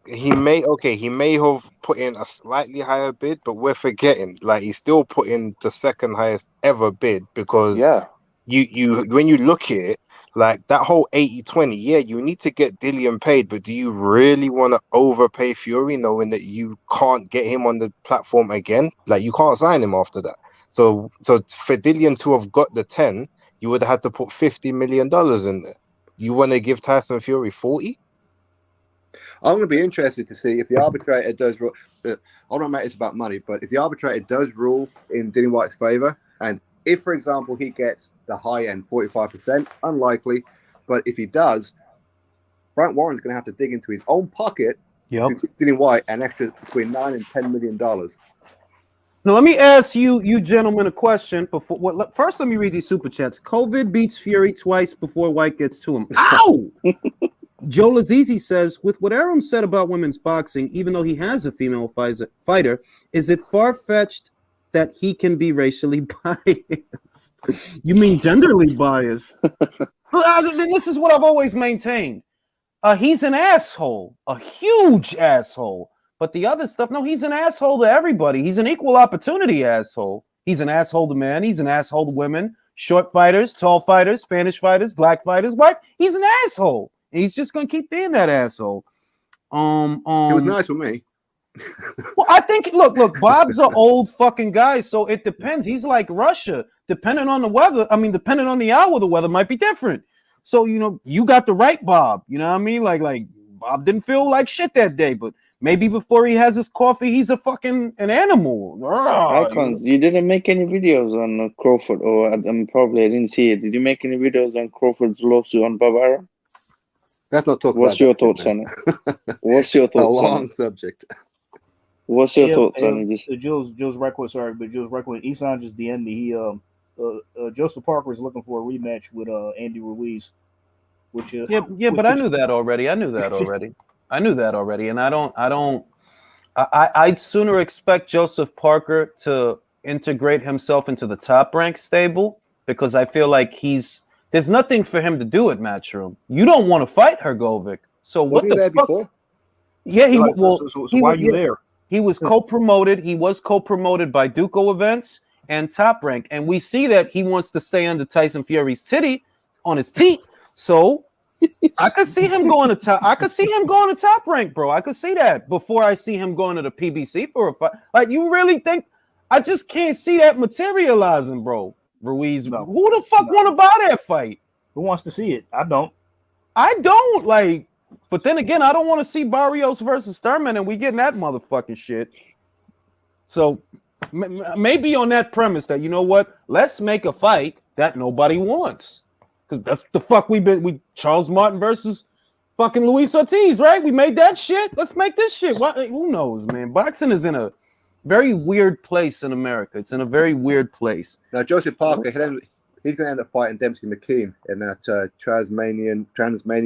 he may have put in a slightly higher bid, but we're forgetting, like, he still put in the second highest ever bid, because you when you look at it, like that whole 80-20, yeah, you need to get Dillian paid, but do you really want to overpay Fury knowing that you can't get him on the platform again? Like, you can't sign him after that. So for Dillian to have got the 10, you would have had to put $50 million in there. You want to give Tyson Fury 40? I'm going to be interested to see if the arbitrator does rule. I don't know, it's about money, but if the arbitrator does rule in Dillian Whyte's favor, and if, for example, he gets the high end 45%, unlikely, but if he does, Frank Warren's going to have to dig into his own pocket to give Dillian Whyte an extra between $9 and $10 million. Now, let me ask you gentlemen a question. First, let me read these super chats. COVID beats Fury twice before Whyte gets to him. Ow! Joe Lazizi says, with what Arum said about women's boxing, even though he has a female fighter, is it far-fetched that he can be racially biased? You mean genderly biased? This is what I've always maintained. He's an asshole, a huge asshole. But the other stuff, no, he's an asshole to everybody. He's an equal opportunity asshole. He's an asshole to men. He's an asshole to women, short fighters, tall fighters, Spanish fighters, black fighters, white. He's an asshole. And he's just going to keep being that asshole. It was nice with me. Well, I think, look, Bob's an old fucking guy, so it depends. He's like Russia. Depending on the weather, depending on the hour, the weather might be different. So, you got the right Bob. You know what I mean? Like Bob didn't feel like shit that day, but maybe before he has his coffee, he's an animal. You didn't make any videos on Crawford, or probably I didn't see it. Did you make any videos on Crawford's lawsuit on Bob Arum? Let's not talk What's about your thoughts on it? What's your thoughts a long on it? subject. What's your thoughts on it? Jules record, sorry, but Jules record. Isan just DM'd me. He Joseph Parker is looking for a rematch with Andy Ruiz. Which but I knew that already. And I'd sooner expect Joseph Parker to integrate himself into the Top Rank stable, because I feel like there's nothing for him to do at Matchroom. You don't want to fight Hrgovic. So what the fuck? Before? Yeah, so why are you there? He was co-promoted. He was co-promoted by Duco Events and Top Rank, and we see that he wants to stay under Tyson Fury's on his teeth. So I could see him going to top. I could see him going to Top Rank, bro. I could see that before I see him going to the PBC for a fight. Like, you really think? I just can't see that materializing, bro. Ruiz, no, who the fuck want to buy that fight? Who wants to see it? I don't. Like. But then again, I don't want to see Barrios versus Thurman, and we getting that motherfucking shit. So maybe on that premise that, you know what, let's make a fight that nobody wants, because that's the fuck we Charles Martin versus fucking Luis Ortiz, right? We made that shit. Let's make this shit. Who knows, man? Boxing is in a very weird place in America. It's in a very weird place. Now, Joseph Parker, he's going to end up fighting Dempsey McKean in that Tasmanian,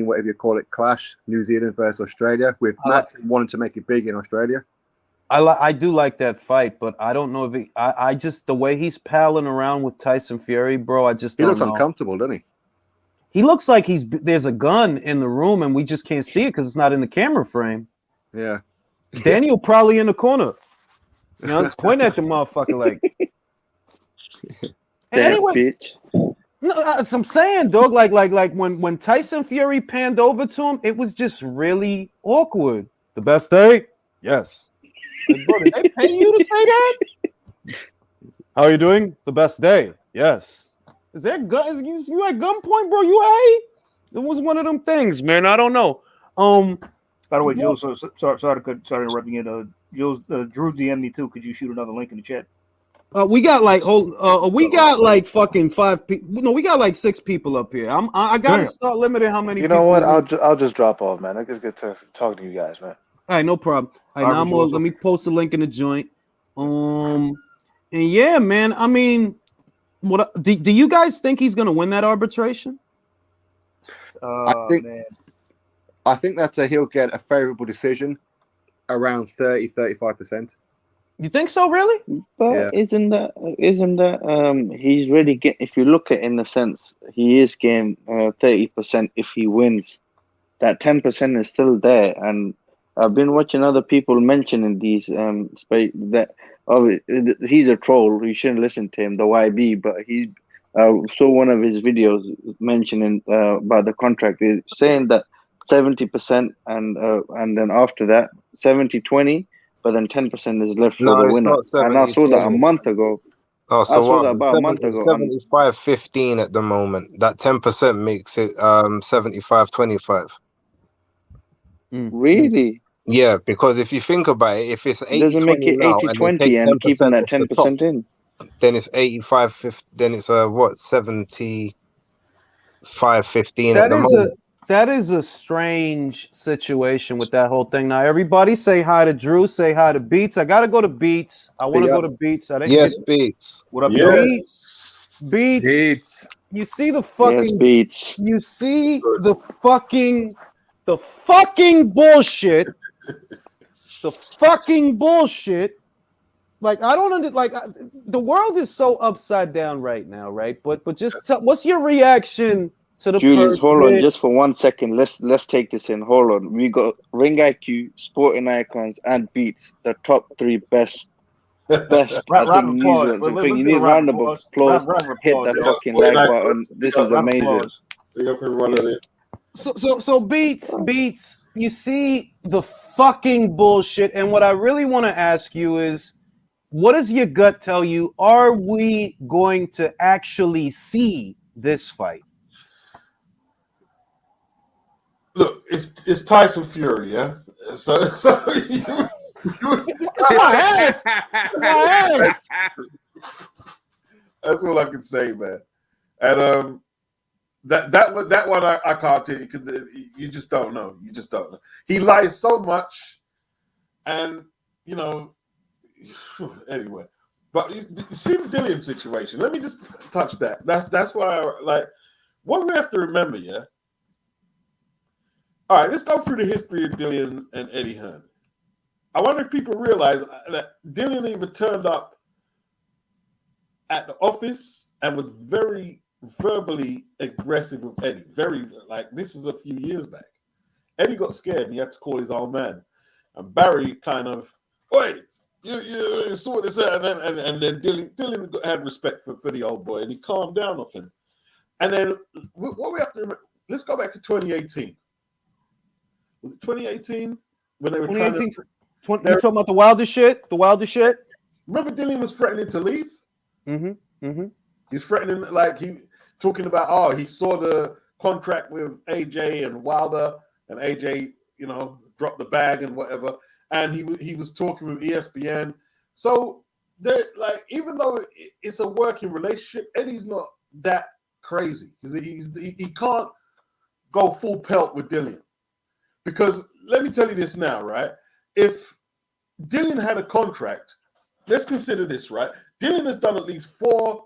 whatever you call it, clash, New Zealand versus Australia, with Matt wanting to make it big in Australia. I do like that fight, but I don't know if I just the way he's palling around with Tyson Fury, bro. I just He don't looks know. uncomfortable, doesn't he? He looks like there's a gun in the room and we just can't see it because it's not in the camera frame. Yeah. Daniel probably in the corner, point at the motherfucker like. And Damn, anyway, bitch. no, that's what I'm saying, dog. Like when Tyson Fury panned over to him, it was just really awkward. The best day, yes. Like, bro, did they pay you to say that? How are you doing? The best day, yes. Is there gun? You at gunpoint, bro? You it was one of them things, man. I don't know. By the way, Jules, sorry to interrupt you. Jules, Drew DM'd me too. Could you shoot another link in the chat? We got like fucking 5 people. No, we got like 6 people up here. I gotta start limiting how many. You know people what? I'll just drop off, man. I just get to talk to you guys, man. All right, no problem. All right, now let me post a link in the joint. And yeah, man. I mean, what do you guys think he's gonna win that arbitration? I think he'll get a favorable decision around 30-35%. You think so, really? But Yeah. isn't that he's really if you look at it in a sense, he is getting 30% if he wins. That 10% is still there, and I've been watching other people mentioning these that he's a troll. You shouldn't listen to him, the YB. But he saw one of his videos mentioning about the contract, is saying that 70% and then after that 70-20. But then 10% is left for the winner. And I saw that a month ago. Oh, so I saw that about a month ago. 75-15 at the moment. That 10% makes it 75-25. Really? Yeah, because if you think about it, if it's 80-20 doesn't make it now 80-20 and keeping that 10% in, then it's 85-15. Then it's 75-15 at the moment. That is a strange situation with that whole thing. Now, everybody say hi to Drew. Say hi to Beats. I got to go to Beats. I want to go to Beats. Beats. What up, Beats? You see the fucking Beats. You see the fucking bullshit. The fucking bullshit. Like, I don't the world is so upside down right now, right? But just what's your reaction to the Julius, hold on just for 1 second. Let's take this in. Hold on. We got Ring IQ, Sporting Icons, and Beats, the top 3 best. I think news. You need a round of applause. Hit that fucking like button. This is amazing. So Beats, you see the fucking bullshit, and what I really want to ask you is, what does your gut tell you? Are we going to actually see this fight? Look, it's Tyson Fury, yeah. So that's my ass. That's all I can say, man. And that one I can't tell you because you just don't know. You just don't know. He lies so much, and anyway. But you see the Dillian situation. Let me just touch that. That's why I like. What we have to remember, yeah. All right, let's go through the history of Dillian and Eddie Hearn. I wonder if people realize that Dillian even turned up at the office and was very verbally aggressive with Eddie. Very, this is a few years back. Eddie got scared and he had to call his old man. And Barry kind of, wait, you sort this out. And then Dillian had respect for the old boy and he calmed down off him. And then what we have to remember, let's go back to 2018. Was it 2018 when they were 2018? You talking about the wildest shit? The wildest shit? Remember Dillian was threatening to leave? Mm-hmm. He's threatening, he talking about, he saw the contract with AJ and Wilder, and AJ, dropped the bag and whatever. And he was talking with ESPN. So even though it's a working relationship, Eddie's not that crazy because he can't go full pelt with Dillian. Because let me tell you this now, right? If Dillian had a contract, let's consider this, right? Dillian has done at least 4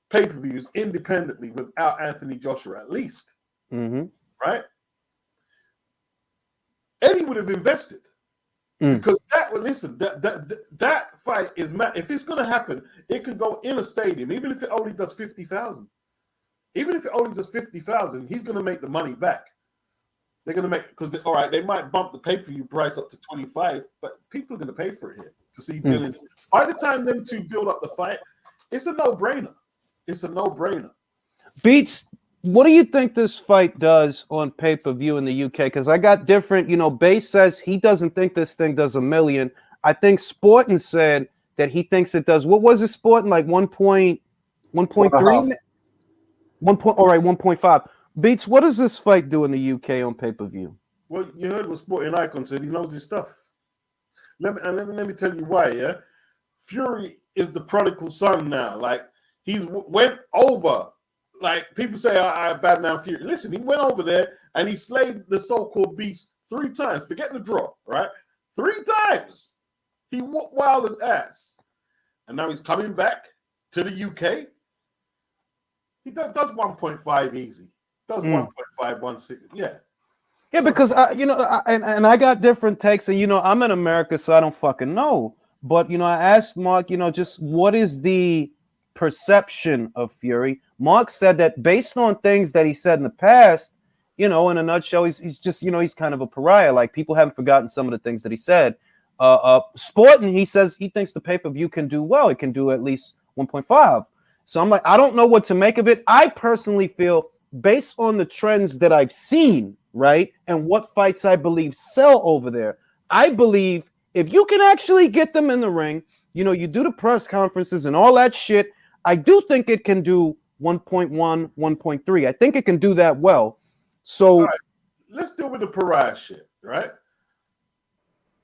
pay-per-views independently without Anthony Joshua, at least. Mm-hmm. Right? Eddie would have invested. Because that fight is mad. If it's going to happen, it could go in a stadium, even if it only does 50,000. Even if it only does 50,000, he's going to make the money back. They're going to make, because all right, they might bump the pay-per-view price up to 25, but people are going to pay for it here to see Dillian. By the time them two build up the fight, it's a no-brainer. It's a no-brainer. Beats, what do you think this fight does on pay-per-view in the UK? Because I got different, Base says he doesn't think this thing does $1 million. I think Sporting said that he thinks it does. What was it, Sporting? Like 1.3? 1.5. Beats, what does this fight do in the UK on pay-per-view? Well, you heard what Sporting Icon said. He knows his stuff. Let me tell you why, yeah? Fury is the prodigal son now. Like, he's went over. Like, people say, I bad now Fury. Listen, he went over there and he slayed the so-called beast 3 times. Forget the draw, right? 3 times. He whooped Wilder's ass. And now he's coming back to the UK. He does 1.5 easy. Does 1.5, 1.6. Yeah. Yeah, because I got different takes, and I'm in America, so I don't fucking know. But I asked Mark, just what is the perception of Fury? Mark said that based on things that he said in the past, in a nutshell, he's just he's kind of a pariah. Like, people haven't forgotten some of the things that he said. Sporting, he says he thinks the pay-per-view can do well. It can do at least 1.5. So I'm like, I don't know what to make of it. I personally feel, based on the trends that I've seen, right, and what fights I believe sell over there, I believe if you can actually get them in the ring, you do the press conferences and all that shit, I do think it can do 1.1, 1.3. I think it can do that well. So all right, let's deal with the pariah shit, right?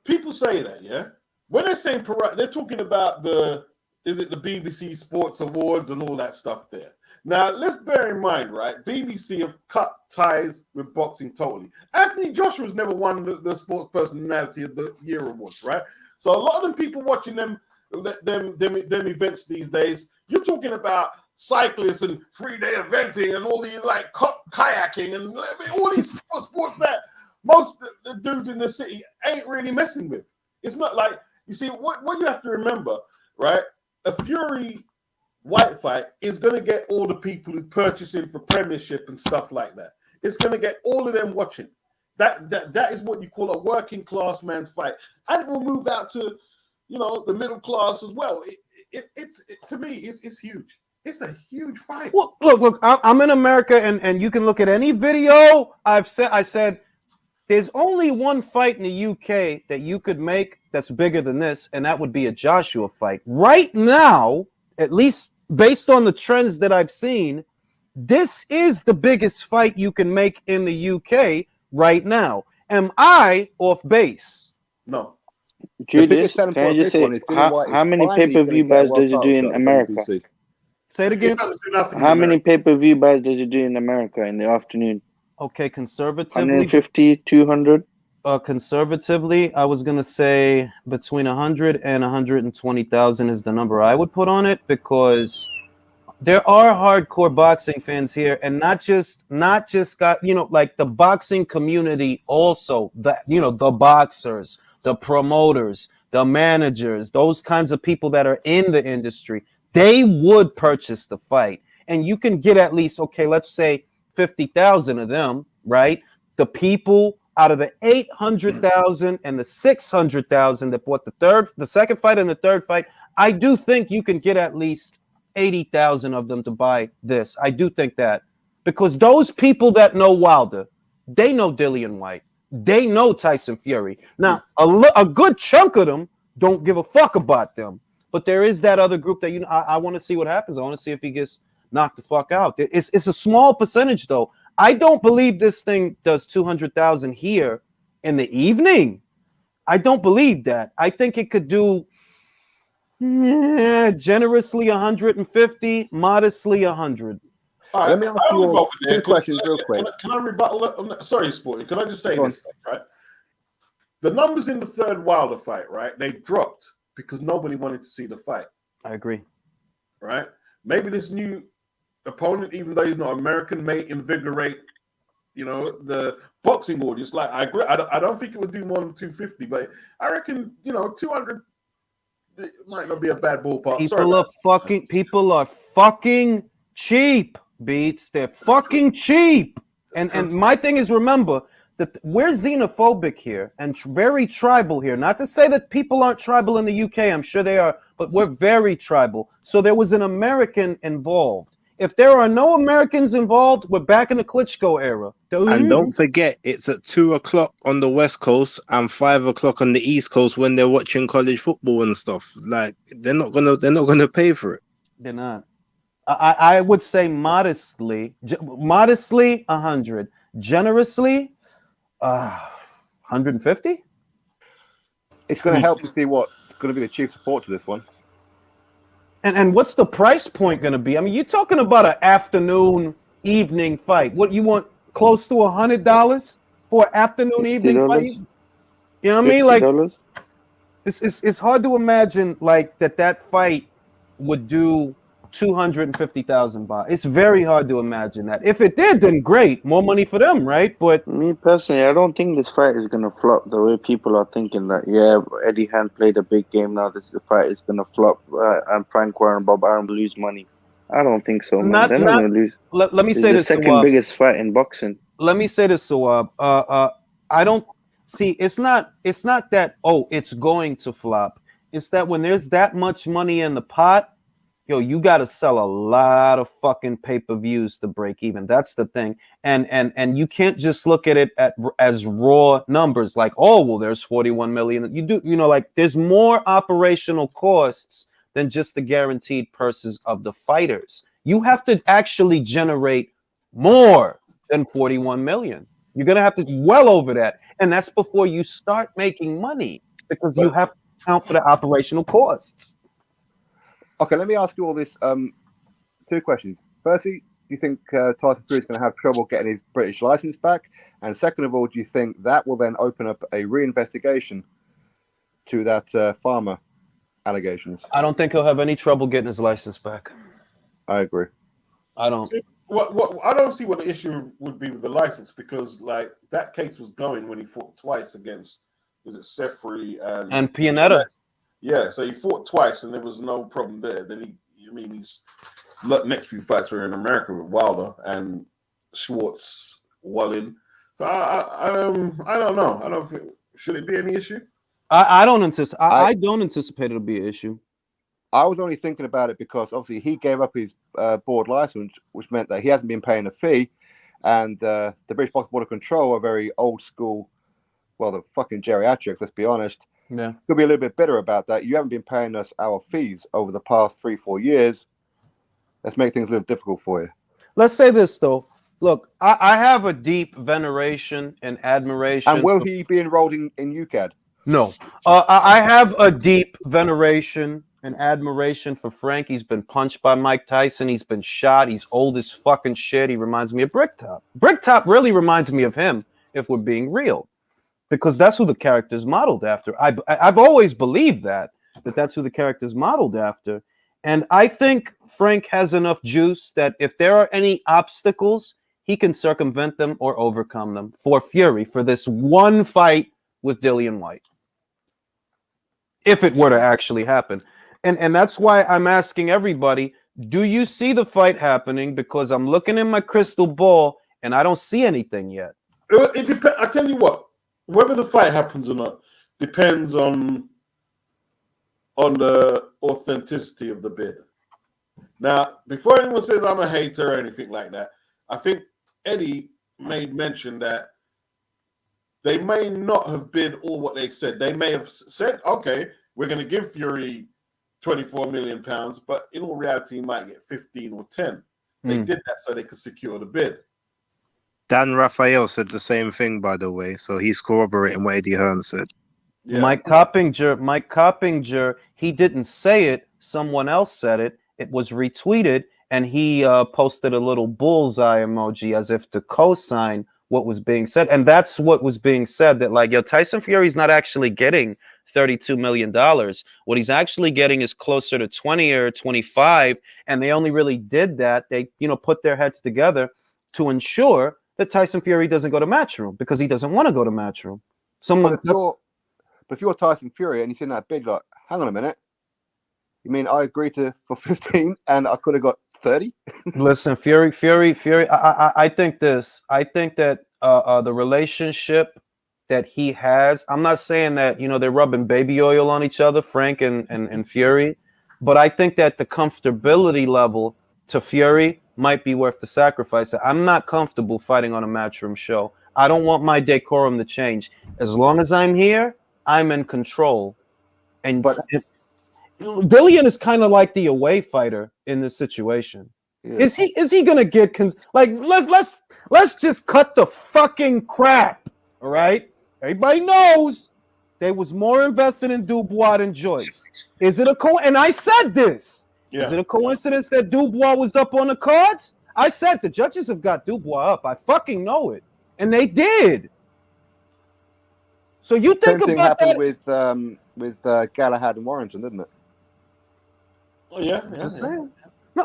People say that, yeah? When they're saying pariah, they're talking about the BBC Sports Awards and all that stuff there. Now, let's bear in mind, right? BBC have cut ties with boxing totally. Anthony Joshua's never won the Sports Personality of the Year awards, right? So a lot of them people watching them events these days, you're talking about cyclists and 3-day eventing and all these like kayaking and all these sports that most of the dudes in the city ain't really messing with. It's not like, you see, what you have to remember, right? A Fury Whyte fight is going to get all the people who purchase it for Premiership and stuff like that. It's going to get all of them watching. That is what you call a working class man's fight, and it will move out to the middle class as well. It's to me, it's huge. It's a huge fight. Well, look, I'm in America, and you can look at any video I said there's only one fight in the UK that you could make that's bigger than this, and that would be a Joshua fight. Right now, at least based on the trends that I've seen, this is the biggest fight you can make in the UK right now. Am I off base? No. Judas, can I just say, how many pay-per-view buys does it do in America? Say it again. How many pay-per-view buys does it do in America in the afternoon? Okay, conservatively. 150, 200? Conservatively, I was going to say between 100 and 120,000 is the number I would put on it, because there are hardcore boxing fans here, and not just got, like the boxing community also, the boxers, the promoters, the managers, those kinds of people that are in the industry, they would purchase the fight. And you can get at least, okay, let's say 50,000 of them, right? The people out of the 800,000 and the 600,000 that bought the second fight and the third fight, I do think you can get at least 80,000 of them to buy this. I do think that, because those people that know Wilder, they know Dillian Whyte, they know Tyson Fury. Now, a good chunk of them don't give a fuck about them, but there is that other group that I want to see what happens. I want to see if he gets knocked the fuck out. It's a small percentage though. I don't believe this thing does 200,000 here in the evening. I don't believe that. I think it could do generously 150, modestly 100. All right, let me ask you all 2 questions real quick. Can I rebuttal? Sorry, Sporty. Can I just say this, right? The numbers in the third Wilder fight, right? They dropped because nobody wanted to see the fight. I agree. Right? Maybe this new opponent, even though he's not American, may invigorate, You know, the boxing audience. Like, I agree. I don't think it would do more than 250, but I reckon 200 it might not be a bad ballpark. People are fucking cheap, Beats. They're fucking cheap. And my thing is, remember that we're xenophobic here and very tribal here. Not to say that people aren't tribal in the UK. I'm sure they are, but we're very tribal. So there was an American involved. If there are no Americans involved, we're back in the Klitschko era. And don't forget, it's at 2:00 on the West Coast and 5:00 on the East Coast when they're watching college football and stuff. Like they're not gonna pay for it. They're not. I would say modestly 100, generously 150. It's going to help to see what's going to be the chief support to this one. And what's the price point going to be? I mean, you're talking about an afternoon, evening fight. What you want? Close to $100 for an afternoon, evening fight? You know what I mean? Like, it's hard to imagine like that fight would do 250,000 baht. It's very hard to imagine that. If it did, then great, more money for them, right? But me personally, I don't think this fight is gonna flop the way people are thinking that. Yeah, Eddie Hearn played a big game. Now this fight is gonna flop, and Frank Warren and Bob Arum lose money. I don't think so, man. They're not gonna lose. Let me say this: the second biggest fight in boxing. Let me say this, Sawab. I don't see. It's not that. Oh, it's going to flop. It's that when there's that much money in the pot, yo, you got to sell a lot of fucking pay-per-views to break even. That's the thing. And you can't just look at it as raw numbers like, oh, well, there's 41 million. You do, like there's more operational costs than just the guaranteed purses of the fighters. You have to actually generate more than 41 million. You're going to have to well over that. And that's before you start making money because you have to account for the operational costs. Okay, let me ask you all this. Two questions. Firstly, do you think Tyson Fury is going to have trouble getting his British license back? And second of all, do you think that will then open up a reinvestigation to that farmer allegations? I don't think he'll have any trouble getting his license back. I agree. I don't. See, I don't see what the issue would be with the license because, like, that case was going when he fought twice against, was it Sefri and Pianetta? Yeah, so he fought twice and there was no problem there. Then his next few fights were in America with Wilder and Schwartz, Wallin. So I don't know. Should it be any issue? I don't anticipate it'll be an issue. I was only thinking about it because obviously he gave up his board license, which meant that he hasn't been paying a fee, and the British Box Board of Control are very old school. Well, the fucking geriatrics, let's be honest. Yeah. Could be a little bit bitter about that. You haven't been paying us our fees over the past 3-4 years. Let's make things a little difficult for you. Let's say this, though. Look, I have a deep veneration and admiration. And will he be enrolled in UCAD? No. I have a deep veneration and admiration for Frank. He's been punched by Mike Tyson. He's been shot. He's old as fucking shit. He reminds me of Bricktop. Bricktop really reminds me of him, if we're being real. Because that's who the character's modeled after. I've always believed that's who the character's modeled after. And I think Frank has enough juice that if there are any obstacles, he can circumvent them or overcome them for Fury for this one fight with Dillian Whyte. If it were to actually happen. And that's why I'm asking everybody, do you see the fight happening? Because I'm looking in my crystal ball and I don't see anything yet. It depends. I tell you what. Whether the fight happens or not depends on the authenticity of the bid. Now, before anyone says I'm a hater or anything like that, I think Eddie made mention that they may not have bid all what they said. They may have said, okay, we're going to give Fury 24 million pounds, but in all reality, he might get 15 or 10. They did that so they could secure the bid. Dan Raphael said the same thing, by the way, so he's corroborating what Eddie Hearn said. Yeah. Mike Coppinger, he didn't say it. Someone else said it. It was retweeted, and he posted a little bullseye emoji as if to co-sign what was being said. And that's what was being said, that like, yo, Tyson Fury's not actually getting $32 million. What he's actually getting is closer to 20 or 25, and they only really did that. They, put their heads together to ensure that Tyson Fury doesn't go to Matchroom because he doesn't want to go to Matchroom. But if you're Tyson Fury and he's in that bid, like, hang on a minute, you mean I agreed for 15 and I could have got 30? Listen, Fury. I think this. I think that the relationship that he has. I'm not saying that they're rubbing baby oil on each other, Frank and Fury, but I think that the comfortability level to Fury might be worth the sacrifice. I'm not comfortable fighting on a Matchroom show. I don't want my decorum to change. As long as I'm here, I'm in control. But Dillian is kind of like the away fighter in this situation. Yeah. Is he gonna get let's just cut the fucking crap, all right? Everybody knows they was more invested in Dubois than Joyce. Is it and I said this. Yeah. Is it a coincidence that Dubois was up on the cards? I said the judges have got Dubois up. I fucking know it. And they did. So you think Same thing about happened that with Galahad and Warrington, didn't it? Oh yeah. No.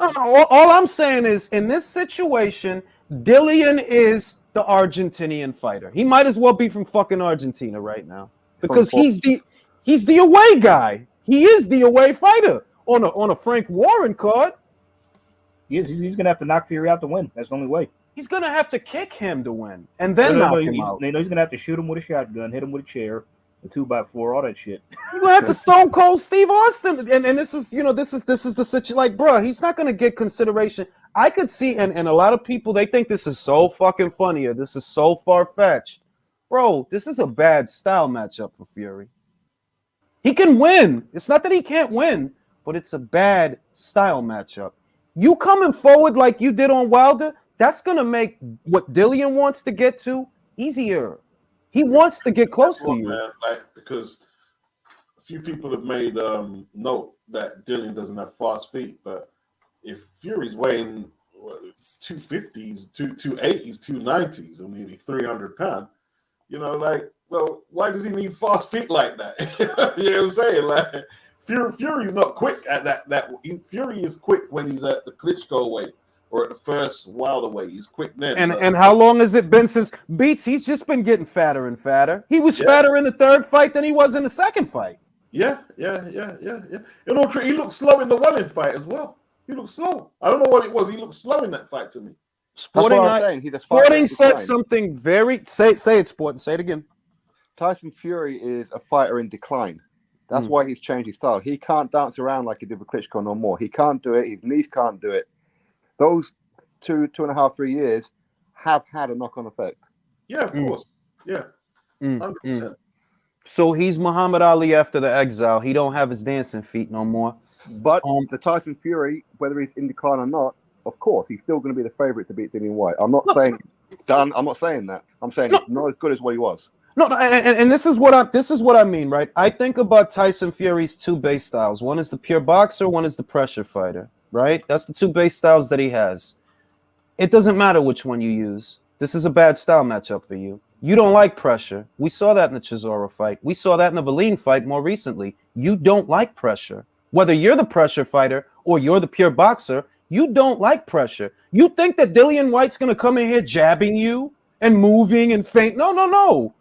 All I'm saying is, in this situation, Dillian is the Argentinian fighter. He might as well be from fucking Argentina right now because he's the away guy. He is the away fighter on a Frank Warren card. He's gonna have to knock Fury out to win. That's the only way. He's gonna have to kick him to win, and then knock him out. He's gonna have to shoot him with a shotgun, hit him with a chair, a 2x4, all that shit. You're gonna have to Stone Cold Steve Austin, and this is this is the situation. Like, bro, he's not gonna get consideration. I could see, and a lot of people, they think this is so fucking funny or this is so far fetched, bro. This is a bad style matchup for Fury. He can win. It's not that he can't win, but it's a bad style matchup. You coming forward like you did on Wilder, that's going to make what Dillian wants to get to easier. He wants to get close to you. Man, because a few people have made note that Dillian doesn't have fast feet, but if Fury's weighing 250s, 280s, 290s, I mean, he's 300 pounds, well, why does he need fast feet like that? You know what I'm saying? Like, Fury's not quick at that. Fury is quick when he's at the Klitschko weight or at the first Wilder weight. He's quick then. And how long has it been since Beats? He's just been getting fatter and fatter. He was fatter in the third fight than he was in the second fight. Yeah. He looked slow in the Welling fight as well. He looked slow. I don't know what it was. He looked slow in that fight to me. Sporting said something very... Say it, Sporting. Say it again. Tyson Fury is a fighter in decline. That's why he's changed his style. He can't dance around like he did with Klitschko no more. He can't do it. His knees can't do it. Those 2.5, 3 years have had a knock-on effect. Yeah, of course. Yeah, 100%. So he's Muhammad Ali after the exile. He don't have his dancing feet no more. But the Tyson Fury, whether he's in decline or not, of course, he's still going to be the favorite to beat Dillian Whyte. I'm not saying done. I'm not saying that. I'm saying he's not as good as what he was. No, and this is what I mean, right? I think about Tyson Fury's two base styles. One is the pure boxer, one is the pressure fighter, right? That's the two base styles that he has. It doesn't matter which one you use. This is a bad style matchup for you. You don't like pressure. We saw that in the Chisora fight. We saw that in the Valine fight more recently. You don't like pressure. Whether you're the pressure fighter or you're the pure boxer, you don't like pressure. You think that Dillian Whyte's going to come in here jabbing you and moving and feint? No.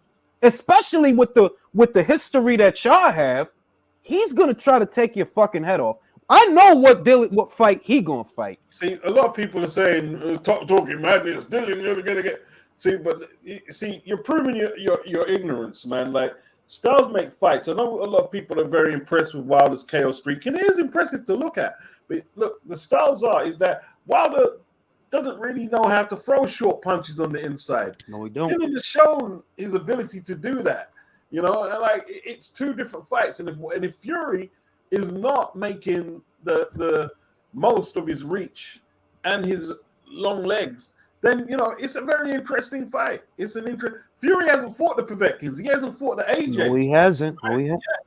Especially with the history that y'all have, he's gonna try to take your fucking head off. I know what fight he gonna fight. See, a lot of people are saying talking madness. Dillian, you're gonna get. See, you're proving your ignorance, man. Like, styles make fights. I know a lot of people are very impressed with Wilder's KO streak, and it is impressive to look at. But look, the styles is that Wilder doesn't really know how to throw short punches on the inside. No, he don't. Dillian has shown his ability to do that. And like, it's two different fights. And if Fury is not making the most of his reach and his long legs, then it's a very interesting fight. Fury hasn't fought the Povetkins. He hasn't fought the AJ. No, he hasn't.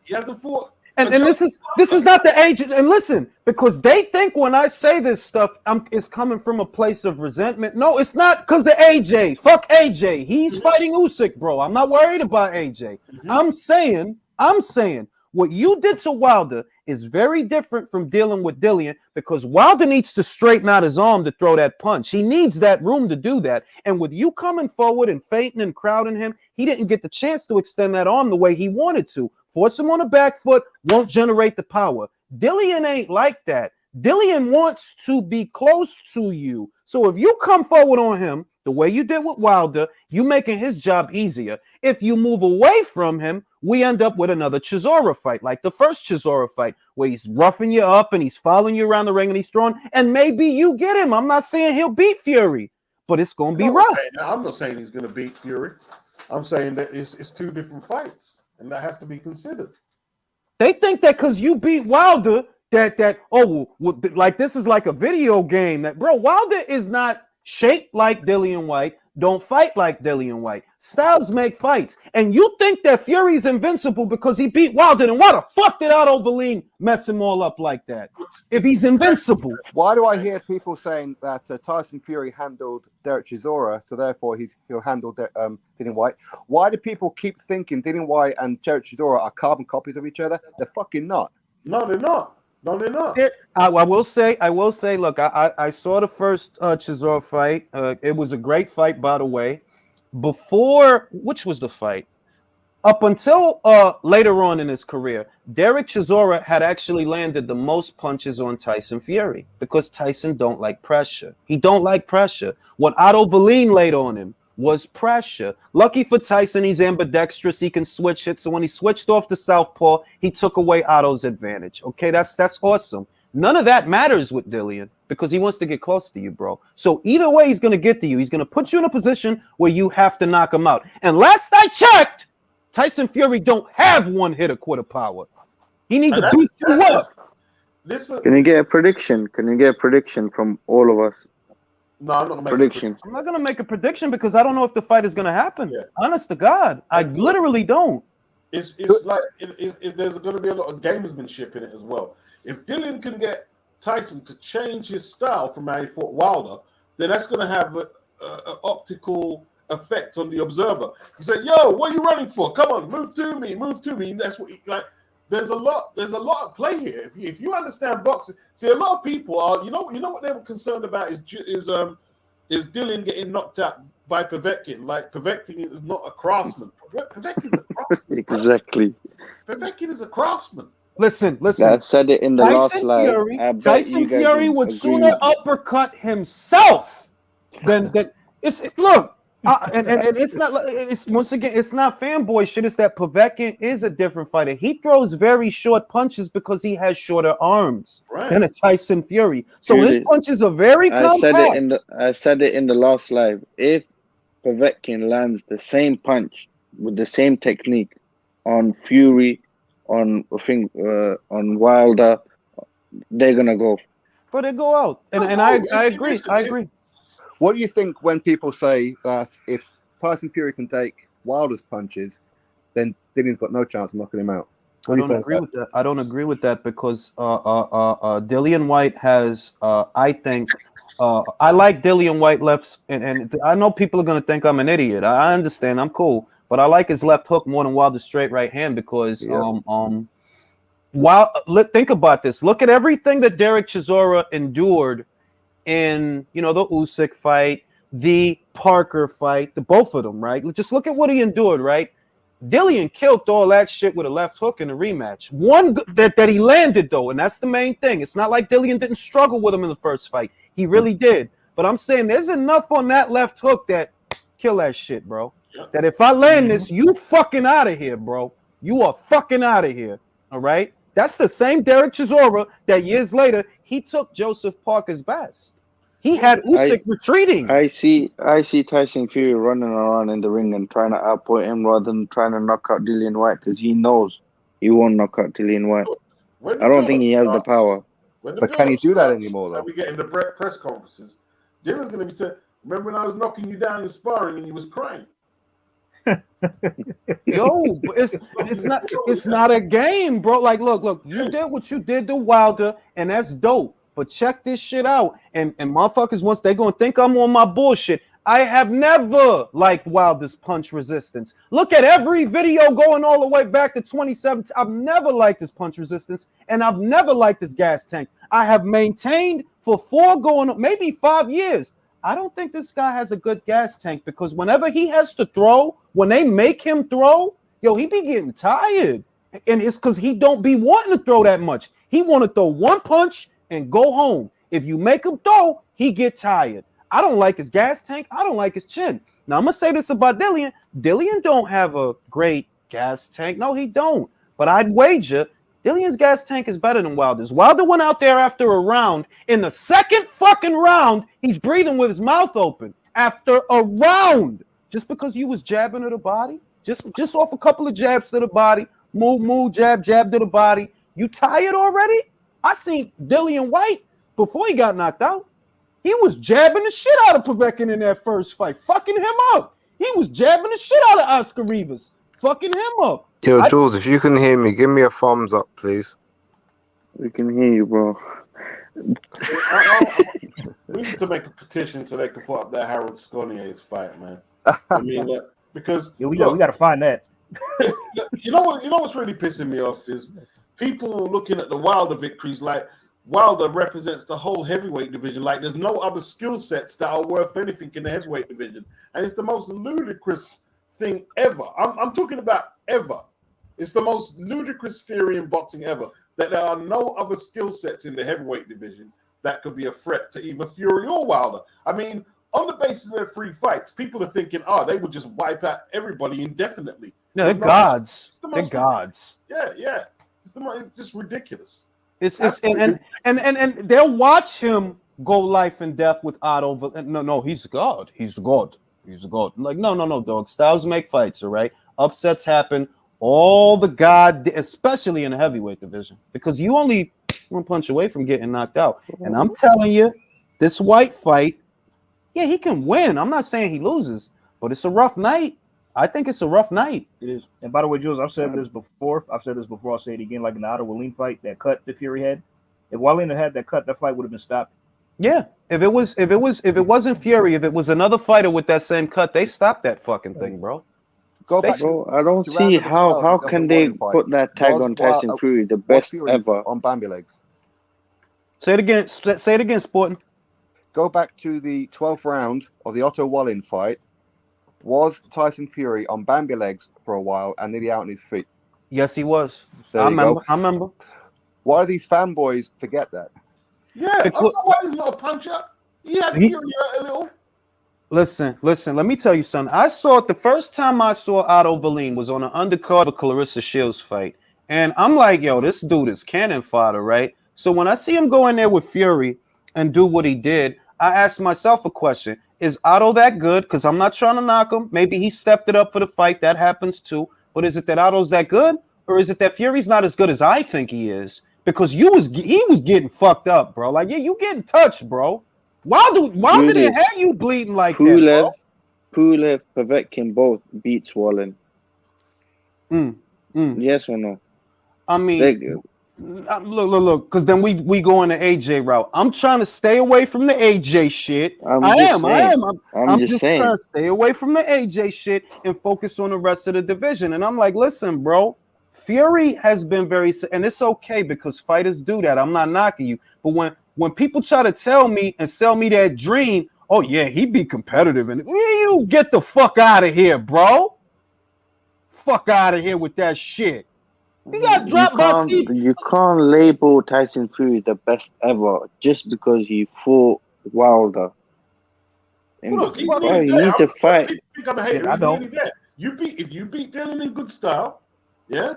He hasn't fought. And this is not the age. And listen, because they think when I say this stuff, it's coming from a place of resentment. No, it's not because of AJ. Fuck AJ. He's fighting Usyk, bro. I'm not worried about AJ. I'm saying what you did to Wilder is very different from dealing with Dillian, because Wilder needs to straighten out his arm to throw that punch. He needs that room to do that. And with you coming forward and feinting and crowding him, he didn't get the chance to extend that arm the way he wanted to. Force him on the back foot won't generate the power. Dillian ain't like that. Dillian wants to be close to you. So if you come forward on him the way you did with Wilder, you making his job easier. If you move away from him, we end up with another Chisora fight, like the first Chisora fight, where he's roughing you up and he's following you around the ring and he's throwing, and maybe you get him. I'm not saying he'll beat Fury, but it's going to be rough. I'm not saying he's going to beat Fury. I'm saying that it's two different fights, and that has to be considered. They think that because you beat Wilder, like this is like a video game. That, bro, Wilder is not shaped like Dillian Whyte, don't fight like Dillian Whyte. Styles make fights. And you think that Fury's invincible because he beat Wilder, and why the fuck did Otto Verleen mess him all up like that? If he's invincible. Why do I hear people saying that Tyson Fury handled Derek Chisora, so therefore he'll handle Dillian Whyte? Why do people keep thinking Dillian Whyte and Derek Chisora are carbon copies of each other? They're fucking not. No, they're not. No, they're not. I will say, look, I saw the first Chisora fight. It was a great fight, by the way. Which was the fight? Up until later on in his career, Derek Chisora had actually landed the most punches on Tyson Fury because Tyson don't like pressure. He don't like pressure. What Otto Verleen laid on him was pressure. Lucky for Tyson, he's ambidextrous. He can switch hits. So when he switched off the southpaw, he took away Otto's advantage. Okay, that's awesome. None of that matters with Dillian because he wants to get close to you, bro. So either way, he's going to get to you. He's going to put you in a position where you have to knock him out. And last I checked, Tyson Fury don't have one hit or quarter power. He need to beat you up. Can you get a prediction? Can you get a prediction from all of us? No, I'm not gonna make I'm not going to make a prediction because I don't know if the fight is going to happen. Yeah. Honest to God, I literally don't. It's like there's going to be a lot of gamesmanship in it as well. If Dillian can get Tyson to change his style from how he fought Wilder, then that's going to have an optical effect on the observer. You say, "Yo, what are you running for? Come on, move to me, move to me." And that's what There's a lot at play here. If you understand boxing, see, a lot of people are. You know what they were concerned about is Dillian getting knocked out by Povetkin. Like Povetkin is not a craftsman. Povetkin is a craftsman. Exactly. Povetkin is a craftsman. Listen. I said it in the last slide. Tyson Fury would sooner uppercut himself than that. Look. And it's not. It's once again. It's not fanboy shit. It's that Povetkin is a different fighter. He throws very short punches because he has shorter arms than a Tyson Fury. So his punches are very compact. I said it in the last live. If Povetkin lands the same punch with the same technique on Fury, on Wilder, they're gonna go. But they go out, and I agree. I agree. What do you think when people say that if Tyson Fury can take Wilder's punches, then Dillian's got no chance of knocking him out? I don't agree with that. I don't agree with that because Dillian Whyte has, I think, I like Dillian Whyte lefts, and I know people are going to think I'm an idiot. I understand. I'm cool. But I like his left hook more than Wilder's straight right hand because think about this. Look at everything that Derek Chisora endured in the Usyk fight, the Parker fight, the both of them, right? Just look at what he endured, right? Dillian killed all that shit with a left hook in the rematch. One that he landed though, and that's the main thing. It's not like Dillian didn't struggle with him in the first fight. He really did. But I'm saying there's enough on that left hook that kill that shit, bro. That if I land this, you fucking out of here, bro. You are fucking out of here. All right? That's the same Derek Chisora that years later he took Joseph Parker's best. He had Usyk retreating. I see Tyson Fury running around in the ring and trying to outpoint him rather than trying to knock out Dillian Whyte because he knows he won't knock out Dillian Whyte. I don't think he has the power. But can he do that anymore, though? We get into press conferences. Dillian's going to be remember when I was knocking you down in sparring and you was crying? Yo, it's not a game, bro. Like, look, you did what you did to Wilder, and that's dope. But check this shit out. And motherfuckers, once they're gonna think I'm on my bullshit, I have never liked Wilder's punch resistance. Look at every video going all the way back to 2017. I've never liked his punch resistance, and I've never liked his gas tank. I have maintained for maybe 5 years. I don't think this guy has a good gas tank because whenever he has to throw, when they make him throw, he be getting tired. And it's because he don't be wanting to throw that much. He want to throw one punch and go home. If you make him throw, he get tired. I don't like his gas tank. I don't like his chin. Now, I'm going to say this about Dillian. Dillian don't have a great gas tank. No, he don't. But I'd wager Dillian's gas tank is better than Wilder's. Wilder went out there after a round. In the second fucking round, he's breathing with his mouth open. After a round. Just because you was jabbing to the body. Just off a couple of jabs to the body. Move, jab to the body. You tired already? I seen Dillian Whyte before he got knocked out. He was jabbing the shit out of Povetkin in that first fight, fucking him up. He was jabbing the shit out of Oscar Rivas, fucking him up. Yo, Jules, if you can hear me, give me a thumbs up, please. We can hear you, bro. We need to make a petition so they can put up that Harold Scornier's fight, man. I mean, because we got to find that. You know what's really pissing me off is people looking at the Wilder victories like Wilder represents the whole heavyweight division. Like there's no other skill sets that are worth anything in the heavyweight division, and it's the most ludicrous thing ever. I'm talking about ever. It's the most ludicrous theory in boxing ever that there are no other skill sets in the heavyweight division that could be a threat to either Fury or Wilder. I mean, on the basis of their 3 fights, people are thinking, they would just wipe out everybody indefinitely. No, they're gods. They're gods. Yeah. It's just ridiculous. And they'll watch him go life and death with Otto. No, he's God. He's God. Like, no, dog. Styles make fights, all right? Upsets happen. All the God, especially in the heavyweight division, because you only one punch away from getting knocked out. And I'm telling you, this Whyte fight, yeah, he can win. I'm not saying he loses, but it's a rough night. I think it's a rough night. It is. And by the way, Jules, I've said this before. I'll say it again, like in the Otto Wallin fight, that cut that Fury had. If Wallin had that cut, that fight would have been stopped. Yeah. If it wasn't Fury, if it was another fighter with that same cut, they stopped that fucking thing, bro. Go back. Bro, I don't see how can they put that tag on Tyson Fury, the best ever on Bambi legs. Say it again. Say it again, Sporting. Go back to the 12th round of the Otto Wallin fight. Was Tyson Fury on Bambi legs for a while and nearly out on his feet? Yes, he was. I remember. Why do these fanboys forget that? Yeah, Otto Wallin's not a puncher. He had Fury a little. Listen. Let me tell you something. I saw it the first time I saw Otto Wallin was on an undercard of a Clarissa Shields fight, and I'm like, yo, this dude is cannon fodder, right? So when I see him go in there with Fury and do what he did, I asked myself a question. Is Otto that good? Because I'm not trying to knock him. Maybe he stepped it up for the fight. That happens too. But is it that Otto's that good? Or is it that Fury's not as good as I think he is? Because he was getting fucked up, bro. Like, yeah, you getting touched, bro. Why did it have you bleeding like that, bro? Pulev, Povetkin both beats Wallin. Yes or no? I mean, look, because then we go in the AJ route. I'm trying to stay away from the AJ shit. I am. I'm just trying to stay away from the AJ shit and focus on the rest of the division. And I'm like, listen, bro, Fury has been and it's okay because fighters do that. I'm not knocking you. But when people try to tell me and sell me that dream, oh yeah, he'd be competitive. And you get the fuck out of here, bro. Fuck out of here with that shit. He got dropped by Steve. You can't label Tyson Fury the best ever just because he fought Wilder. And look, he's you need to fight. I don't. If you beat Dillian in good style, yeah,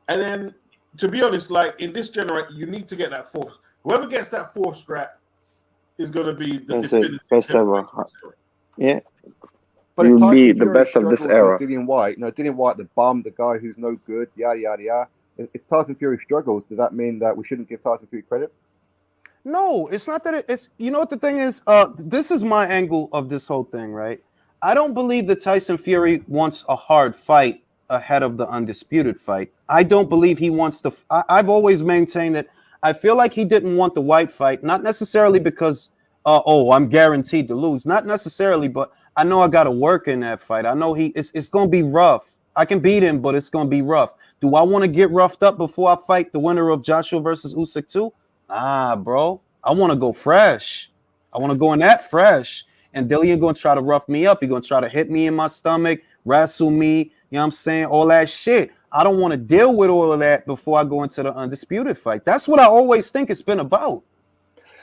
and then to be honest, like in this generation, you need to get that fourth. Whoever gets that fourth strap is going to be the best ever. Yeah. But you'll be the best of this era. Dillian Whyte, Dillian Whyte, the bum, the guy who's no good, yada yada yada. If Tyson Fury struggles, does that mean that we shouldn't give Tyson Fury credit? No, it's not that. It's you know what the thing is. This is my angle of this whole thing, right? I don't believe that Tyson Fury wants a hard fight ahead of the undisputed fight. I don't believe he wants the. I've always maintained that. I feel like he didn't want the Whyte fight, not necessarily because I'm guaranteed to lose, not necessarily, but I know I got to work in that fight. I know it's going to be rough. I can beat him, but it's going to be rough. Do I want to get roughed up before I fight the winner of Joshua versus Usyk too? Nah, bro. I want to go fresh. I want to go in that fresh. And Dillian going to try to rough me up. He's going to try to hit me in my stomach, wrestle me, you know what I'm saying? All that shit. I don't want to deal with all of that before I go into the undisputed fight. That's what I always think it's been about.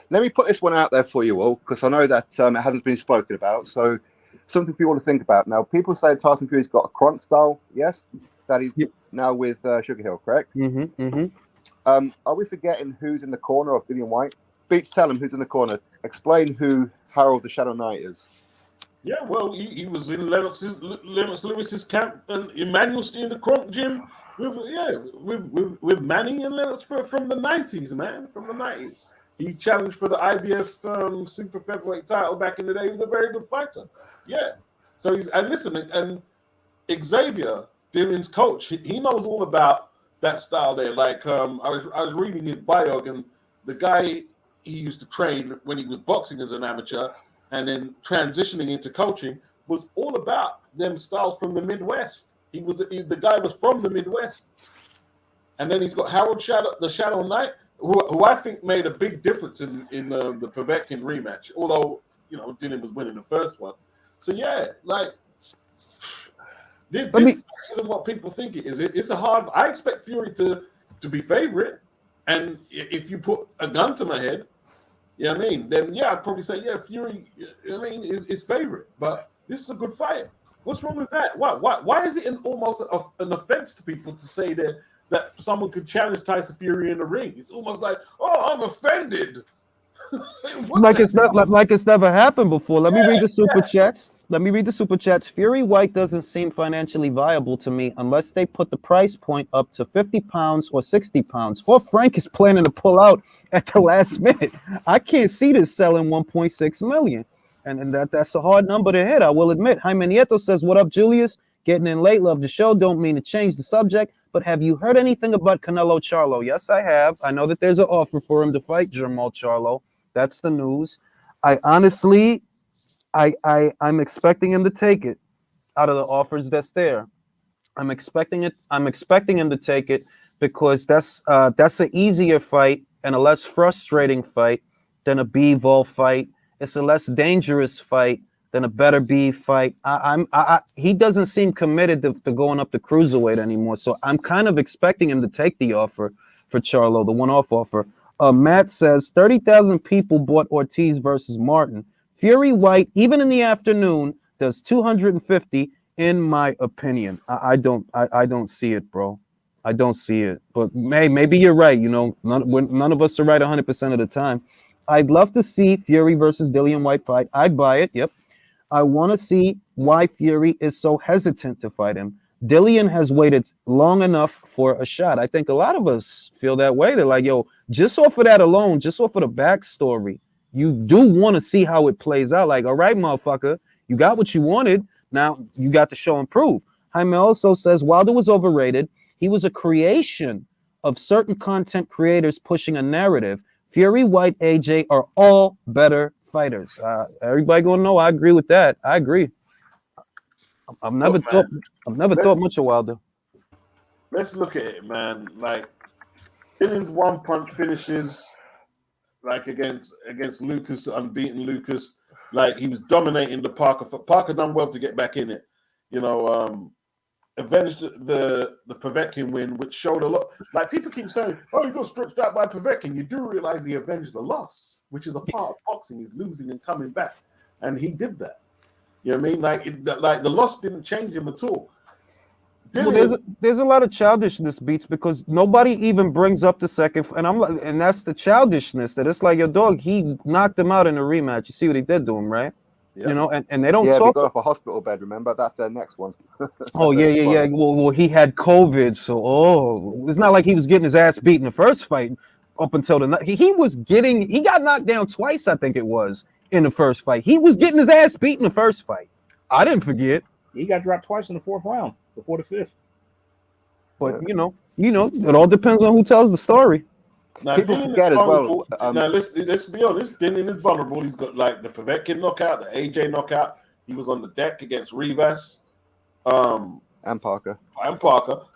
Let me put this one out there for you all, because I know that it hasn't been spoken about. So something for you all to think about. Now, people say Tyson Fury's got a Kronk style, yes? That he's now with Sugar Hill, correct? Are we forgetting who's in the corner of Dillian Whyte? Beats, tell him who's in the corner. Explain who Harold the Shadow Knight is. Yeah, well, he was in Lennox Lewis's camp, and Emmanuel's in the Kronk gym with Manny and Lennox from the 90s, man, from the 90s. He challenged for the IBF super featherweight title back in the day. He was a very good fighter. Yeah. So and Xavier, Dillian's coach, he knows all about that style there. Like I was reading his bio, and the guy he used to train when he was boxing as an amateur and then transitioning into coaching was all about them styles from the Midwest. The guy was from the Midwest. And then he's got Harold the Shadow Knight, who I think made a big difference in the Povetkin rematch, although, Dillian was winning the first one. So, yeah, like, this isn't what people think it is. It's a hard... I expect Fury to be favorite, and if you put a gun to my head, then, I'd probably say, Fury, is favorite, but this is a good fight. What's wrong with that? Why is it almost an offense to people to say that someone could challenge Tyson Fury in the ring? It's almost like, oh, I'm offended. like it's never happened before. Let me read the super chats. Let me read the super chats. Fury Whyte doesn't seem financially viable to me unless they put the price point up to 50 pounds or 60 pounds. Or Frank is planning to pull out at the last minute. I can't see this selling 1.6 million. And that's a hard number to hit, I will admit. Jaime Nieto says, what up, Julius? Getting in late, love the show. Don't mean to change the subject, but have you heard anything about Canelo Charlo? Yes, I have. I know that there's an offer for him to fight Jermall Charlo. That's the news. I honestly... I'm expecting him to take it out of the offers that's there. I'm expecting it. I'm expecting him to take it because that's an easier fight and a less frustrating fight than a B-Vol fight. It's a less dangerous fight than a better B fight. He doesn't seem committed to going up to cruiserweight anymore. So I'm kind of expecting him to take the offer for Charlo, the one-off offer. Matt says 30,000 people bought Ortiz versus Martin. Fury Whyte, even in the afternoon, does 250, in my opinion. I don't see it, bro. I don't see it. But maybe you're right. None of us are right 100% of the time. I'd love to see Fury versus Dillian Whyte fight. I'd buy it. Yep. I want to see why Fury is so hesitant to fight him. Dillian has waited long enough for a shot. I think a lot of us feel that way. They're like, yo, just off of that alone, just off of the backstory, you do want to see how it plays out. Like, all right, motherfucker, you got what you wanted. Now you got to show and prove. Jaime also says Wilder was overrated. He was a creation of certain content creators pushing a narrative. Fury, Whyte, AJ are all better fighters. Everybody gonna know I agree with that. I agree. I've never thought much of Wilder. Let's look at it, man. Like, Dillian's one punch finishes. Like against Lucas, unbeaten Lucas, like he was dominating the Parker. Parker done well to get back in it, avenged the Povetkin win, which showed a lot. Like people keep saying, "Oh, he got stretched out by Povetkin." You do realize he avenged the loss, which is a part of boxing. He's losing and coming back, and he did that. You know what I mean? Like the loss didn't change him at all. Well, there's a lot of childishness, Beats, because nobody even brings up the second, and that's the childishness that it's like your dog. He knocked him out in a rematch. You see what he did to him, right? Yeah. And they don't talk. Yeah, he got off a hospital bed. Remember, that's their next one. Oh yeah. Well, he had COVID, so it's not like he was getting his ass beat in the first fight. Up until he got knocked down twice, I think it was, in the first fight. He was getting his ass beat in the first fight. I didn't forget. He got dropped twice in the fourth round before the fifth. But it all depends on who tells the story. Now, people forget as well. Now let's be honest. Dillian is vulnerable. He's got like the Povetkin knockout, the AJ knockout. He was on the deck against Rivas. And Parker.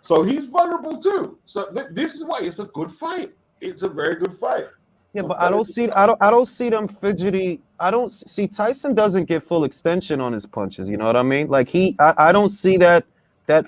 So he's vulnerable too. So this is why it's a good fight. It's a very good fight. Yeah, but I don't see them fidgety. I don't see Tyson doesn't get full extension on his punches. You know what I mean? Like I don't see that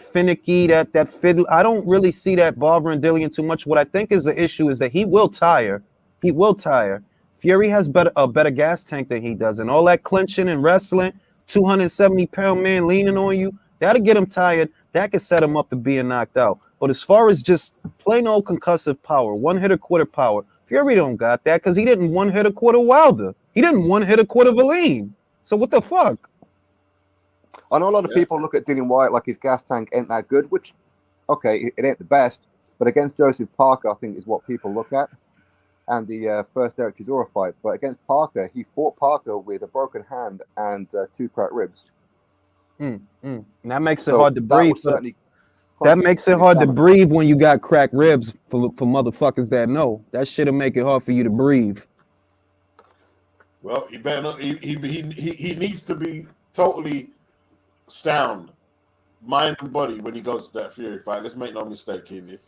finicky, that fiddle. I don't really see that bothering Dillian too much. What I think is the issue is that he will tire. He will tire. Fury has a better gas tank than he does, and all that clinching and wrestling, 270-pound man leaning on you, that'll get him tired. That could set him up to being knocked out. But as far as just plain old concussive power, one hit a quarter power, Fury don't got that because he didn't one hit a quarter Wilder. He didn't one hit a quarter Valine. So what the fuck? I know a lot of people look at Dillian Whyte like his gas tank ain't that good, which, okay, it ain't the best, but against Joseph Parker, I think is what people look at. And the first Derek Chisora fight. But against Parker, he fought Parker with a broken hand and 2 cracked ribs. And that makes it hard to breathe. That makes it hard to breathe when you got cracked ribs for motherfuckers that know. That shit'll make it hard for you to breathe. Well, he better not, he needs to be totally sound, mind and body when he goes to that Fury fight. Let's make no mistake here.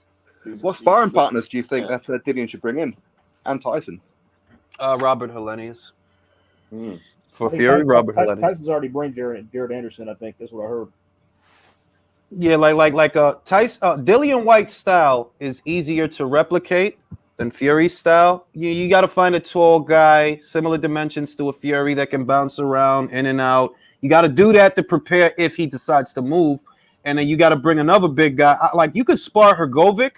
What sparring partners do you think that Dillian should bring in? And Tyson? Robert Hellenius. For Fury, Robert Hellenius. Tyson's already bring Jared Anderson, I think. That's what I heard. Yeah, like Tyson, Dillian Whyte's style is easier to replicate than Fury's style. You got to find a tall guy, similar dimensions to a Fury that can bounce around in and out. You got to do that to prepare if he decides to move, and then you got to bring another big guy. Like you could spar Hrgovic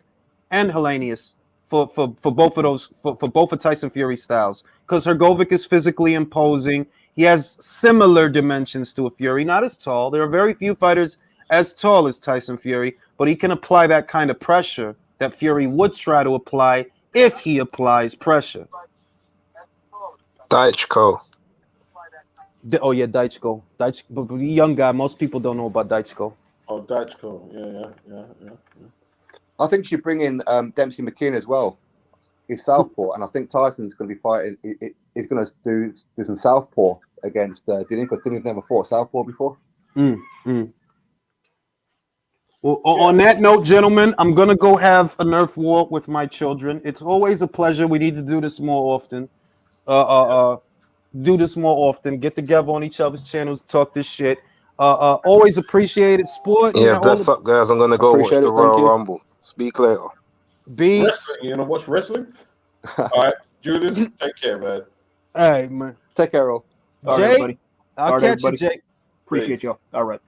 and Hellenius for both of those for both of Tyson Fury styles because Hrgovic is physically imposing. He has similar dimensions to a Fury, not as tall. There are very few fighters as tall as Tyson Fury, but he can apply that kind of pressure that Fury would try to apply if he applies pressure. Daichko. Oh yeah, Daichko. But young guy. Most people don't know about Daichko. Oh, Daichko. Yeah. I think you should bring in Dempsey McKean as well. He's southpaw, and I think Tyson's going to be fighting. He's going to do some southpaw against Dillian because Dillian's never fought southpaw before. Well, on that note, gentlemen, I'm going to go have a Nerf war with my children. It's always a pleasure. We need to do this more often. Get together on each other's channels, talk this shit. Always appreciate it. Sport. Yeah, bless up, guys. I'm going to go watch the Royal Rumble. Speak later. Beats. You know what's wrestling? All right, Judas, take care, man. All right, man. Take care, all. Jake, I'll catch you, Jake. Appreciate y'all. All right.